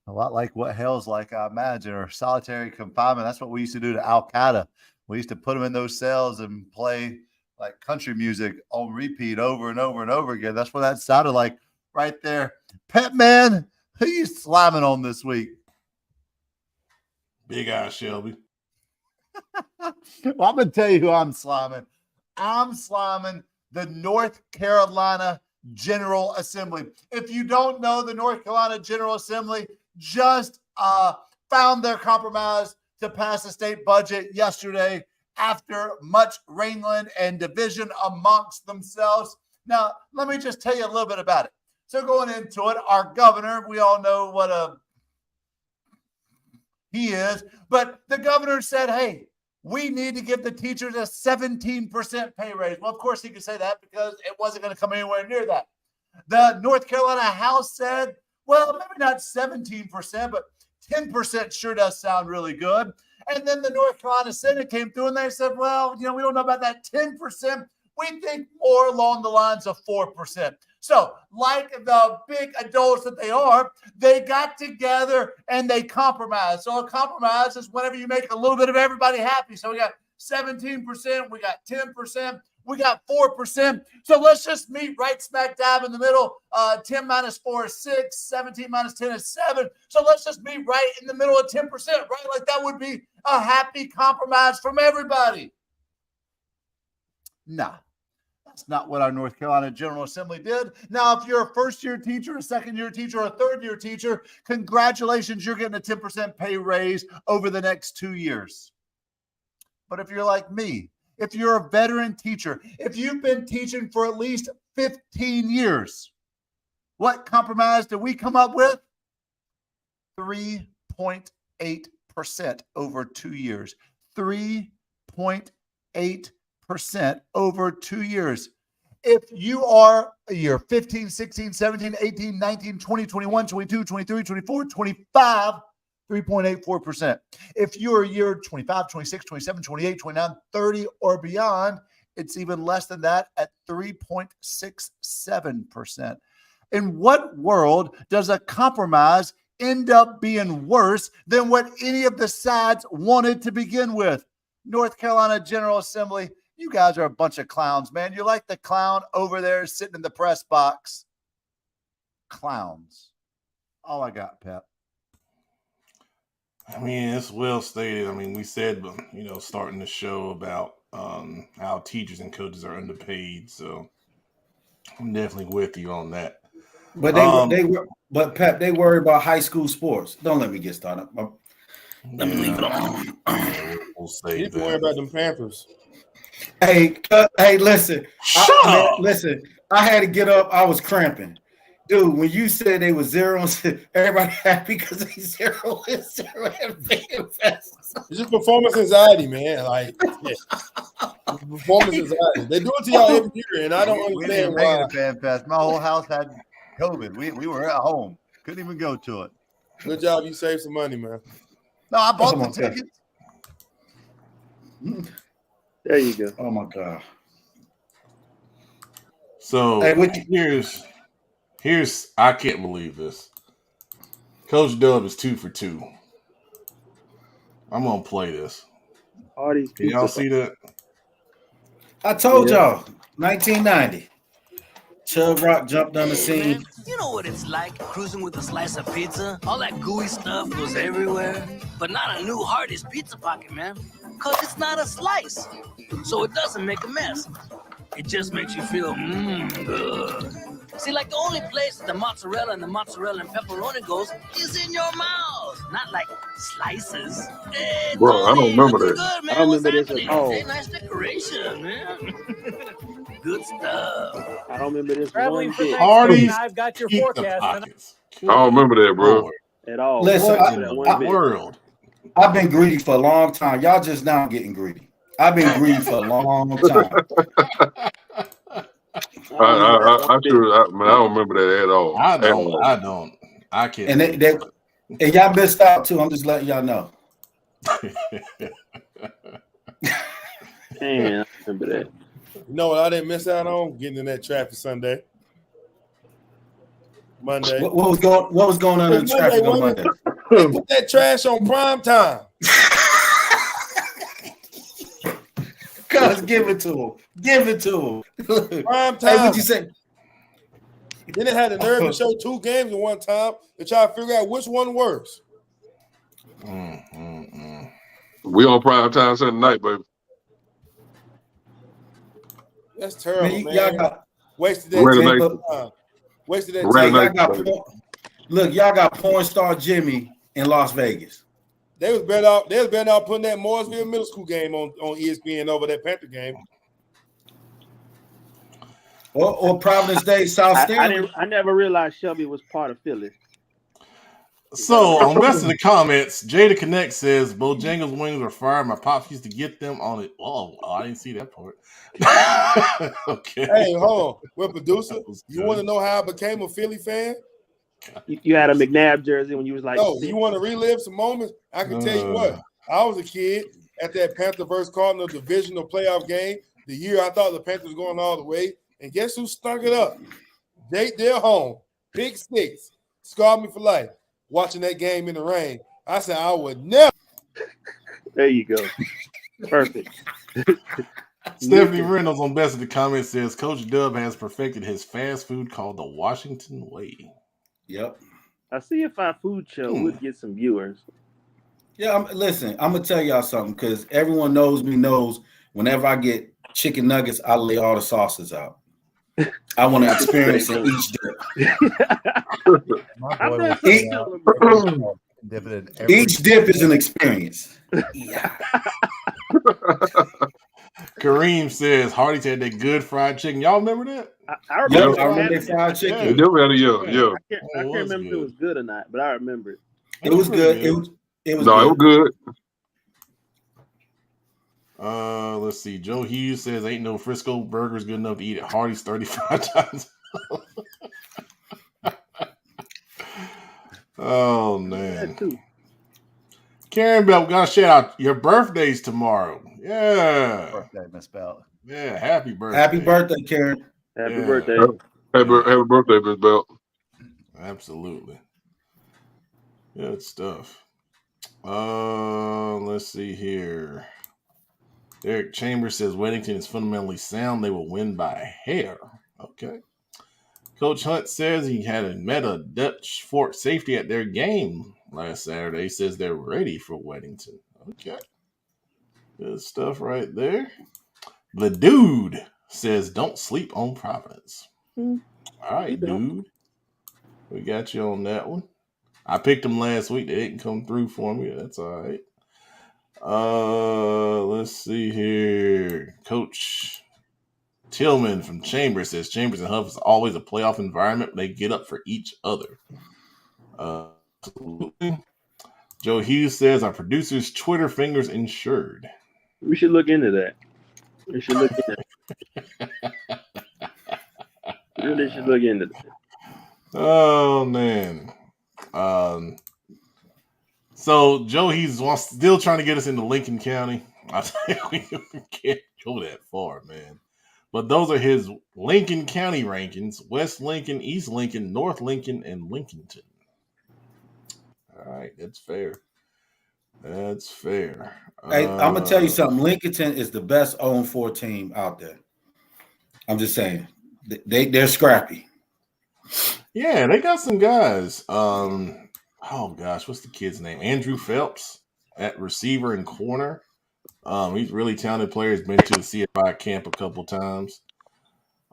a lot like what hell's like, I imagine, or solitary confinement. That's what we used to do to Al Qaeda. We used to put them in those cells and play like country music on repeat over and over and over again. That's what that sounded like right there. Pet Man, who you slamming on this week? Big Eye Shelby. Well, I'm going to tell you who I'm slamming. I'm slamming the North Carolina General Assembly. If you don't know, the North Carolina General Assembly just found their compromise to pass a state budget yesterday after much wrangling and division amongst themselves. Now, let me just tell you a little bit about it. So going into it, our governor, we all know what he is, but the governor said, hey, we need to give the teachers a 17% pay raise. Well, of course he could say that because it wasn't going to come anywhere near that. The North Carolina House said, well, maybe not 17%, but 10% sure does sound really good. And then the North Carolina Senate came through and they said, well, we don't know about that 10%. We think more along the lines of 4%. So like the big adults that they are, they got together and they compromised. So a compromise is whenever you make a little bit of everybody happy. So we got 17%, we got 10%, we got 4%. So let's just meet right smack dab in the middle. 10 minus 4 is 6, 17 minus 10 is 7. So let's just meet right in the middle of 10%, right? Like that would be a happy compromise from everybody. Nah. That's not what our North Carolina General Assembly did. Now, if you're a first-year teacher, a second-year teacher, or a third-year teacher, congratulations, you're getting a 10% pay raise over the next 2 years. But if you're like me, if you're a veteran teacher, if you've been teaching for at least 15 years, what compromise did we come up with? 3.8% over 2 years. 3.8% over 2 years. If you're 15, 16, 17, 18, 19, 20, 21, 22, 23, 24, 25, 3.84%. If you're a year 25, 26, 27, 28, 29, 30 or beyond, it's even less than that at 3.67%. In what world does a compromise end up being worse than what any of the sides wanted to begin with? North Carolina General Assembly, you guys are a bunch of clowns, man. You're like the clown over there sitting in the press box. Clowns. All I got, Pep. I mean, it's well stated. I mean, we said, starting the show about how teachers and coaches are underpaid. So I'm definitely with you on that. But but Pep, they worry about high school sports. Don't let me get started. Let me leave it alone. We'll You save need to worry about them Panthers. Hey, listen. Listen, I had to get up. I was cramping. Dude, when you said they were 0-0, everybody happy because they 0-0. It's just performance anxiety, man. Like, performance anxiety. They do it to y'all every year, and I don't understand we didn't why. make it a fan fest. My whole house had COVID. We were at home. Couldn't even go to it. Good job. You saved some money, man. No, I bought the tickets. There you go. Oh, my God. So hey, here's I can't believe this. Coach Dub is 2 for 2. I'm gonna play this. Can y'all see that? I told y'all, 1990. Chub Rock jumped on the scene. Man, you know what it's like cruising with a slice of pizza? All that gooey stuff goes everywhere. But not a new Hardee's Pizza Pocket, man. Because it's not a slice. So it doesn't make a mess. It just makes you feel good. See, like the only place the mozzarella and pepperoni goes is in your mouth. Not like slices. Hey, Bro, I don't remember that. good, man. I don't What's remember this happening? at all. Hey, nice decoration, man. Good stuff. I don't remember this Traveling one for bit Thanksgiving, Hardee's I've got your Pizza forecast. Pockets. I don't remember that, bro. Lord. at all. Listen, What in the world? I've been greedy for a long time. Y'all just now getting greedy. I've been greedy for a long time. I don't remember that at all. I don't. I can't. And and y'all missed out too. I'm just letting y'all know. Man, I remember that. You know what I didn't miss out on? Getting in that traffic Sunday. Monday. What was going on in the traffic on Monday? They put that trash on prime time. Cuz give it to him. Give it to him. Prime time. Hey, what you say? Then they had the nerve to show 2 games at one time to try to figure out which one worse. We on prime time Sunday night, baby. That's terrible, man. Y'all got wasted that time. Wasted that time. Look, y'all got porn star Jimmy in Las Vegas. They was better off putting that Mooresville Middle School game on ESPN over that Panther game. Or Providence Day, South Stanley. I never realized Shelby was part of Philly. So on the rest of the comments, Jada Connect says Bojangles wings are fire. My pops used to get them on it. Oh, I didn't see that part. Okay. Hey, hold on. Well, producer, you want to know how I became a Philly fan? You had a McNabb jersey when you was like. No, you want to relive some moments? I can tell you what. I was a kid at that Panther versus Cardinal divisional playoff game. The year I thought the Panthers were going all the way, and guess who stunk it up? Jake Delhomme, pick 6, scarred me for life. Watching that game in the rain, I said I would never. There you go. Perfect. Stephanie Reynolds on Best of the Comments says Coach Dub has perfected his fast food called the Washington Way. Yep. I see if our food show would get some viewers. Yeah, listen, I'm gonna tell y'all something because everyone knows whenever I get chicken nuggets, I lay all the sauces out. I want to experience it each dip. Each dip is an experience. Yeah. Kareem says Hardee's had that good fried chicken. Y'all remember that? I remember. I remember that fried chicken. I can't remember if it was good or not, but I remember it. It was good. It was it was good. Let's see. Joe Hughes says ain't no Frisco burgers good enough to eat at Hardee's 35 times. Oh man. Karen Bell, got to shout out your birthday's tomorrow. Yeah. Birthday, Miss Bell. Yeah, happy birthday. Happy birthday, Karen. Happy birthday. Happy birthday, Miss Bell. Absolutely. Good stuff. Let's see here. Derek Chambers says Weddington is fundamentally sound. They will win by a hair. Okay. Coach Hunt says he met a Dutch Fort safety at their game last Saturday. He says they're ready for Weddington. Okay. Good stuff right there. The dude says, "Don't sleep on Providence." All right, dude. We got you on that one. I picked them last week. They didn't come through for me. That's all right. Let's see here. Coach Tillman from Chambers says Chambers and Hough is always a playoff environment. They get up for each other. Absolutely. Joe Hughes says our producer's Twitter fingers insured. We should look into that. We should look into that. Really should look into that. Oh man. So Joe Hughes still trying to get us into Lincoln County. I think we can't go that far, man. But those are his Lincoln County rankings: West Lincoln, East Lincoln, North Lincoln, and Lincolnton. All right, that's fair. That's fair. Hey, I'm gonna tell you something. Lincolnton is the best 0-4 team out there. I'm just saying, they're scrappy. Yeah, they got some guys. Oh gosh, what's the kid's name? Andrew Phelps at receiver and corner. He's a really talented player. He's been to the CFI camp a couple times.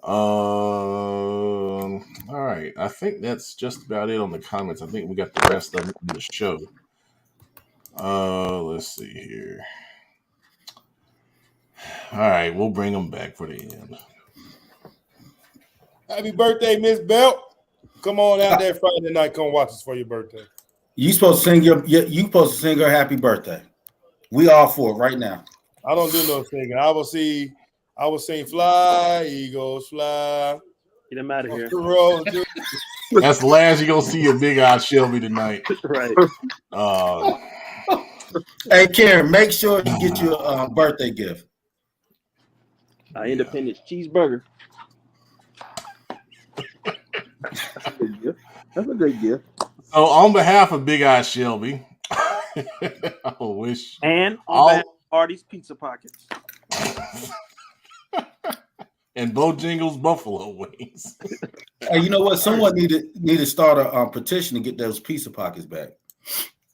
All right, I think that's just about it on the comments. I think we got the rest of them in the show. Let's see here. All right, we'll bring them back for the end. Happy birthday, Miss Belt. Come on out there Friday night. Come watch us for your birthday. You supposed to sing you supposed to sing her happy birthday. We all for it right now. I don't do no singing. I will sing Fly, Eagles Fly. Get him out of here. That's the last you're gonna see a Big Eye Shelby tonight. Right. Hey Karen, make sure you get your birthday gift. Independence cheeseburger. That's a good gift. That's a great gift. So on behalf of Big Eye Shelby, I wish and on behalf of Artie's Pizza Pockets. And Bojangles Buffalo Wings. Hey, you know what? Someone need to start a petition to get those pizza pockets back,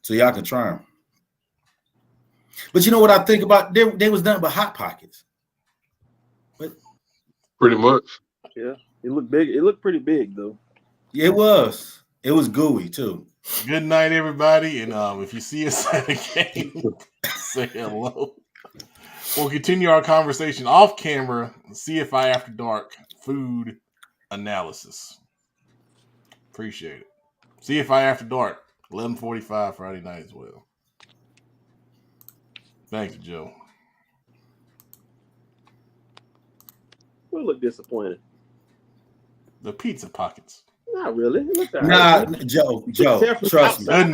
so y'all can try them. But you know what I think about? They was nothing but hot pockets. But pretty much. Yeah, it looked big. It looked pretty big though. It was. It was gooey too. Good night, everybody. And if you see us at a game, say hello. We'll continue our conversation off camera. CFI After Dark food analysis. Appreciate it. CFI After Dark, 11:45 Friday night as well. Thank you, Joe. We look disappointed. The pizza pockets. Not really. It looked all nah, right. Joe, trust me.